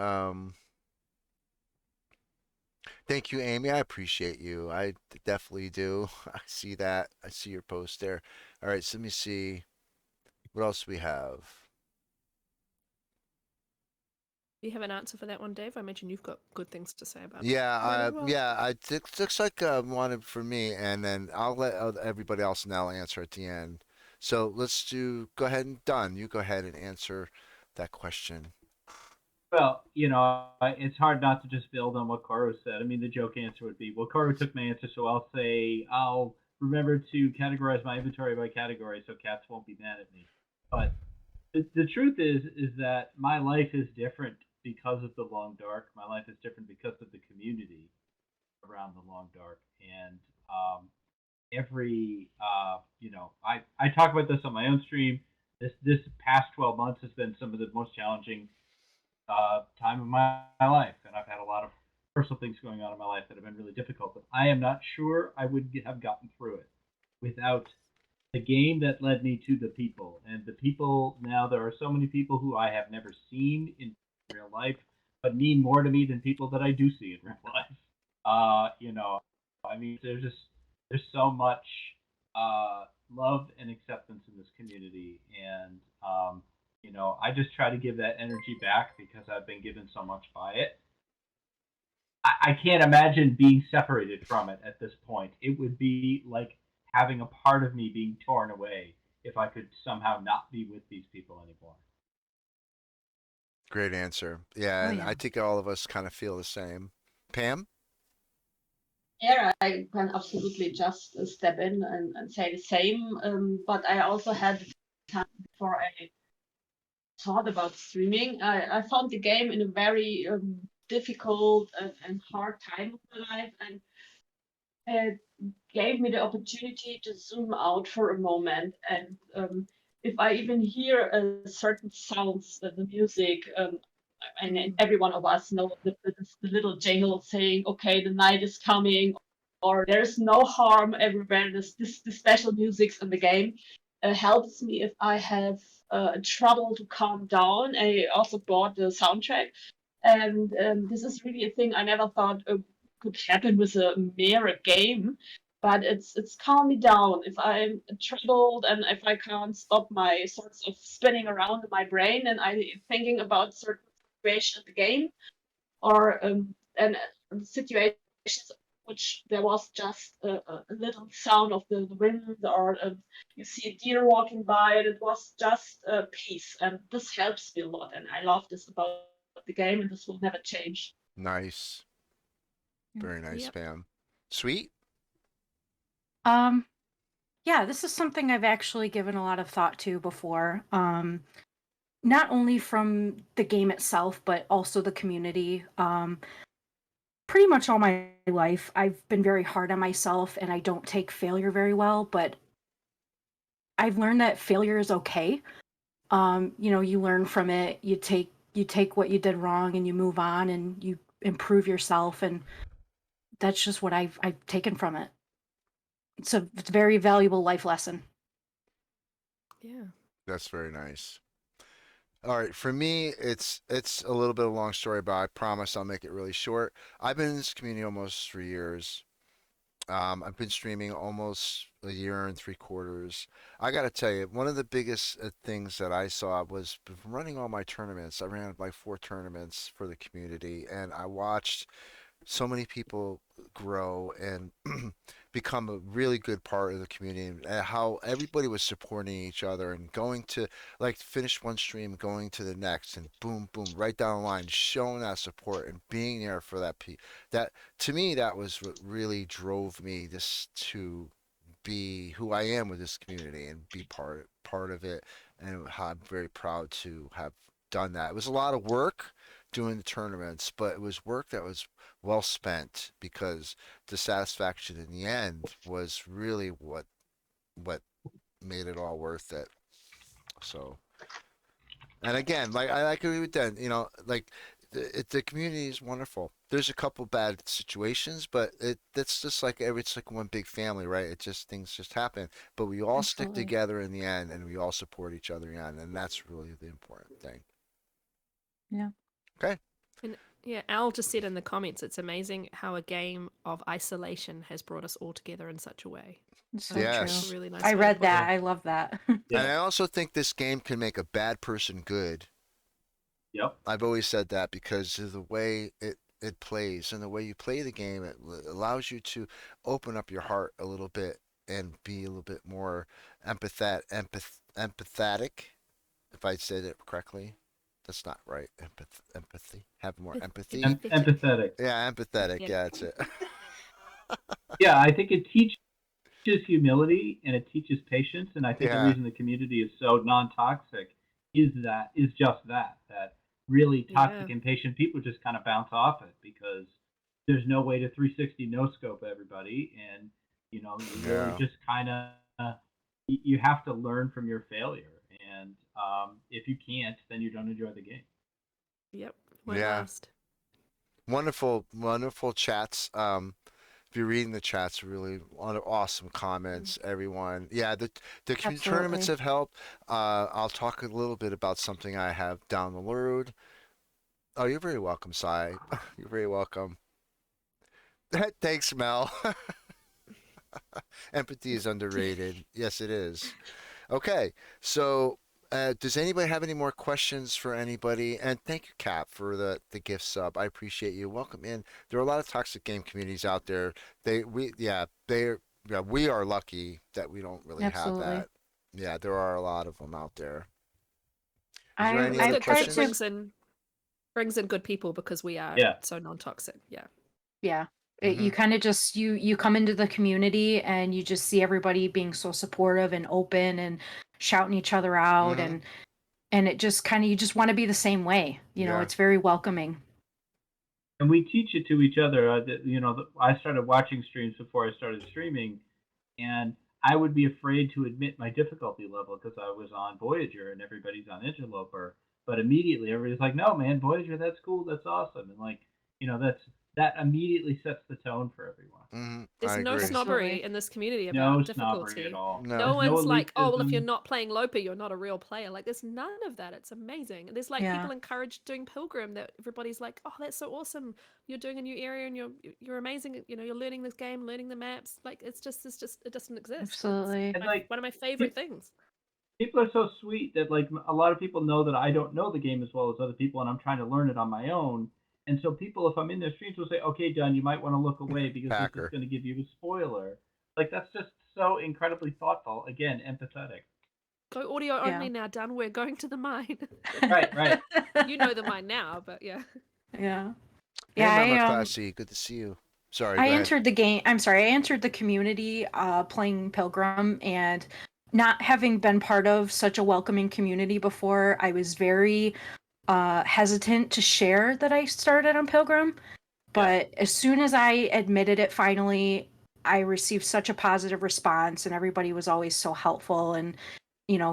Thank you, Amy. I appreciate you. I definitely do. I see that. I see your post there. All right, so let me see. What else do we have? Do you have an answer for that one, Dave? I imagine you've got good things to say about Yeah, it as well. it looks like one for me, and then I'll let everybody else now answer at the end. So go ahead and done. You go ahead and answer that question. Well, it's hard not to just build on what Koru said. I mean, the joke answer would be, well, Koru took my answer, so I'll remember to categorize my inventory by category so cats won't be mad at me. But the truth is that my life is different because of the Long Dark. My life is different because of the community around the Long Dark. And I talk about this on my own stream. This past 12 months has been some of the most challenging time of my life, and I've had a lot of personal things going on in my life that have been really difficult. But I am not sure I would have gotten through it without the game that led me to the people. And the people now, there are so many people who I have never seen in real life, but mean more to me than people that I do see in real life. I mean, there's so much love and acceptance in this community, and I just try to give that energy back because I've been given so much by it. I can't imagine being separated from it at this point. It would be like having a part of me being torn away if I could somehow not be with these people anymore. Great answer. Yeah, and yeah. I think all of us kind of feel the same. Pam? Yeah, I can absolutely just step in and say the same. But I also had time before I thought about streaming. I found the game in a very difficult and hard time of my life, and it gave me the opportunity to zoom out for a moment. And if I even hear certain sounds, the music, and every one of us know the little jingle saying, "Okay, the night is coming," or "There's no harm everywhere." This special music's in the game helps me if I have trouble to calm down. I also bought the soundtrack, and this is really a thing I never thought could happen with a mere game. But it's calmed me down if I'm troubled and if I can't stop my sorts of spinning around in my brain and I thinking about certain situation in the game or and situations which there was just a little sound of the wind or you see a deer walking by and it was just peace and this helps me a lot and I love this about the game and this will never change. Nice. Very nice, Yep. Pam. Sweet? Yeah, this is something I've actually given a lot of thought to before. not only from the game itself, but also the community. Pretty much all my life, I've been very hard on myself and I don't take failure very well, but I've learned that failure is okay. You learn from it, you take what you did wrong and you move on and you improve yourself, and that's just what I've taken from it. It's a very valuable life lesson. Yeah. That's very nice. All right, for me, it's a little bit of a long story, but I promise I'll make it really short. I've been in this community almost 3 years. I've been streaming almost a year and 3/4. I got to tell you, one of the biggest things that I saw was running all my tournaments. I ran like 4 tournaments for the community, and I watched so many people grow and become a really good part of the community, and how everybody was supporting each other and going to like finish one stream, going to the next, and boom boom right down the line, showing that support and being there for that. To me, that was what really drove me this to be who I am with this community and be part of it, and how I'm very proud to have done that. It was a lot of work doing the tournaments, but it was work that was well spent, because the satisfaction in the end was really what made it all worth it. So, and again, like I agree with Dan, like the community is wonderful. There's a couple bad situations, but that's just like it's like one big family, right? It just things just happen, but we all stick Absolutely. together in the end, and we all support each other in the end, and that's really the important thing. Yeah. Okay. And yeah, Al just said in the comments, it's amazing how a game of isolation has brought us all together in such a way. It's so Yes. That's a true. really nice I way to read put it. that. I love that. Yeah. And I also think this game can make a bad person good. Yep. I've always said that because of the way it plays and the way you play the game. It allows you to open up your heart a little bit and be a little bit more empathetic. If I said it correctly, that's not right. Empathy. Have more empathy. Empathetic. Yeah, empathetic. Yeah. Yeah, that's it. Yeah, I think it teaches humility and it teaches patience, and I think the Yeah. reason the community is so non-toxic is just that really toxic Yeah. and patient people just kind of bounce off it because there's no way to 360 no scope everybody, and you really Yeah. just kind of you have to learn from your failure, and if you can't, then you don't enjoy the game. Yep. Won't Yeah. last. Wonderful, wonderful chats. If you're reading the chats, really awesome comments, everyone. Yeah, the community tournaments Absolutely. have helped. I'll talk a little bit about something I have down the road. Oh, you're very welcome, Sai. You're very welcome. Thanks, Mel. Empathy is underrated. Yes, it is. Okay, so does anybody have any more questions for anybody? And thank you, Cap, for the gift sub. I appreciate you. Welcome in. There are a lot of toxic game communities out there. We are lucky that we don't really have Absolutely. that. Yeah, there are a lot of them out there. Is there I any It's other I've good because tried it questions? to. brings in good people because we are Yeah. so non-toxic. Yeah. Yeah. Hmm. You kind of just you come into the community and you just see everybody being so supportive and open and shouting each other out, Hmm. and it just kind of, you just want to be the same way. Yeah. It's very welcoming. And we teach it to each other. I started watching streams before I started streaming, and I would be afraid to admit my difficulty level because I was on Voyager and everybody's on Interloper. But immediately everybody's like, "No, man, Voyager, that's cool, that's awesome," and like, that immediately sets the tone for everyone. Hmm. There's I no agree. snobbery Absolutely. in this community No about snobbery at difficulty. all. No. No There's no one's like, oh, well, if you're elitism. not playing Loper, you're not a real player. Like, there's none of that. It's amazing. And there's like Yeah. people encouraged doing Pilgrim that everybody's like, oh, that's so awesome. You're doing a new area and you're amazing. You're learning this game, learning the maps. Like, it doesn't exist. Absolutely. It's And like, one of my favorite things. people are so sweet that like a lot of people know that I don't know the game as well as other people, and I'm trying to learn it on my own. And so people, if I'm in their streams, will say, "Okay, John, you might want to look away because this is Packer. going to give you a spoiler." Like that's just so incredibly thoughtful. Again, empathetic. Go audio Yeah. only now, done. We're going to the mine. Right. You know the mine now, but yeah. Yeah. Hey, Yeah. Mama Classy. Good to see you. Sorry, I go ahead. entered the game. I'm sorry. I entered the community playing Pilgrim, and not having been part of such a welcoming community before, I was very hesitant to share that I started on Pilgrim. But as soon as I admitted it finally, I received such a positive response, and everybody was always so helpful and,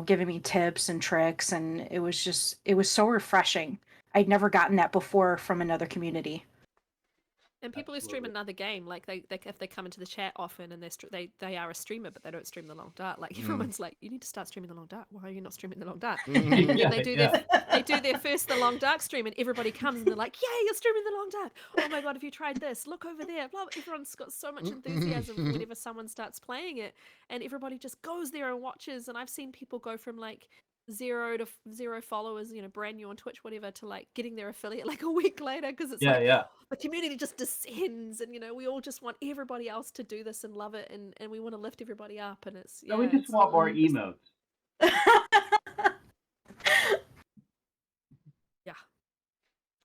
giving me tips and tricks. And it was so refreshing. I'd never gotten that before from another community. And people who stream Absolutely. another game, like they if they come into the chat often and they are a streamer, but they don't stream the long dark. Like everyone's like, you need to start streaming the long dark. Why are you not streaming the long dark? And then they do their first the long dark stream, and everybody comes and they're like, yay, you're streaming the long dark. Oh my god, have you tried this? Look over there. Blah, blah. Everyone's got so much enthusiasm whenever someone starts playing it, and everybody just goes there and watches. And I've seen people go from like 0 followers, brand new on Twitch, whatever, to like getting their affiliate like a week later, because it's the community just descends, and we all just want everybody else to do this and love it, and we want to lift everybody up, and it's we just want more emotes. Yeah.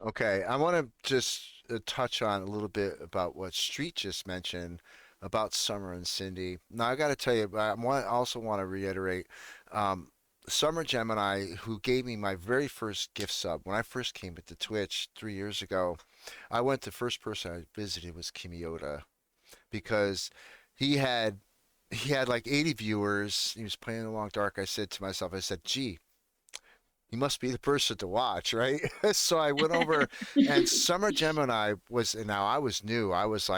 Okay, I want to just touch on a little bit about what Street just mentioned about Summer and Cindy. Now, I got to tell you, I also want to reiterate, Summer Gemini, who gave me my very first gift sub when I first came into Twitch 3 years ago. The first person I visited was Kimiota, because he had like 80 viewers. He was playing the Long Dark. I said to myself, gee, he must be the person to watch, right? So I went over, and Summer Gemini and now I was new. I was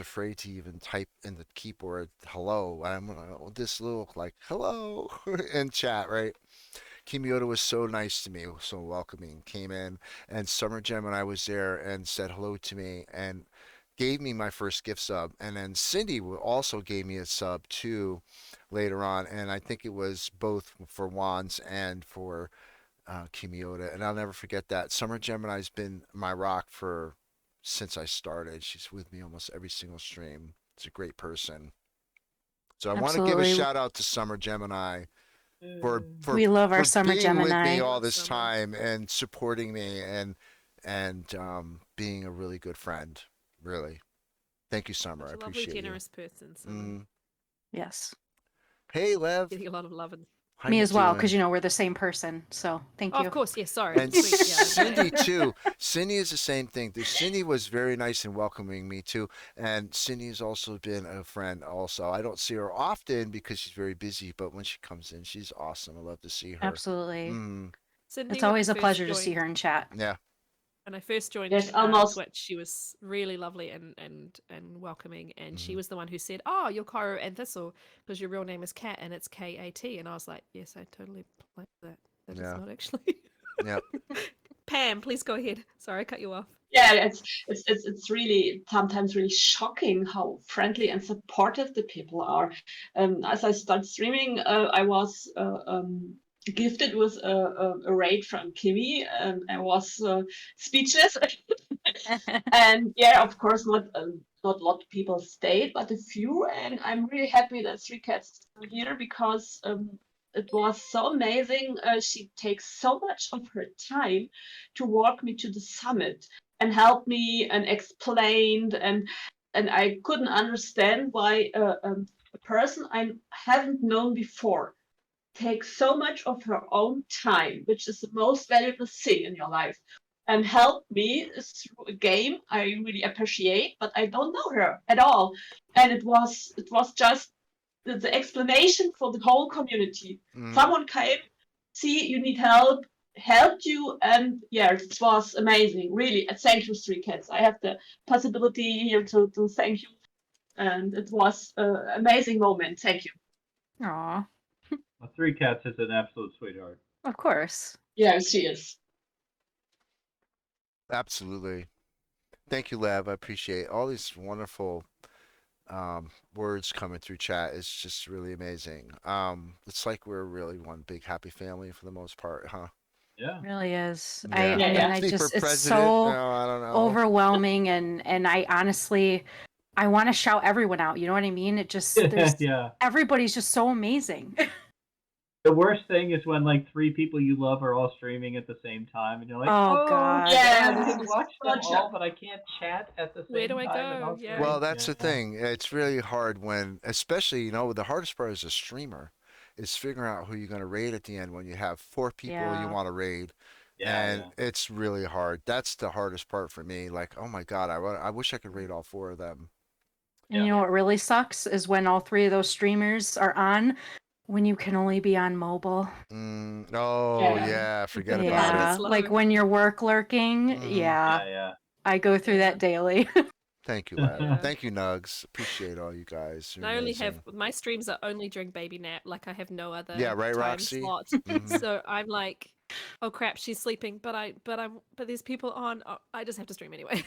afraid to even type in the keyboard hello. And I'm like, this look like hello in chat, right? Kimiota was so nice to me, so welcoming. Came in, and Summer Gemini was there and said hello to me and gave me my first gift sub. And then Cindy also gave me a sub too later on, and I think it was both for Wands and for Kimiota. And I'll never forget that. Summer Gemini's been my rock since I started. She's with me almost every single stream. She's a great person. So I want to give a shout out to Summer Gemini for we love our Summer being Gemini with me all this time and supporting me and being a really good friend. Really, thank you, Summer. I appreciate lovely, generous person. Summer. Yes. Hey, Lev. Getting a lot of love and me as well, because we're the same person. So thank you. Of course, yes. Sorry. And Cindy too. Cindy is the same thing. Cindy was very nice and welcoming me too. And Cindy has also been a friend. Also, I don't see her often because she's very busy. But when she comes in, she's awesome. I love to see her. Absolutely. Cindy, it's always a pleasure to see her in chat. Yeah. When I first joined Twitch, she was really lovely and welcoming, and she was the one who said, "Oh, you're KoruAndThistle because your real name is Kat and it's K-A-T," and I was like, "Yes, I totally like that. That is not actually." Yeah. Pam, please go ahead. Sorry, I cut you off. Yeah, it's really sometimes really shocking how friendly and supportive the people are. As I started streaming, I was gifted with a raid from Kimi, and I was speechless. And yeah, of course, not a lot of people stayed, but a few. And I'm really happy that Three Cats are here because it was so amazing. She takes so much of her time to walk me to the summit and help me and explained, and I couldn't understand why a person I haven't known before takes so much of her own time, which is the most valuable thing in your life, and help me through a game I really appreciate, but I don't know her at all. And it was just the explanation for the whole community. Someone came, see you need help, helped you, and yeah, it was amazing. Really, thank you, Three Cats. I have the possibility here to thank you, and it was an amazing moment. Thank you. Aww. Well, Three Cats is an absolute sweetheart. Of course. Yeah, she is. Absolutely. Thank you, Lev. I appreciate all these wonderful words coming through chat. It's just really amazing. It's like we're really one big happy family for the most part, huh? Yeah, it really is. Yeah. It's so I don't know. overwhelming, and I honestly, I want to shout everyone out. You know what I mean? It just everybody's just so amazing. The worst thing is when like 3 people you love are all streaming at the same time, and you're like, Oh, "Oh, God. yeah, I Yes. can watch them Such all, a but I can't chat at the Where same do I time and go? all Yeah. three." Well, that's Yeah, the thing. It's really hard when, especially, the hardest part as a streamer is figuring out who you're going to raid at the end when you have 4 people you Yeah. want to raid, yeah, and yeah. it's really hard. That's the hardest part for me. Like, oh my God, I wish I could raid all 4 of them. And Yeah. you know what really sucks is when all 3 of those streamers are on, when you can only be on mobile. Oh Yeah. yeah, forget The about bar it. is Yeah, like low. when you're work lurking, Hmm. yeah, Yeah, I go through Yeah. that daily. Thank you, Lad. yeah. Yeah. Thank you, Nugs. Appreciate all you guys. You're And I only have amazing. my streams are only during baby nap. Like I have no Yeah, other right, time Roxy. slot. Hmm. So I'm like, oh crap, she's sleeping, but there's people on. Oh, I just have to stream anyway.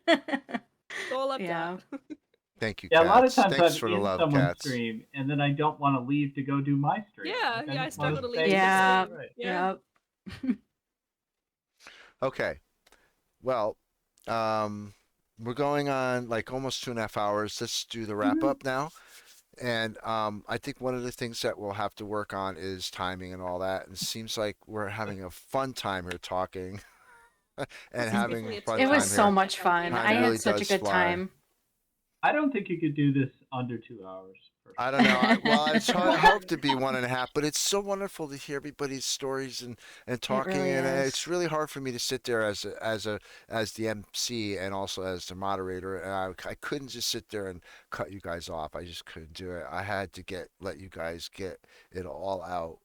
That's all I've Yeah. got. Thank you, Yeah, a lot of cats. times Thanks I'm for the in love, someone's cats. stream, and then I don't want to leave to go do my stream. Yeah, Like, I yeah, I just want struggle to to leave stay to go here. Yeah. stream. Right. Yeah. Yep. Okay. Well, we're going on like almost 2.5 hours. Let's do the wrap up now. And I think one of the things that we'll have to work on is timing and all that. And it seems like we're having a fun time here talking and This is having definitely a a fun It was time two-hour so here. much fun. Yeah. Time I really had such a does good fly. time. I don't think you could do this under 2 hours. I don't know. I hope to be 1.5, but it's so wonderful to hear everybody's stories and It talking, really and is. it's really hard for me to sit there as the MC and also as the moderator, and I couldn't just sit there and cut you guys off. I just couldn't do it. I had to let you guys get it all out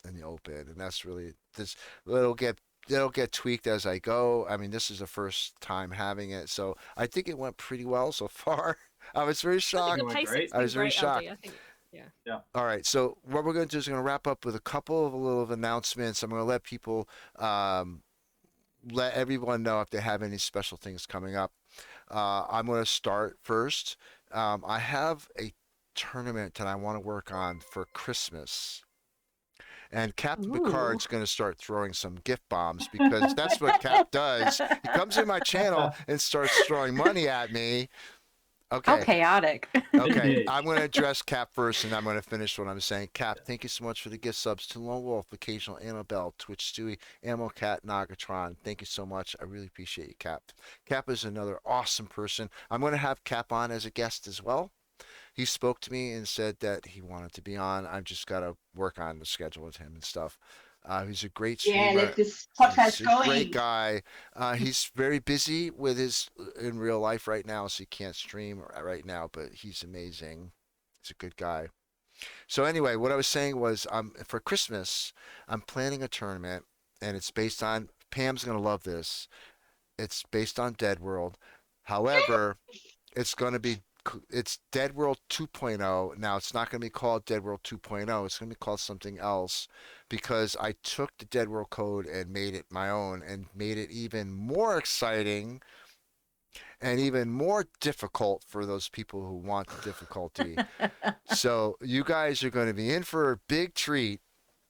in the open, and that's really this. It'll get it'll get tweaked as I go. I mean, this is the first time having it, so I think it went pretty well so far. I was very I think shocked. the Doing pacing's great. I been was very great, LD. shocked. I think, yeah. Yeah. All right, so what we're going to do is we're going to wrap up with a couple of little announcements. I'm going to let people, let everyone know if they have any special things coming up. I'm going to start first. I have a tournament that I want to work on for Christmas. And Captain Ooh. Picard's going to start throwing some gift bombs because that's what Cap does. He comes in my channel and starts throwing money at me. How Okay. chaotic. Okay, Indeed. I'm going to address Cap first, and I'm going to finish what I'm saying. Cap, thank you so much for the gift subs to Lone Wolf, Occasional Annabelle, Twitch Stewie, Ammo Cat, Nagatron. Thank you so much. I really appreciate you, Cap. Cap is another awesome person. I'm going to have Cap on as a guest as well. He spoke to me and said that he wanted to be on. I've just got to work on the schedule with him and stuff. He's a great Yeah, streamer. let this He's podcast a going. great guy. He's very busy with his in real life right now, so he can't stream right now. But he's amazing. He's a good guy. So anyway, what I was saying was, for Christmas, I'm planning a tournament, and it's based on. Pam's gonna love this. It's based on Dead World. However, it's going to be it's Dead World 2.0. Now it's not going to be called Dead World 2.0. It's going to be called something else because I took the Dead World code and made it my own and made it even more exciting and even more difficult for those people who want the difficulty. So you guys are going to be in for a big treat.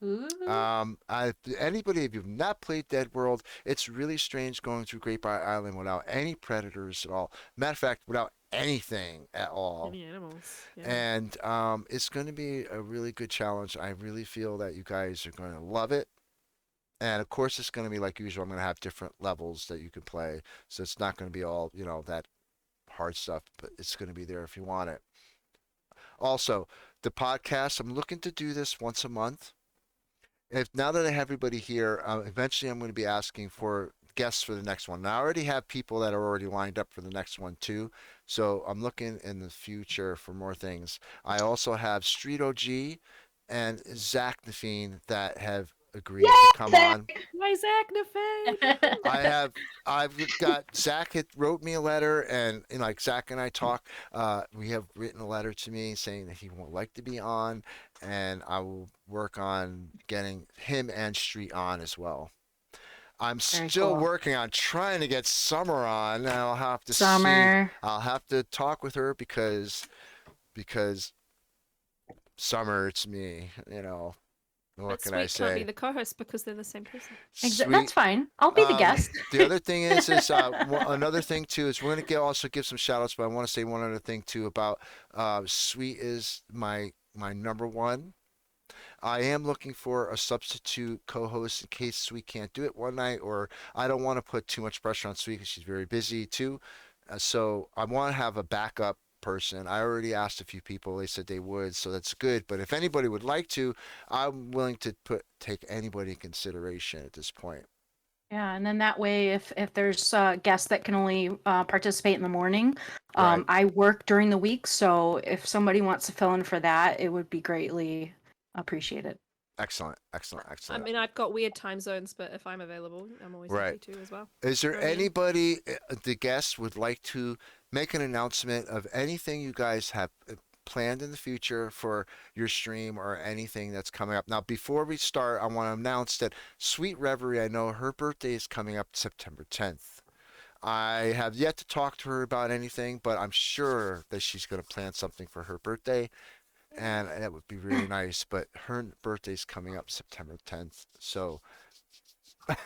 Anybody, if you've not played Dead World, it's really strange going through Great Briar Island without any predators at all. Matter of fact, without anything at all. Any animals. Yeah. And it's going to be a really good challenge. I really feel that you guys are going to love it. And of course, it's going to be like usual. I'm going to have different levels that you can play. So it's not going to be all, that hard stuff, but it's going to be there if you want it. Also, the podcast, I'm looking to do this once a month. Now that I have everybody here, eventually I'm going to be asking for guests for the next one. Now I already have people that are already lined up for the next one too, so I'm looking in the future for more things. I also have Street OG and Zach Nafine that have agreed to come on. Why Zach Nafane? I've got Zach had wrote me a letter, and like Zach and I talk. We have written a letter to me saying that he would like to be on, and I will work on getting him and Street on as well. I'm Very still cool. working on trying to get Summer on, and I'll have to see. Summer. I'll have to talk with her because Summer, it's me. What But can Sweet I can't say? be the co-host because they're the same person. Sweet. That's fine. I'll be the guest. The other thing is another thing too is we're gonna also give some shout outs, but I want to say one other thing too about Sweet is my number one. I am looking for a substitute co-host in case Sweet can't do it one night, or I don't want to put too much pressure on Sweet because she's very busy too. So I want to have a backup person. I already asked a few people; they said they would, so that's good. But if anybody would like to, I'm willing to take anybody in consideration at this point. Yeah, and then that way, if there's guests that can only participate in the morning, Right. I work during the week, so if somebody wants to fill in for that, it would be greatly appreciated. Excellent, excellent, I excellent. mean, I've got weird time zones, but if I'm available, I'm always Right. happy to as well. Is there Throw me in. anybody, the guests, would like to make an announcement of anything you guys have planned in the future for your stream or anything that's coming up? Now, before we start, I want to announce that Sweet Reverie, I know her birthday is coming up September 10th. I have yet to talk to her about anything, but I'm sure that she's going to plan something for her birthday, and that would be really nice. But her birthday's coming up September 10th, so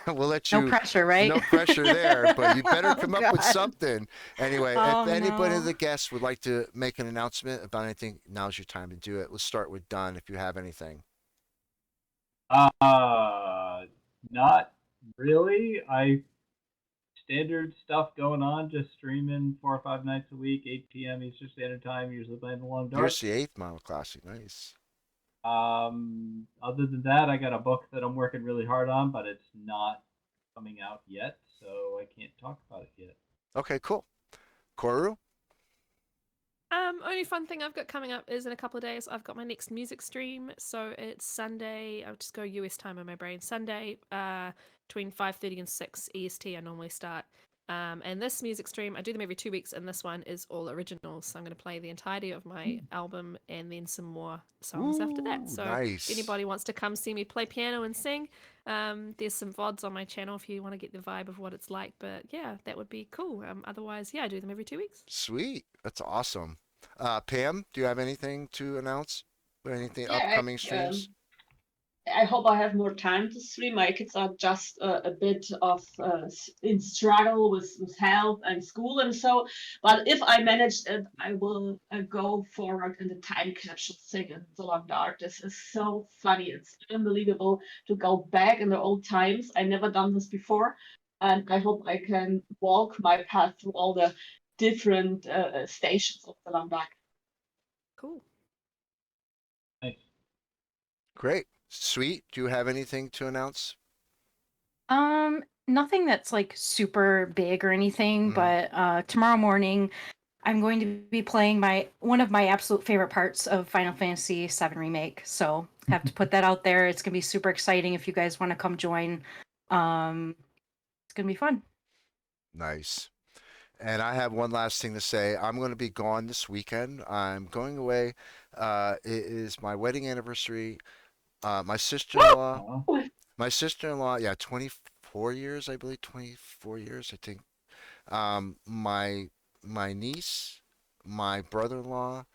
we'll let No you. pressure, right? No pressure there, but you better Oh, come up with God. something. Anyway, Oh, if anybody of no. the guests would like to make an announcement about anything, now's your time to do it. Let's start with Dunn if you have anything. Not really. I standard stuff going on, just streaming 4 or 5 nights a week, 8 p.m. Eastern Standard Time, usually playing the Long Dark. Here's the eighth Model Classic. Nice. Other than that, I got a book that I'm working really hard on, but it's not coming out yet, so I can't talk about it yet. Okay, cool. Koru? Only fun thing I've got coming up is in a couple of days, I've got my next music stream. So it's Sunday. I'll just go US time in my brain. Sunday, between 5:30 and 6 EST. I normally start. And this music stream, I do them every 2 weeks, and this one is all originals. So I'm going to play the entirety of my album and then some more songs after that. Ooh, So nice. if anybody wants to come see me play piano and sing, there's some VODs on my channel if you want to get the vibe of what it's like. But yeah, that would be cool. Otherwise, yeah, I do them every 2 weeks. Sweet. That's awesome. Pam, do you have anything to announce? Or anything Yeah, upcoming streams? I hope I have more time to stream. My kids are just a bit of in struggle with health and school and so. But if I manage it, I will go forward in the time capsule thing in the Long Dark. This is so funny. It's unbelievable to go back in the old times. I never done this before, and I hope I can walk my path through all the different stations of the Long Dark. Cool. Nice. Great. Sweet. Do you have anything to announce? Nothing that's like super big or anything, Mhm. but tomorrow morning I'm going to be playing one of my absolute favorite parts of Final Fantasy VII Remake. So have to put that out there. It's gonna be super exciting if you guys want to come join. It's gonna be fun. Nice. And I have one last thing to say. I'm going to be gone this weekend. I'm going away. It is my wedding anniversary. My sister-in-law, Aw. yeah, 24 years, I believe, 24 years, I think. My niece, my brother-in-law,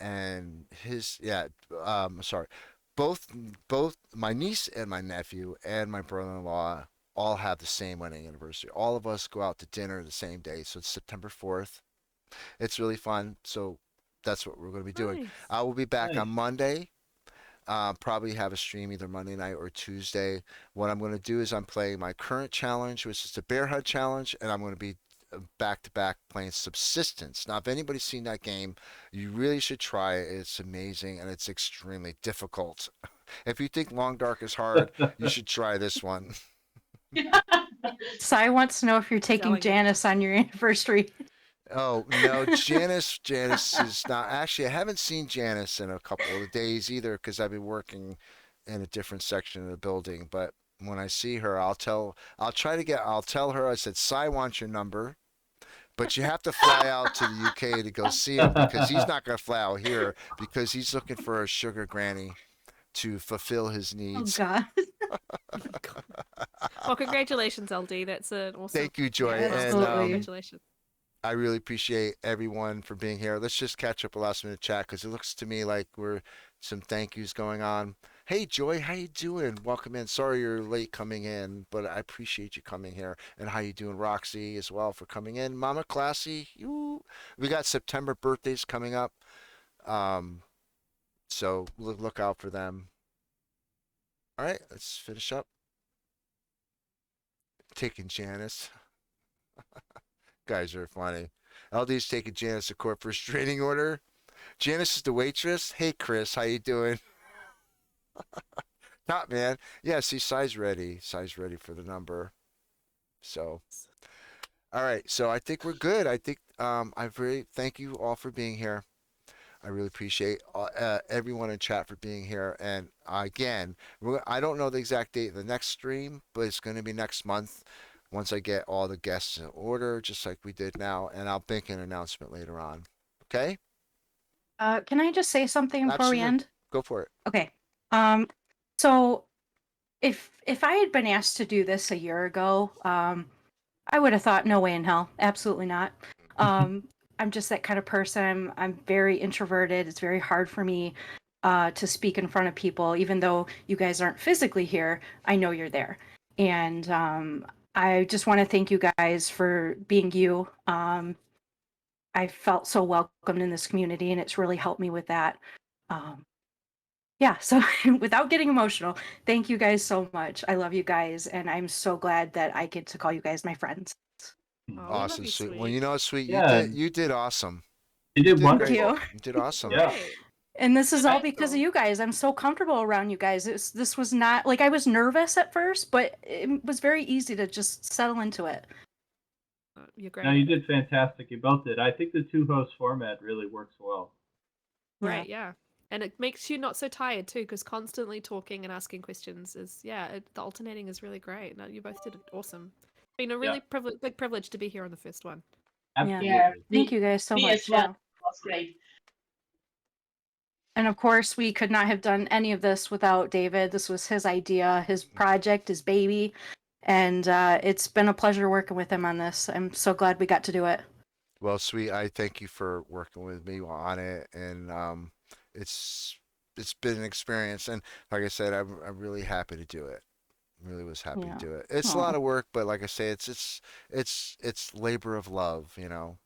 and sorry, both both my niece and my nephew and my brother-in-law all have the same wedding anniversary. All of us go out to dinner the same day, so it's September 4th. It's really fun. So that's what we're going to be doing. Nice. I will be back Nice. on Monday. Probably have a stream either Monday night or Tuesday. What I'm going to do is I'm playing my current challenge, which is the Bear Hut Challenge, and I'm going to be back to back playing Subsistence. Now, if anybody's seen that game, you really should try it. It's amazing and it's extremely difficult. If you think Long Dark is hard, you should try this one. Sai wants to know if you're taking Telling you. Janice on your anniversary. Oh no, Janice is not actually. I haven't seen Janice in a couple of days either because I've been working in a different section of the building. But when I see her, I'll tell her. I said, "Cy wants your number, but you have to fly out to the UK to go see him because he's not going to fly out here because he's looking for a sugar granny to fulfill his Oh needs." God. Well, congratulations, LD. That's an awesome. Thank you, Joy, Yeah, and absolutely. Congratulations. I really appreciate everyone for being here. Let's just catch up a last minute chat because it looks to me like we're some thank yous going on. Hey Joy, how you doing? Welcome in. Sorry you're late coming in, but I appreciate you coming here. And how you doing, Roxy, as well for coming in. Mama Classy, you. We got September birthdays coming up, so look out for them. All right, let's finish up. Taking Janice. Guys are funny. LD's taking Janice to court for restraining order. Janice is the waitress. Hey, Chris, how you doing? Top man. Yeah, see, size ready. Size ready for the number. So, all right. So I think we're good. I think I really thank you all for being here. I really appreciate everyone in chat for being here. And again, I don't know the exact date of the next stream, but it's going to be next month once I get all the guests in order, just like we did now. And I'll make an announcement later on. Okay? Can I just say something before we Absolutely. end? Go for it. Okay. So if I had been asked to do this a year ago, I would have thought, no way in hell, absolutely not. I'm just that kind of person. I'm very introverted. It's very hard for me to speak in front of people, even though you guys aren't physically here. I know you're there, and I just want to thank you guys for being you. I felt so welcomed in this community, and it's really helped me with that. Yeah, so without getting emotional, thank you guys so much. I love you guys, and I'm so glad that I get to call you guys my friends. Oh, we love Awesome, you, sweet. Well, sweet. you know, sweet, Yeah. you did awesome. You did did wonderful. great. you. You did awesome. Yeah. Great. And this is all Right, because of so- you guys. I'm so comfortable around you guys. This was not like I was nervous at first, but it was very easy to just settle into it. You're great. No, you did fantastic. You both did. I think the two host format really works well. Right, yeah. And it makes you not so tired too, because constantly talking and asking questions is, the alternating is really great. No, you both did it awesome. Been a really big privilege to be here on the first one. Absolutely. Yeah. Thank you guys so Me much. as well. Yeah. It was great. And of course, we could not have done any of this without David. This was his idea, his project, his baby. And it's been a pleasure working with him on this. I'm so glad we got to do it. Well, sweet, I thank you for working with me on it, and it's been an experience, and like I said, I'm really happy to do it. Really was happy Yeah. to do it. It's a lot of work, but like I say, it's labor of love, you know.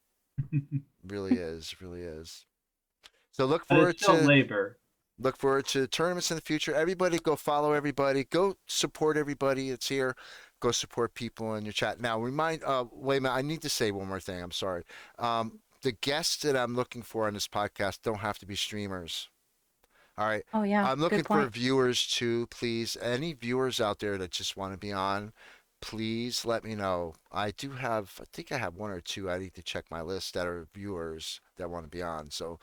Really is, really is. So But it's still labor. look forward to tournaments in the future. Everybody go follow everybody. Go support everybody that's here. Go support people in your chat. Now wait a minute, I need to say one more thing. I'm sorry. The guests that I'm looking for on this podcast don't have to be streamers. All right. Oh, yeah. I'm good looking for point. viewers too, please. Any viewers out there that just want to be on, please let me know. I think I have one or two. I need to check my list that are viewers that want to be on. So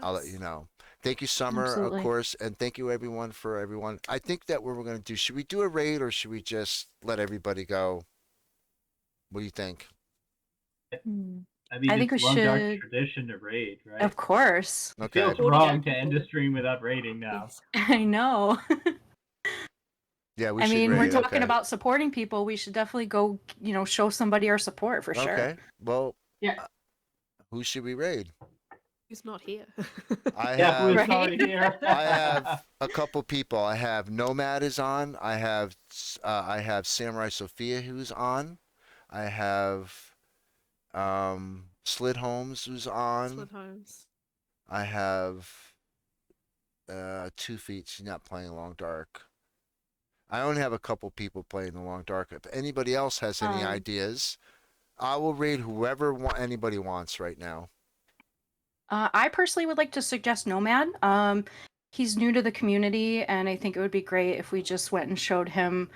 I'll let you know. Thank you, Summer, Absolutely. of course, and thank you everyone for everyone. I think that what we're going to do, should we do a raid or should we just let everybody go? What do you think? Hmm. I mean, I think it's we Long Dark should- tradition to raid, right? Of course. It Okay. feels wrong to end a stream without raiding now. I know. Yeah, we I should mean, raid. we're talking Okay. about supporting people. We should definitely go, show somebody our support for sure. Okay. Well, Yeah. who should we raid? Who's not here? I Yeah, who is Right. already here? I have a couple people. I have Nomad is on. I have Samurai Sophia who's on. I have Slid Holmes who's on. Slid Holmes. I have 2 Feet. She's not playing Long Dark. I only have a couple people playing the Long Dark. If anybody else has any ideas, I will raid whoever anybody wants right now. I personally would like to suggest Nomad. He's new to the community, and I think it would be great if we just went and showed him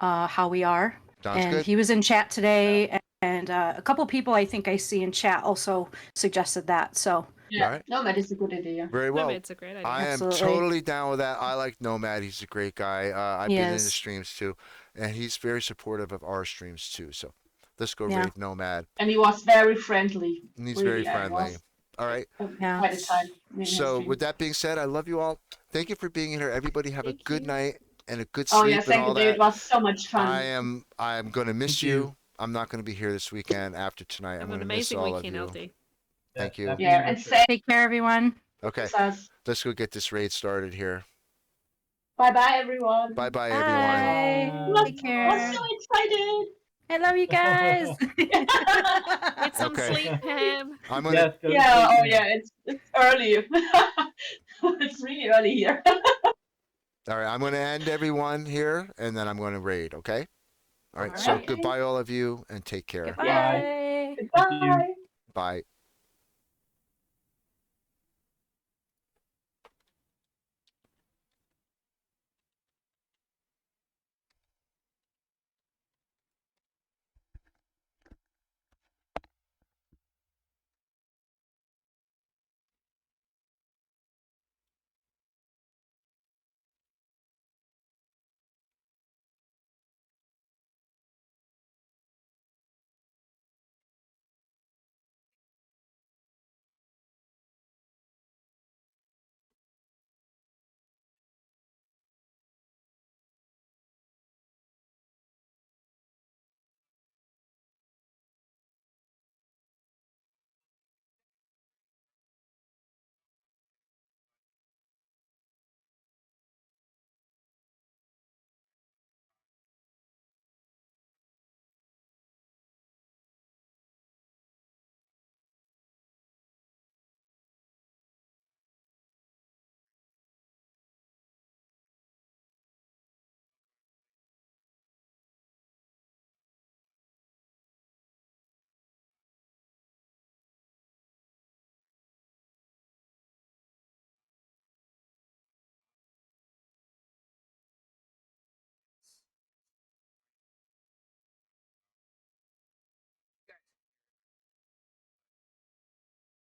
how we are. Sounds And good. he was in chat today, and a couple people I think I see in chat also suggested that. So Yeah, Alright. Nomad is a good idea. Very well. Nomad's a great idea. I am Absolutely. totally down with that. I like Nomad. He's a great guy. I've He been in his is. streams too, and he's very supportive of our streams too. So let's go Yeah. raid Nomad. And he was very friendly. And he's Really, very friendly. was All right. Yeah. Quite a time. in his So stream. with that being said, I love you all. Thank you for being here. Everybody have Thank a good you. night and a good Oh sleep yeah, and thank all you, David. that. It was so much fun. I'm gonna miss Thank you. you. I'm not gonna be here this weekend after tonight. I'm Have an gonna miss amazing all weekend, of you. LD. Thank you. happy Yeah, and anniversary. say Take care, everyone. Okay, us. let's go get this raid started here. Bye bye everyone. Bye bye everyone. Bye. Was, Take was care. so excited. I love you guys. Get some Okay. sleep, Pam. I'm gonna Yes, go to Yeah, sleep oh now. yeah, it's early. It's really early here. All right, I'm going to end everyone here, and then I'm going to raid. Okay. All right. All So right. goodbye, all of you, and take care. Goodbye. Thank you. Goodbye. Bye.